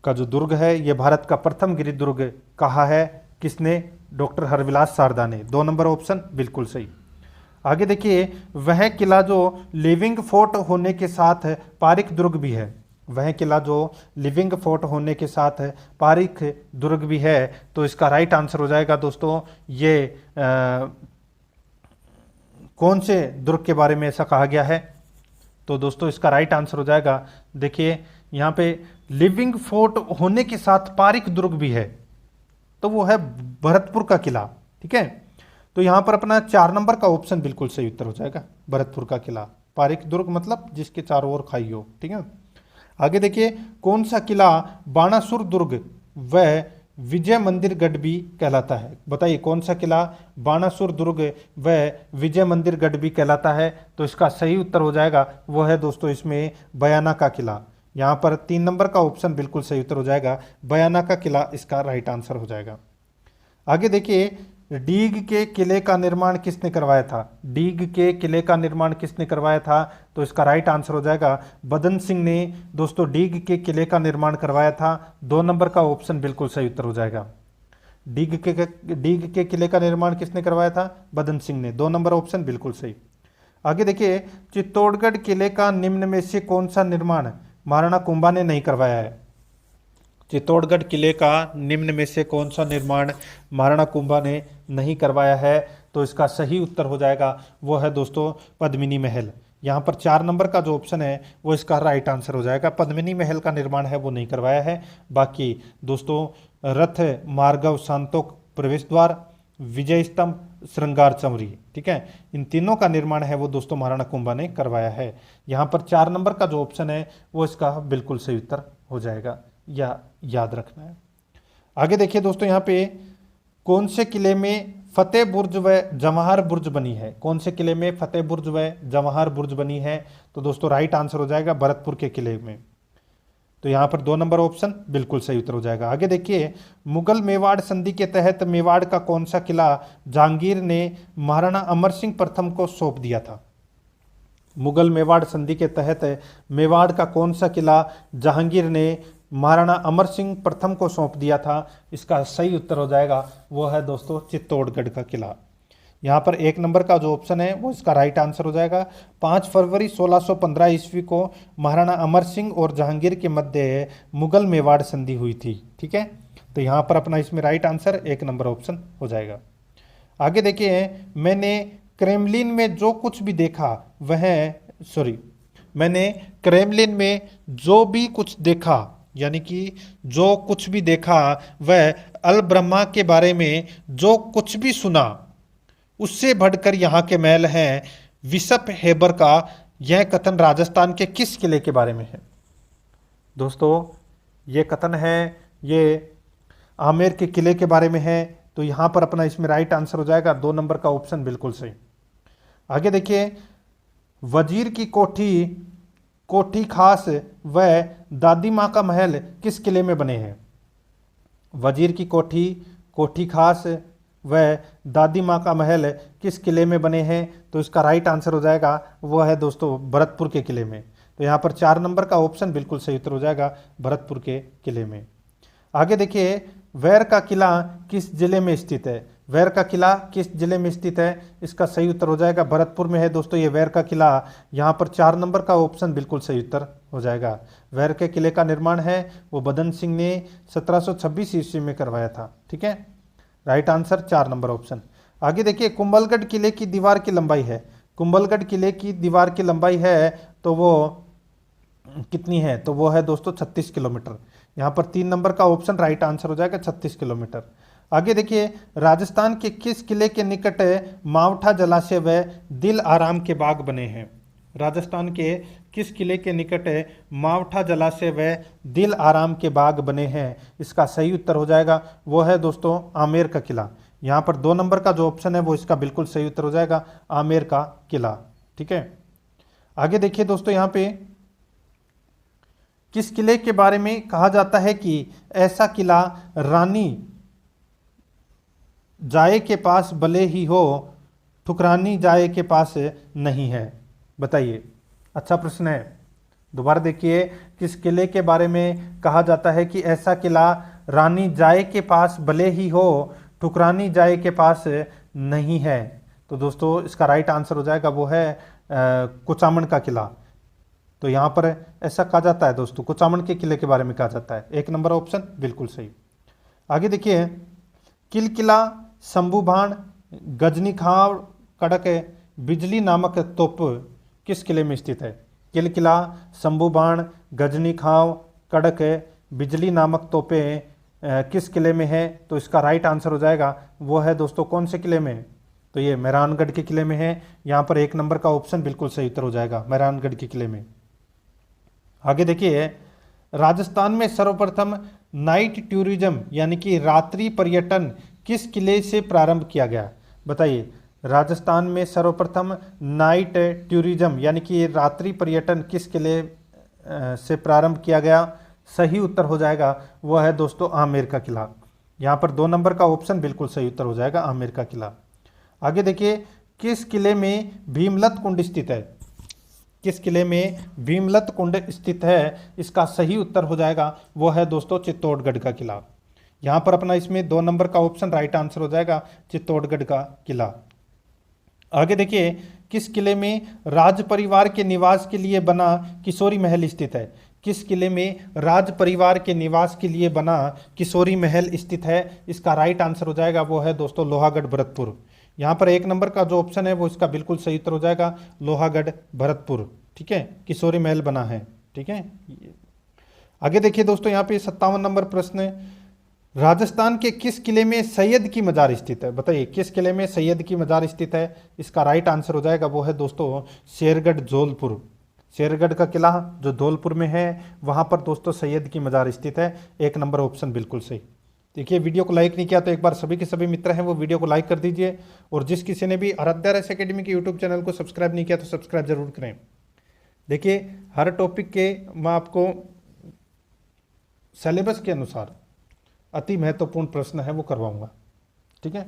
S2: का जो दुर्ग है ये भारत का प्रथम गिरी दुर्ग कहा है किसने? डॉक्टर हरविलास सारदा ने। 2 नंबर ऑप्शन बिल्कुल सही। आगे देखिए, वह किला जो लिविंग फोर्ट होने के साथ पारिक दुर्ग भी है, वह किला जो लिविंग फोर्ट होने के साथ पारिक दुर्ग भी है, तो इसका राइट आंसर हो जाएगा दोस्तों ये कौन से दुर्ग के बारे में ऐसा कहा गया है? तो दोस्तों इसका राइट आंसर हो जाएगा, देखिए यहाँ पे लिविंग फोर्ट होने के साथ पारिक दुर्ग भी है, तो वो है भरतपुर का किला। ठीक है, तो यहाँ पर अपना 4 नंबर का ऑप्शन बिल्कुल सही उत्तर हो जाएगा, भरतपुर का किला। पारिक दुर्ग मतलब जिसके चारों ओर खाई हो। ठीक है, आगे देखिए, कौन सा किला बाणासुर दुर्ग व विजय मंदिर गढ़ भी कहलाता है? बताइए कौन सा किला बाणासुर दुर्ग व विजय मंदिर गढ़ भी कहलाता है? तो इसका सही उत्तर हो जाएगा वो है दोस्तों इसमें बयाना का किला। यहाँ पर 3 नंबर का ऑप्शन बिल्कुल सही उत्तर हो जाएगा, बयाना का किला इसका राइट आंसर हो जाएगा। आगे देखिए, डीग के किले का निर्माण किसने करवाया था? डीग के किले का निर्माण किसने करवाया था? तो इसका राइट आंसर हो जाएगा बदन सिंह ने दोस्तों डीग के किले का निर्माण करवाया था। 2 नंबर का ऑप्शन बिल्कुल सही उत्तर हो जाएगा। डीग के किले का निर्माण किसने करवाया था? बदन सिंह ने। 2 नंबर ऑप्शन बिल्कुल सही। आगे देखिए, चित्तौड़गढ़ किले का निम्न में से कौन सा निर्माण महाराणा कुंभा ने नहीं करवाया है? चित्तौड़गढ़ किले का निम्न में से कौन सा निर्माण महाराणा कुंभा ने नहीं करवाया है? तो इसका सही उत्तर हो जाएगा वो है दोस्तों पद्मिनी महल। यहाँ पर 4 नंबर का जो ऑप्शन है वो इसका राइट आंसर हो जाएगा। पद्मिनी महल का निर्माण है वो नहीं करवाया है। बाकी दोस्तों रथ मार्गव शांतोक प्रवेश द्वार, विजय स्तंभ, श्रृंगार चमरी, ठीक है, इन तीनों का निर्माण है वो दोस्तों महाराणा कुंभा ने करवाया है। यहाँ पर 4 नंबर का जो ऑप्शन है वो इसका बिल्कुल सही उत्तर हो जाएगा, या याद रखना है। आगे देखिए दोस्तों, यहाँ पे कौन से किले में फतेह बुर्ज व जवाहर बुर्ज बनी है? कौन से किले में फतेह बुर्ज व जवाहर बुर्ज बनी है? तो दोस्तों राइट आंसर हो जाएगा भरतपुर के किले में। तो यहाँ पर 2 नंबर ऑप्शन बिल्कुल सही उत्तर हो जाएगा। आगे देखिए, मुगल मेवाड़ संधि के तहत मेवाड़ का कौन सा किला जहांगीर ने महाराणा अमर सिंह प्रथम को सौंप दिया था? मुगल मेवाड़ संधि के तहत मेवाड़ का कौन सा किला जहांगीर ने महाराणा अमर सिंह प्रथम को सौंप दिया था? इसका सही उत्तर हो जाएगा वो है दोस्तों चित्तौड़गढ़ का किला। यहाँ पर 1 नंबर का जो ऑप्शन है वो इसका राइट आंसर हो जाएगा। 5 फरवरी 1615 ईस्वी को महाराणा अमर सिंह और जहांगीर के मध्य मुगल मेवाड़ संधि हुई थी। ठीक है, तो यहाँ पर अपना इसमें राइट आंसर 1 नंबर ऑप्शन हो जाएगा। आगे देखिए, मैंने क्रेमलिन में जो कुछ भी देखा मैंने क्रेमलिन में जो भी कुछ देखा, यानी कि जो कुछ भी देखा वह अल ब्रह्मा के बारे में जो कुछ भी सुना उससे बढ़कर यहाँ के महल हैं, विशप हेबर का यह कथन राजस्थान के किस किले के बारे में है? दोस्तों ये कथन है ये आमेर के किले के बारे में है। तो यहाँ पर अपना इसमें राइट आंसर हो जाएगा 2 नंबर का ऑप्शन बिल्कुल सही। आगे देखिए, वजीर की कोठी खास व दादी माँ का महल किस किले में बने हैं? वजीर की कोठी खास व दादी माँ का महल किस किले में बने हैं? तो इसका राइट आंसर हो जाएगा वो है दोस्तों भरतपुर के किले में। तो यहाँ पर 4 नंबर का ऑप्शन बिल्कुल सही उत्तर हो जाएगा भरतपुर के किले में। आगे देखिए, वैर का किला किस जिले में स्थित है? वैर का किला किस जिले में स्थित है? इसका सही उत्तर हो जाएगा भरतपुर में है दोस्तों ये वैर का किला। यहाँ पर 4 नंबर का ऑप्शन बिल्कुल सही उत्तर हो जाएगा। वैर के किले का निर्माण है वो बदन सिंह ने 1726 ईस्वी में करवाया था। ठीक है, राइट आंसर 4 नंबर ऑप्शन। आगे देखिए, कुंभलगढ़ किले की दीवार की लंबाई है, कुंभलगढ़ किले की दीवार की लंबाई है तो वो कितनी है? तो वो है दोस्तों 36 किलोमीटर। यहाँ पर 3 नंबर का ऑप्शन राइट आंसर हो जाएगा 36 किलोमीटर। आगे देखिए, राजस्थान के किस किले के निकट मावठा जलाशय व दिल आराम के बाग बने हैं? राजस्थान के किस किले के निकट मावठा जलाशय व दिल आराम के बाग बने हैं? इसका सही उत्तर हो जाएगा वो है दोस्तों आमेर का किला। यहाँ पर 2 नंबर का जो ऑप्शन है वो इसका बिल्कुल सही उत्तर हो जाएगा आमेर का किला। ठीक है, आगे देखिए दोस्तों, यहाँ पे किस किले के बारे में कहा जाता है कि ऐसा किला रानी जाए के पास भले ही हो, ठुकरानी जाए के पास नहीं है? बताइए, अच्छा प्रश्न है। दोबारा देखिए, किस किले के बारे में कहा जाता है कि ऐसा किला रानी जाए के पास भले ही हो, ठुकरानी जाए के पास नहीं है? तो दोस्तों इसका राइट आंसर हो जाएगा वो है कुचामन का किला। तो यहाँ पर ऐसा कहा जाता है दोस्तों, कुचामन के किले के बारे में कहा जाता है। 1 नंबर ऑप्शन बिल्कुल सही। आगे देखिए, किलकिला, शंभुबाण, गजनी खाव, कड़क, बिजली नामक तोप किस किले में स्थित है? किलकिला, शंभुबाण, गजनी खाव, कड़क, बिजली नामक तोपें किस किले में है? तो इसका राइट आंसर हो जाएगा वो है दोस्तों कौन से किले में? तो ये मेहरानगढ़ के किले में है। यहाँ पर 1 नंबर का ऑप्शन बिल्कुल सही उत्तर हो जाएगा मेहरानगढ़ के किले में। आगे देखिए, राजस्थान में सर्वप्रथम नाइट टूरिज्म यानी कि रात्रि पर्यटन किस किले से प्रारंभ किया गया? बताइए, राजस्थान में सर्वप्रथम नाइट टूरिज्म यानी कि रात्रि पर्यटन किस किले से प्रारंभ किया गया? सही उत्तर हो जाएगा वह है दोस्तों आमेर का किला। यहाँ पर 2 नंबर का ऑप्शन बिल्कुल सही उत्तर हो जाएगा आमेर का किला। आगे देखिए, किस किले में भीमलत कुंड स्थित है? किस किले में भीमलत कुंड स्थित है? इसका सही उत्तर हो जाएगा वो है दोस्तों चित्तौड़गढ़ का किला। यहाँ पर अपना इसमें 2 नंबर का ऑप्शन राइट आंसर हो जाएगा चित्तौड़गढ़ का किला। आगे देखिए, किस किले में राज परिवार के निवास के लिए बना किशोरी महल स्थित है? किस किले में राज परिवार के निवास के लिए बना किशोरी महल स्थित है? इसका राइट आंसर हो जाएगा वो है दोस्तों लोहागढ़ भरतपुर। यहाँ पर 1 नंबर का जो ऑप्शन है वो इसका बिल्कुल सही उत्तर हो जाएगा लोहागढ़ भरतपुर। ठीक है, किशोरी महल बना है। ठीक है, आगे देखिए दोस्तों, यहाँ पे 57 नंबर प्रश्न है, राजस्थान के किस किले में सैयद की मजार स्थित है? बताइए, किस किले में सैयद की मजार स्थित है? इसका राइट आंसर हो जाएगा वो है दोस्तों शेरगढ़ धौलपुर। शेरगढ़ का किला जो धौलपुर में है वहाँ पर दोस्तों सैयद की मजार स्थित है। 1 नंबर ऑप्शन बिल्कुल सही। देखिए, वीडियो को लाइक नहीं किया तो एक बार सभी के सभी मित्र हैं वो वीडियो को लाइक कर दीजिए, और जिस किसी ने भी आराध्या रेस एकेडमी के यूट्यूब चैनल को सब्सक्राइब नहीं किया तो सब्सक्राइब जरूर करें। देखिए, हर टॉपिक के मैं आपको सिलेबस के अनुसार अति महत्वपूर्ण प्रश्न है वो करवाऊंगा। ठीक है,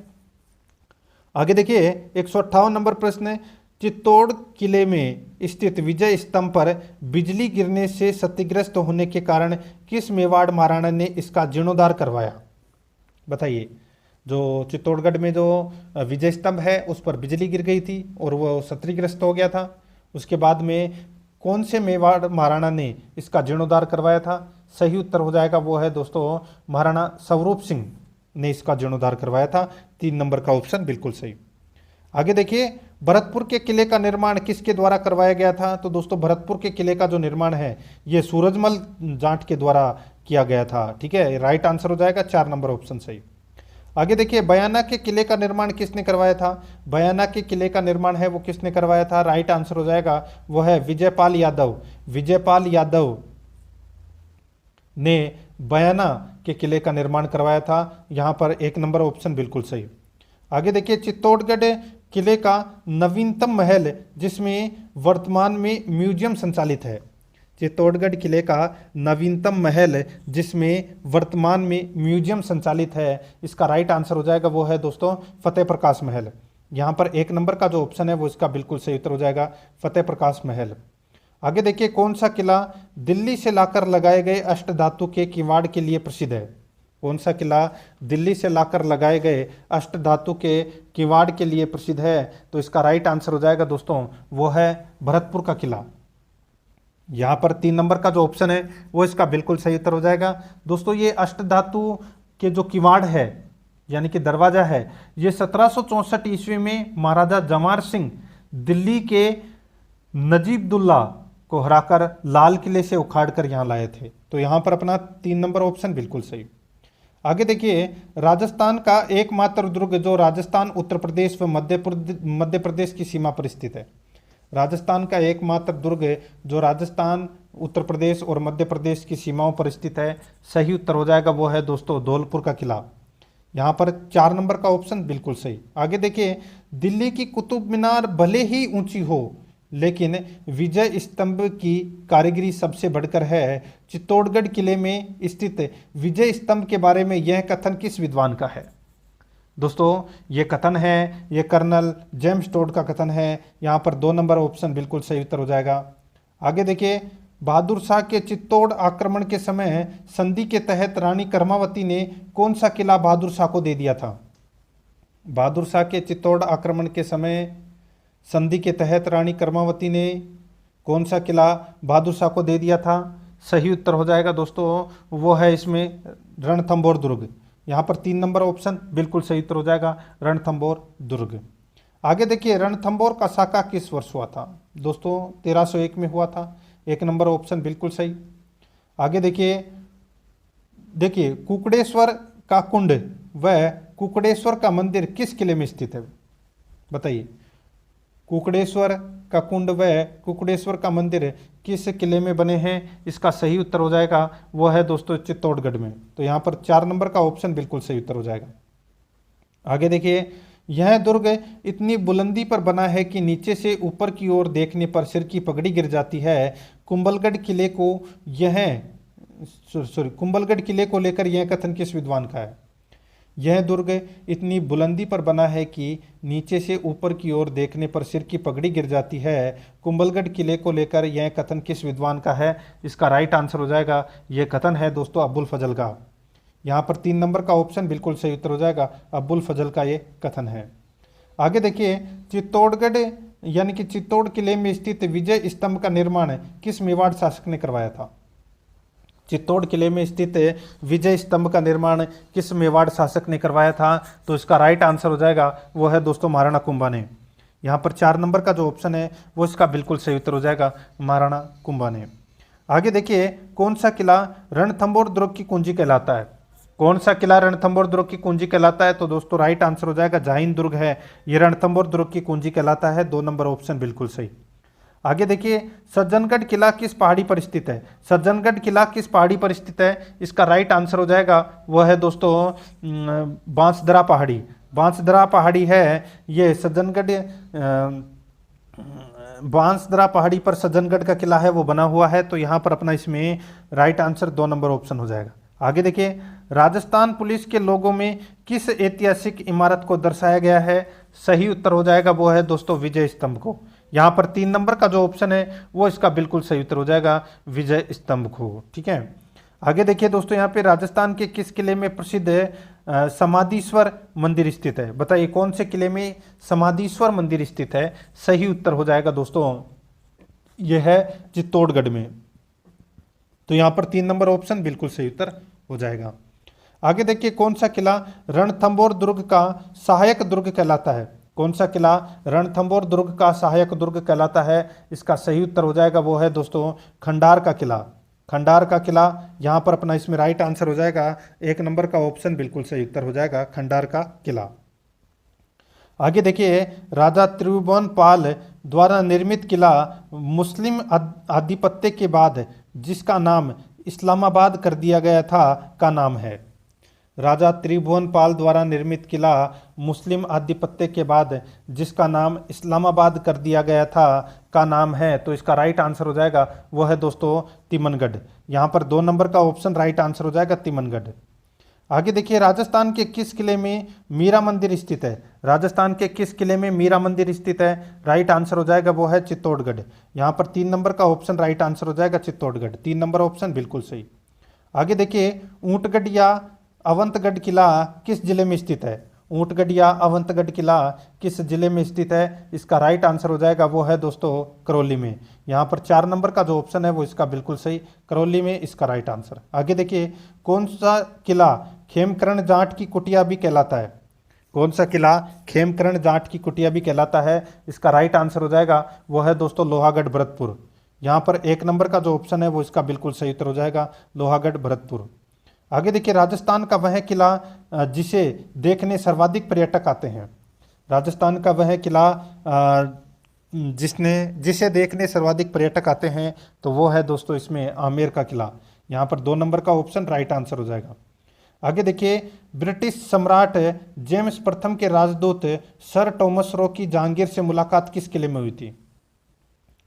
S2: आगे देखिए 158 नंबर प्रश्न, चित्तौड़ किले में स्थित विजय स्तंभ पर बिजली गिरने से क्षतिग्रस्त होने के कारण किस मेवाड़ महाराणा ने इसका जीर्णोद्धार करवाया? बताइए, जो चित्तौड़गढ़ में जो विजय स्तंभ है उस पर बिजली गिर गई थी और वो क्षतिग्रस्त हो गया था। उसके बाद में कौन से मेवाड़ महाराणा ने इसका जीर्णोद्धार करवाया था? सही उत्तर हो जाएगा वो है दोस्तों महाराणा स्वरूप सिंह ने इसका जीर्णोद्धार करवाया था। 3 नंबर का ऑप्शन बिल्कुल सही। आगे देखिए, भरतपुर के किले का निर्माण किसके द्वारा करवाया गया था? तो दोस्तों भरतपुर के किले का जो निर्माण है ये सूरजमल जाट के द्वारा किया गया था। ठीक है, राइट आंसर हो जाएगा 4 नंबर ऑप्शन सही। आगे देखिए, बयाना के किले का निर्माण किसने करवाया था? बयाना के किले का निर्माण है वो किसने करवाया था? राइट आंसर हो जाएगा वो है विजयपाल यादव। विजयपाल यादव ने बयाना के किले का निर्माण करवाया था। यहाँ पर 1 नंबर ऑप्शन बिल्कुल सही। आगे देखिए, चित्तौड़गढ़ किले का नवीनतम महल जिसमें वर्तमान में म्यूजियम संचालित है। चित्तौड़गढ़ किले का नवीनतम महल जिसमें वर्तमान में म्यूजियम संचालित है, इसका राइट आंसर हो जाएगा वो है दोस्तों फतेह प्रकाश महल। यहाँ पर 1 नंबर का जो ऑप्शन है वो इसका बिल्कुल सही उत्तर हो जाएगा फतेह प्रकाश महल। आगे देखिए, कौन सा किला दिल्ली से लाकर लगाए गए अष्टधातु के किवाड़ के लिए प्रसिद्ध है? कौन सा किला दिल्ली से लाकर लगाए गए अष्टधातु के किवाड़ के लिए प्रसिद्ध है? तो इसका राइट आंसर हो जाएगा दोस्तों वो है भरतपुर का किला। यहाँ पर 3 नंबर का जो ऑप्शन है वो इसका बिल्कुल सही उत्तर हो जाएगा। दोस्तों ये अष्टधातु के जो किवाड़ है यानी कि दरवाजा है, ये 1764 ईस्वी में महाराजा जवाहर सिंह दिल्ली के नजीबुद्दौला को हराकर लाल किले से उखाड़कर यहाँ लाए थे। तो यहाँ पर अपना 3 नंबर ऑप्शन बिल्कुल सही। आगे देखिए, राजस्थान का एकमात्र दुर्ग जो राजस्थान, उत्तर प्रदेश व मध्य प्रदेश की सीमा पर स्थित है। राजस्थान का एकमात्र दुर्ग जो राजस्थान, उत्तर प्रदेश और मध्य प्रदेश की सीमाओं पर स्थित है, सही उत्तर हो जाएगा वो है दोस्तों धौलपुर का किला। यहाँ पर 4 नंबर का ऑप्शन बिल्कुल सही। आगे देखिए, दिल्ली की कुतुब मीनार भले ही ऊंची हो लेकिन विजय स्तंभ की कारीगरी सबसे बढ़कर है। चित्तौड़गढ़ किले में स्थित विजय स्तंभ के बारे में यह कथन किस विद्वान का है? दोस्तों ये कथन है, ये कर्नल जेम्स टोड का कथन है। यहाँ पर 2 नंबर ऑप्शन बिल्कुल सही उत्तर हो जाएगा। आगे देखिए, बहादुर शाह के चित्तौड़ आक्रमण के समय संधि के तहत रानी कर्मावती ने कौन सा किला बहादुर शाह को दे दिया था? बहादुर शाह के चित्तौड़ आक्रमण के समय संधि के तहत रानी कर्मावती ने कौन सा किला बहादुर शाह को दे दिया था? सही उत्तर हो जाएगा दोस्तों वो है इसमें रणथंभौर दुर्ग। यहाँ पर 3 नंबर ऑप्शन बिल्कुल सही उत्तर हो जाएगा रणथंभौर दुर्ग। आगे देखिए, रणथंभौर का साका किस वर्ष हुआ था? दोस्तों 1301 में हुआ था। 1 नंबर ऑप्शन बिल्कुल सही। आगे देखिए कुकड़ेश्वर का कुंड व कुकड़ेश्वर का मंदिर किस किले में स्थित है? बताइए, कुकड़ेश्वर का कुंड व कुकड़ेश्वर का मंदिर किस किले में बने हैं? इसका सही उत्तर हो जाएगा वो है दोस्तों चित्तौड़गढ़ में। तो यहाँ पर 4 नंबर का ऑप्शन बिल्कुल सही उत्तर हो जाएगा। आगे देखिए, यह दुर्ग इतनी बुलंदी पर बना है कि नीचे से ऊपर की ओर देखने पर सिर की पगड़ी गिर जाती है। कुंभलगढ़ किले को लेकर यह कथन किस विद्वान का है? यह दुर्ग इतनी बुलंदी पर बना है कि नीचे से ऊपर की ओर देखने पर सिर की पगड़ी गिर जाती है। कुंभलगढ़ किले को लेकर यह कथन किस विद्वान का है? इसका राइट आंसर हो जाएगा, यह कथन है दोस्तों अब्बुल फजल का। यहाँ पर 3 नंबर का ऑप्शन बिल्कुल सही उत्तर हो जाएगा, अब्बुल फजल का ये कथन है। आगे देखिए, चित्तौड़गढ़ यानी कि चित्तौड़ किले में स्थित विजय स्तंभ का निर्माण किस मेवाड़ शासक ने करवाया था? चित्तौड़ किले में स्थित विजय स्तंभ का निर्माण किस मेवाड़ शासक ने करवाया था? तो इसका राइट आंसर हो जाएगा वो है दोस्तों महाराणा कुंभा ने। यहाँ पर 4 नंबर का जो ऑप्शन है वो इसका बिल्कुल सही उत्तर हो जाएगा, महाराणा कुंभा ने। आगे देखिए, कौन सा किला रणथंभौर दुर्ग की कुंजी कहलाता है? कौन सा किला रणथंभौर दुर्ग की कुंजी कहलाता है? तो दोस्तों राइट आंसर हो जाएगा जाहिन दुर्ग है, ये रणथंभौर दुर्ग की कुंजी कहलाता है। 2 नंबर ऑप्शन बिल्कुल सही। आगे देखिए, सज्जनगढ़ किला किस पहाड़ी पर स्थित है? सज्जनगढ़ किला किस पहाड़ी पर स्थित है? इसका राइट आंसर हो जाएगा वह है दोस्तों बांसदरा पहाड़ी। बांसदरा पहाड़ी है ये सज्जनगढ़, बांसदरा पहाड़ी पर सज्जनगढ़ का किला है वो बना हुआ है। तो यहाँ पर अपना इसमें राइट आंसर 2 नंबर ऑप्शन हो जाएगा। आगे देखिए, राजस्थान पुलिस के लोगों में किस ऐतिहासिक इमारत को दर्शाया गया है? सही उत्तर हो जाएगा वो है दोस्तों विजय स्तंभ को। यहाँ पर 3 नंबर का जो ऑप्शन है वो इसका बिल्कुल सही उत्तर हो जाएगा विजय स्तंभ को। ठीक है, आगे देखिए दोस्तों, यहाँ पे राजस्थान के किस किले में प्रसिद्ध समाधीश्वर मंदिर स्थित है? बताइए कौन से किले में समाधीश्वर मंदिर स्थित है? सही उत्तर हो जाएगा दोस्तों यह है चित्तौड़गढ़ में। तो यहाँ पर 3 नंबर ऑप्शन बिल्कुल सही उत्तर हो जाएगा। आगे देखिए, कौन सा किला रणथंभौर दुर्ग का सहायक दुर्ग कहलाता है? कौन सा किला रणथंभौर दुर्ग का सहायक दुर्ग कहलाता है? इसका सही उत्तर हो जाएगा वो है दोस्तों खंडार का किला। खंडार का किला यहाँ पर अपना इसमें राइट आंसर हो जाएगा 1 नंबर का ऑप्शन बिल्कुल सही उत्तर हो जाएगा खंडार का किला। आगे देखिए, राजा त्रिभुवन पाल द्वारा निर्मित किला मुस्लिम आधिपत्य के बाद जिसका नाम इस्लामाबाद कर दिया गया था का नाम है? राजा त्रिभुवन पाल द्वारा निर्मित किला मुस्लिम आधिपत्य के बाद जिसका नाम इस्लामाबाद कर दिया गया था का नाम है? तो इसका राइट आंसर हो जाएगा वो है दोस्तों तिमनगढ़। यहाँ पर 2 नंबर का ऑप्शन राइट आंसर हो जाएगा तिमनगढ़। आगे देखिए, राजस्थान के किस किले में मीरा मंदिर स्थित है? राजस्थान के किस किले में मीरा मंदिर स्थित है? राइट आंसर हो जाएगा वो है चित्तौड़गढ़। यहाँ पर 3 नंबर का ऑप्शन राइट आंसर हो जाएगा चित्तौड़गढ़। 3 नंबर ऑप्शन बिल्कुल सही। आगे देखिए, ऊंटगढ़ या अवंतगढ़ किला किस जिले में स्थित है? ऊंटगढ़ या अवंतगढ़ किला किस जिले में स्थित है? इसका राइट आंसर हो जाएगा वो है दोस्तों करौली में। यहाँ पर 4 नंबर का जो ऑप्शन है वो इसका बिल्कुल सही, करौली में इसका राइट आंसर। आगे देखिए, कौन सा किला खेमकरण जाट की कुटिया भी कहलाता है? कौन सा किला खेमकरण जाट की कुटिया भी कहलाता है? इसका राइट आंसर हो जाएगा वो है दोस्तों लोहागढ़ भरतपुर। यहाँ पर 1 नंबर का जो ऑप्शन है वो इसका बिल्कुल सही उत्तर हो जाएगा, लोहागढ़ भरतपुर। आगे देखिए, राजस्थान का वह किला जिसे देखने सर्वाधिक पर्यटक आते हैं। राजस्थान का वह किला जिसे देखने सर्वाधिक पर्यटक आते हैं तो वो है दोस्तों इसमें आमेर का किला। यहाँ पर 2 नंबर का ऑप्शन राइट आंसर हो जाएगा। आगे देखिए, ब्रिटिश सम्राट जेम्स प्रथम के राजदूत सर टॉमस रो की जहांगीर से मुलाकात किस किले में हुई थी?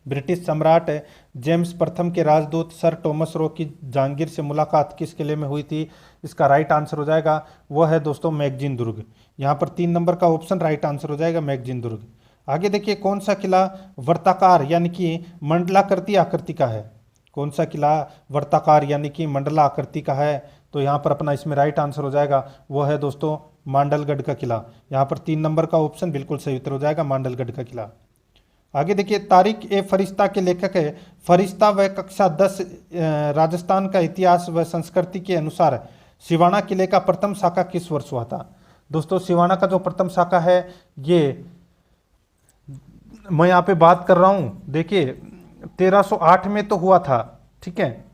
S2: ब्रिटिश सम्राट जेम्स प्रथम के राजदूत सर टॉमस रो की जहांगीर से मुलाकात किस किले में हुई थी? इसका राइट आंसर हो जाएगा वो है दोस्तों मैगजीन दुर्ग। यहाँ पर 3 नंबर का ऑप्शन राइट आंसर हो जाएगा मैगजीन दुर्ग। आगे देखिए, कौन सा किला वर्ताकार यानी कि मंडलाकृति आकृति का है? कौन सा किला वर्ताकार यानी कि मंडला आकृति का है? तो यहाँ पर अपना इसमें राइट आंसर हो जाएगा वो है दोस्तों मांडलगढ़ का किला। यहाँ पर 3 नंबर का ऑप्शन बिल्कुल सही उत्तर हो जाएगा, मांडलगढ़ का किला। आगे देखिए, तारिक ए फरिश्ता के लेखक है। फरिश्ता व कक्षा 10 राजस्थान का इतिहास व संस्कृति के अनुसार सिवाना किले का प्रथम शाखा किस वर्ष हुआ था? दोस्तों सिवाना का जो प्रथम शाखा है ये मैं यहाँ पे बात कर रहा हूँ, देखिए 1308 में तो हुआ था, ठीक है।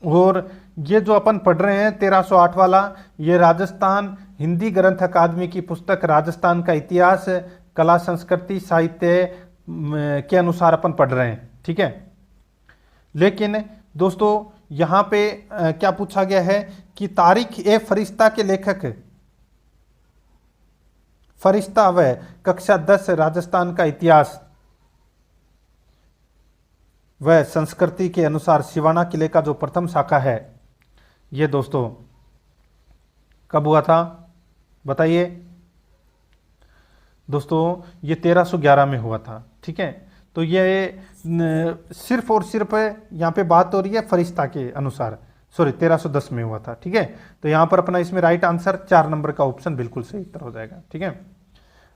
S2: और ये जो अपन पढ़ रहे हैं 1308 वाला, ये राजस्थान हिंदी ग्रंथ अकादमी की पुस्तक राजस्थान का इतिहास कला संस्कृति साहित्य के अनुसार अपन पढ़ रहे हैं, ठीक है। लेकिन दोस्तों यहाँ पे क्या पूछा गया है कि तारिक ए फरिश्ता के लेखक फरिश्ता व कक्षा 10 राजस्थान का इतिहास व संस्कृति के अनुसार सिवाना किले का जो प्रथम शाखा है ये दोस्तों कब हुआ था बताइए? दोस्तों ये 1311 में हुआ था, ठीक है। तो ये सिर्फ और सिर्फ यहाँ पे बात हो रही है फरिश्ता के अनुसार, सॉरी 1310 में हुआ था, ठीक है। तो यहाँ पर अपना इसमें राइट आंसर 4 नंबर का ऑप्शन बिल्कुल सही उत्तर हो जाएगा, ठीक है।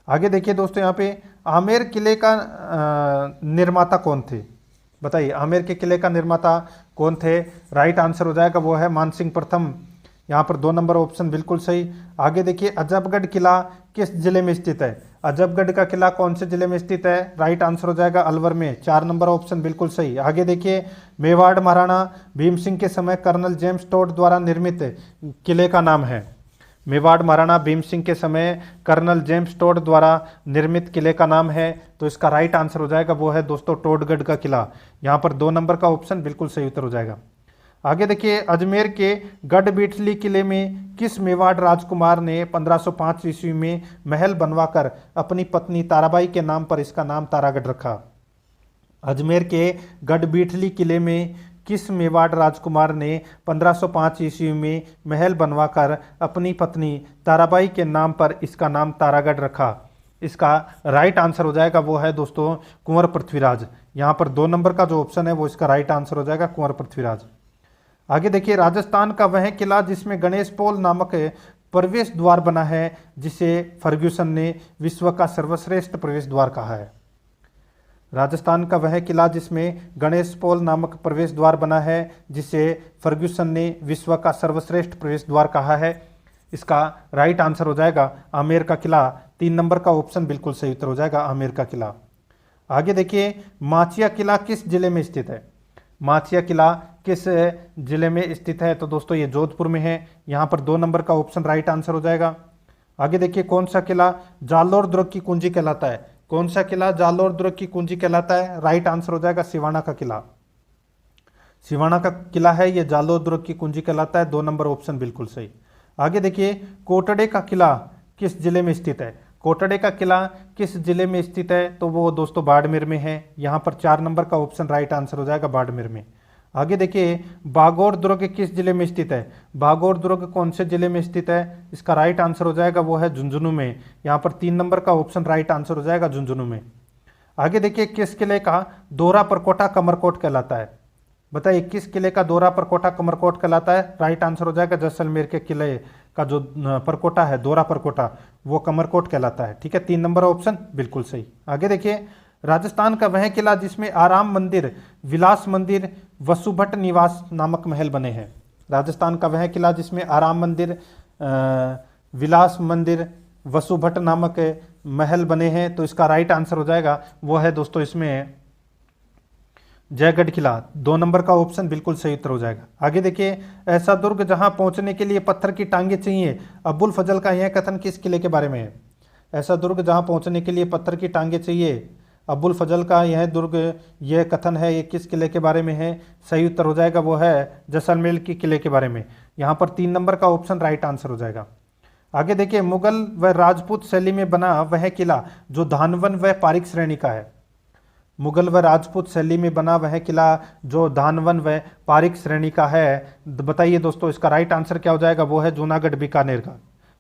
S2: आगे देखिए दोस्तों, यहाँ पे आमेर किले का निर्माता कौन थे? बताइए आमेर के किले का निर्माता कौन थे? राइट आंसर हो जाएगा वो है मानसिंह प्रथम। यहाँ पर 2 नंबर ऑप्शन बिल्कुल सही। आगे देखिए, अजबगढ़ किला किस जिले में स्थित है? अजबगढ़ का किला कौन से जिले में स्थित है? राइट आंसर हो जाएगा अलवर में। 4 नंबर ऑप्शन बिल्कुल सही। आगे देखिए, मेवाड़ महाराणा भीम सिंह के समय कर्नल जेम्स टोड द्वारा निर्मित किले का नाम है। मेवाड़ महाराणा भीम सिंह के समय कर्नल जेम्स टोड द्वारा निर्मित किले का नाम है, तो इसका राइट आंसर हो जाएगा वो है दोस्तों टोडगढ़ का किला। यहाँ पर 2 नंबर का ऑप्शन बिल्कुल सही उत्तर हो जाएगा। आगे देखिए, अजमेर के गढ़बीठली किले में किस मेवाड़ राजकुमार ने 1505 ईस्वी में महल बनवाकर अपनी पत्नी ताराबाई के नाम पर इसका नाम तारागढ़ रखा? अजमेर के गढ़बीठली किले में किस मेवाड़ राजकुमार ने 1505 ईस्वी में महल बनवाकर अपनी पत्नी ताराबाई के नाम पर इसका नाम तारागढ़ रखा? इसका राइट आंसर हो जाएगा वो है दोस्तों कुंवर पृथ्वीराज। यहाँ पर 2 नंबर का जो ऑप्शन है वो इसका राइट आंसर हो जाएगा कुंवर पृथ्वीराज। आगे देखिए, राजस्थान का वह किला जिसमें गणेश पोल नामक प्रवेश द्वार बना है जिसे फर्ग्यूसन ने विश्व का सर्वश्रेष्ठ प्रवेश द्वार कहा है। राजस्थान का वह किला जिसमें गणेश पोल नामक प्रवेश द्वार बना है जिसे फर्ग्यूसन ने विश्व का सर्वश्रेष्ठ प्रवेश द्वार कहा है, इसका राइट आंसर हो जाएगा आमेर का किला। 3 नंबर का ऑप्शन बिल्कुल सही उत्तर हो जाएगा आमेर का किला। आगे देखिए, माचिया किला किस जिले में स्थित है? माचिया किला किस जिले में स्थित है? तो दोस्तों ये जोधपुर में है। यहाँ पर 2 नंबर का ऑप्शन राइट आंसर हो जाएगा। आगे देखिए, कौन सा किला जालोर दुर्ग की कुंजी कहलाता है? कौन सा किला जालोर दुर्ग की कुंजी कहलाता है? राइट आंसर हो जाएगा सिवाना का किला। सिवाना का किला है ये जालोर दुर्ग की कुंजी कहलाता है। 2 नंबर ऑप्शन बिल्कुल सही। आगे देखिए, कोटड़े का किला किस जिले में स्थित है? कोटड़े का किला किस जिले में स्थित है? तो वो दोस्तों बाड़मेर में है। यहाँ पर 4 नंबर का ऑप्शन राइट आंसर हो जाएगा बाड़मेर में। आगे देखिए, बागौर दुर्ग किस जिले में स्थित है? बागौर दुर्ग कौन से जिले में स्थित है? इसका राइट आंसर हो जाएगा वो है झुंझुनू में। यहाँ पर 3 नंबर का ऑप्शन राइट आंसर हो जाएगा झुंझुनू में। आगे देखिए, किस किले का दोहरा परकोटा कमरकोट कहलाता है? बताइए किस किले का दोरा परकोटा कमरकोट कहलाता है? राइट आंसर हो जाएगा जैसलमेर के किले का जो परकोटा है, दोरा परकोटा, वो कमरकोट कहलाता है। ठीक है, 3 नंबर ऑप्शन बिल्कुल सही। आगे देखिए, राजस्थान का वह किला जिसमें आराम मंदिर, विलास मंदिर, वसुभट निवास नामक महल बने हैं। राजस्थान का वह किला जिसमें आराम मंदिर, विलास मंदिर, वसुभट नामक महल बने हैं, तो इसका राइट आंसर हो जाएगा वो है दोस्तों इसमें जयगढ़ किला। 2 नंबर का ऑप्शन बिल्कुल सही उत्तर हो जाएगा। आगे देखिए, ऐसा दुर्ग जहां पहुंचने के लिए पत्थर की टांगे चाहिए, अबुल फजल का यह कथन किस किले के बारे में है? ऐसा दुर्ग जहां पहुंचने के लिए पत्थर की टांगे चाहिए, अबुल फजल का यह दुर्ग, यह कथन है, ये किस किले के बारे में है? सही उत्तर हो जाएगा वो है जैसलमेर के किले के बारे में। यहाँ पर 3 नंबर का ऑप्शन राइट आंसर हो जाएगा। आगे देखिए, मुगल व राजपूत शैली में बना वह किला जो धानवन व पारिक श्रेणी का है। मुगल व राजपूत शैली में बना वह किला जो धानवन व पारिक श्रेणी का है, बताइए दोस्तों इसका राइट आंसर क्या हो जाएगा? वो है जूनागढ़ बीकानेर का।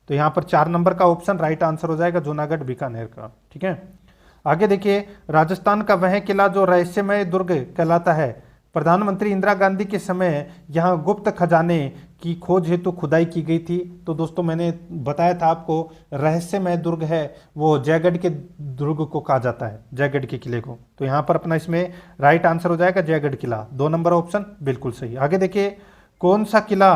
S2: तो यहाँ पर 4 नंबर का ऑप्शन राइट आंसर हो जाएगा जूनागढ़ बीकानेर का। ठीक है, आगे देखिए, राजस्थान का वह किला जो रहस्यमय दुर्ग कहलाता है, प्रधानमंत्री इंदिरा गांधी के समय यहाँ गुप्त खजाने की खोज हेतु खुदाई की गई थी। तो दोस्तों मैंने बताया था आपको, रहस्यमय दुर्ग है वो जयगढ़ के दुर्ग को कहा जाता है, जयगढ़ के किले को। तो यहाँ पर अपना इसमें राइट आंसर हो जाएगा जयगढ़ किला। 2 नंबर ऑप्शन बिल्कुल सही। आगे देखिए, कौन सा किला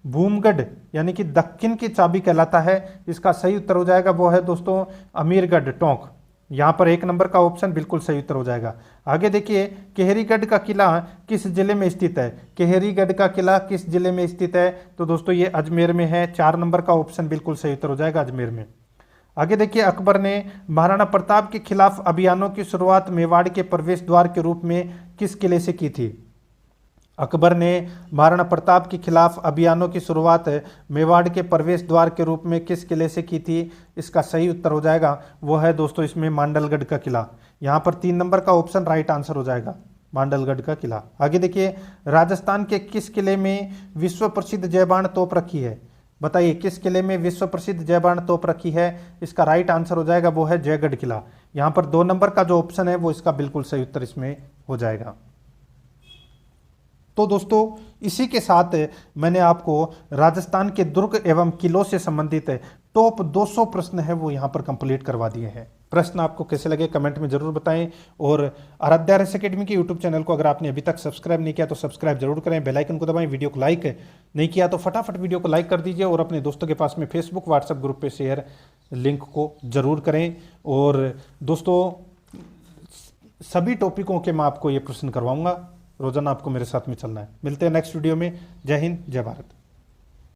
S2: भूमगढ़ यानी कि दक्षिण की चाबी कहलाता है? इसका सही उत्तर हो जाएगा वो है दोस्तों अमीरगढ़ टोंक। यहाँ पर 1 नंबर का ऑप्शन बिल्कुल सही उत्तर हो जाएगा। आगे देखिए, केहरीगढ़ का किला किस जिले में स्थित है? केहरीगढ़ का किला किस जिले में स्थित है? तो दोस्तों ये अजमेर में है। 4 नंबर का ऑप्शन बिल्कुल सही उत्तर हो जाएगा अजमेर में। आगे देखिए, अकबर ने महाराणा प्रताप के खिलाफ अभियानों की शुरुआत मेवाड़ के प्रवेश द्वार के रूप में किस किले से की थी? अकबर ने महाराणा प्रताप के खिलाफ अभियानों की शुरुआत मेवाड़ के प्रवेश द्वार के रूप में किस किले से की थी? इसका सही उत्तर हो जाएगा वो है दोस्तों इसमें मांडलगढ़ का किला। यहाँ पर 3 नंबर का ऑप्शन राइट आंसर हो जाएगा मांडलगढ़ का किला। आगे देखिए, राजस्थान के किस किले में विश्व प्रसिद्ध जयबाण तोप रखी है? बताइए किस किले में विश्व प्रसिद्ध जयबाण तोप रखी है? इसका राइट आंसर हो जाएगा वो है जयगढ़ किला। यहाँ पर 2 नंबर का जो ऑप्शन है वो इसका बिल्कुल सही उत्तर इसमें हो जाएगा। तो दोस्तों इसी के साथ मैंने आपको राजस्थान के दुर्ग एवं किलों से संबंधित टॉप 200 प्रश्न है वो यहाँ पर कंप्लीट करवा दिए हैं। प्रश्न आपको कैसे लगे कमेंट में जरूर बताएं, और आराध्या RS अकेडमी के यूट्यूब चैनल को अगर आपने अभी तक सब्सक्राइब नहीं किया तो सब्सक्राइब जरूर करें, बेल आइकन को दबाएं, वीडियो को लाइक नहीं किया तो फटाफट वीडियो को लाइक कर दीजिए, और अपने दोस्तों के पास में फेसबुक व्हाट्सएप ग्रुप पे शेयर लिंक को जरूर करें। और दोस्तों सभी टॉपिकों के मैं आपको ये प्रश्न करवाऊंगा, रोजाना आपको मेरे साथ में चलना है। मिलते हैं नेक्स्ट वीडियो में। जय हिंद, जय भारत।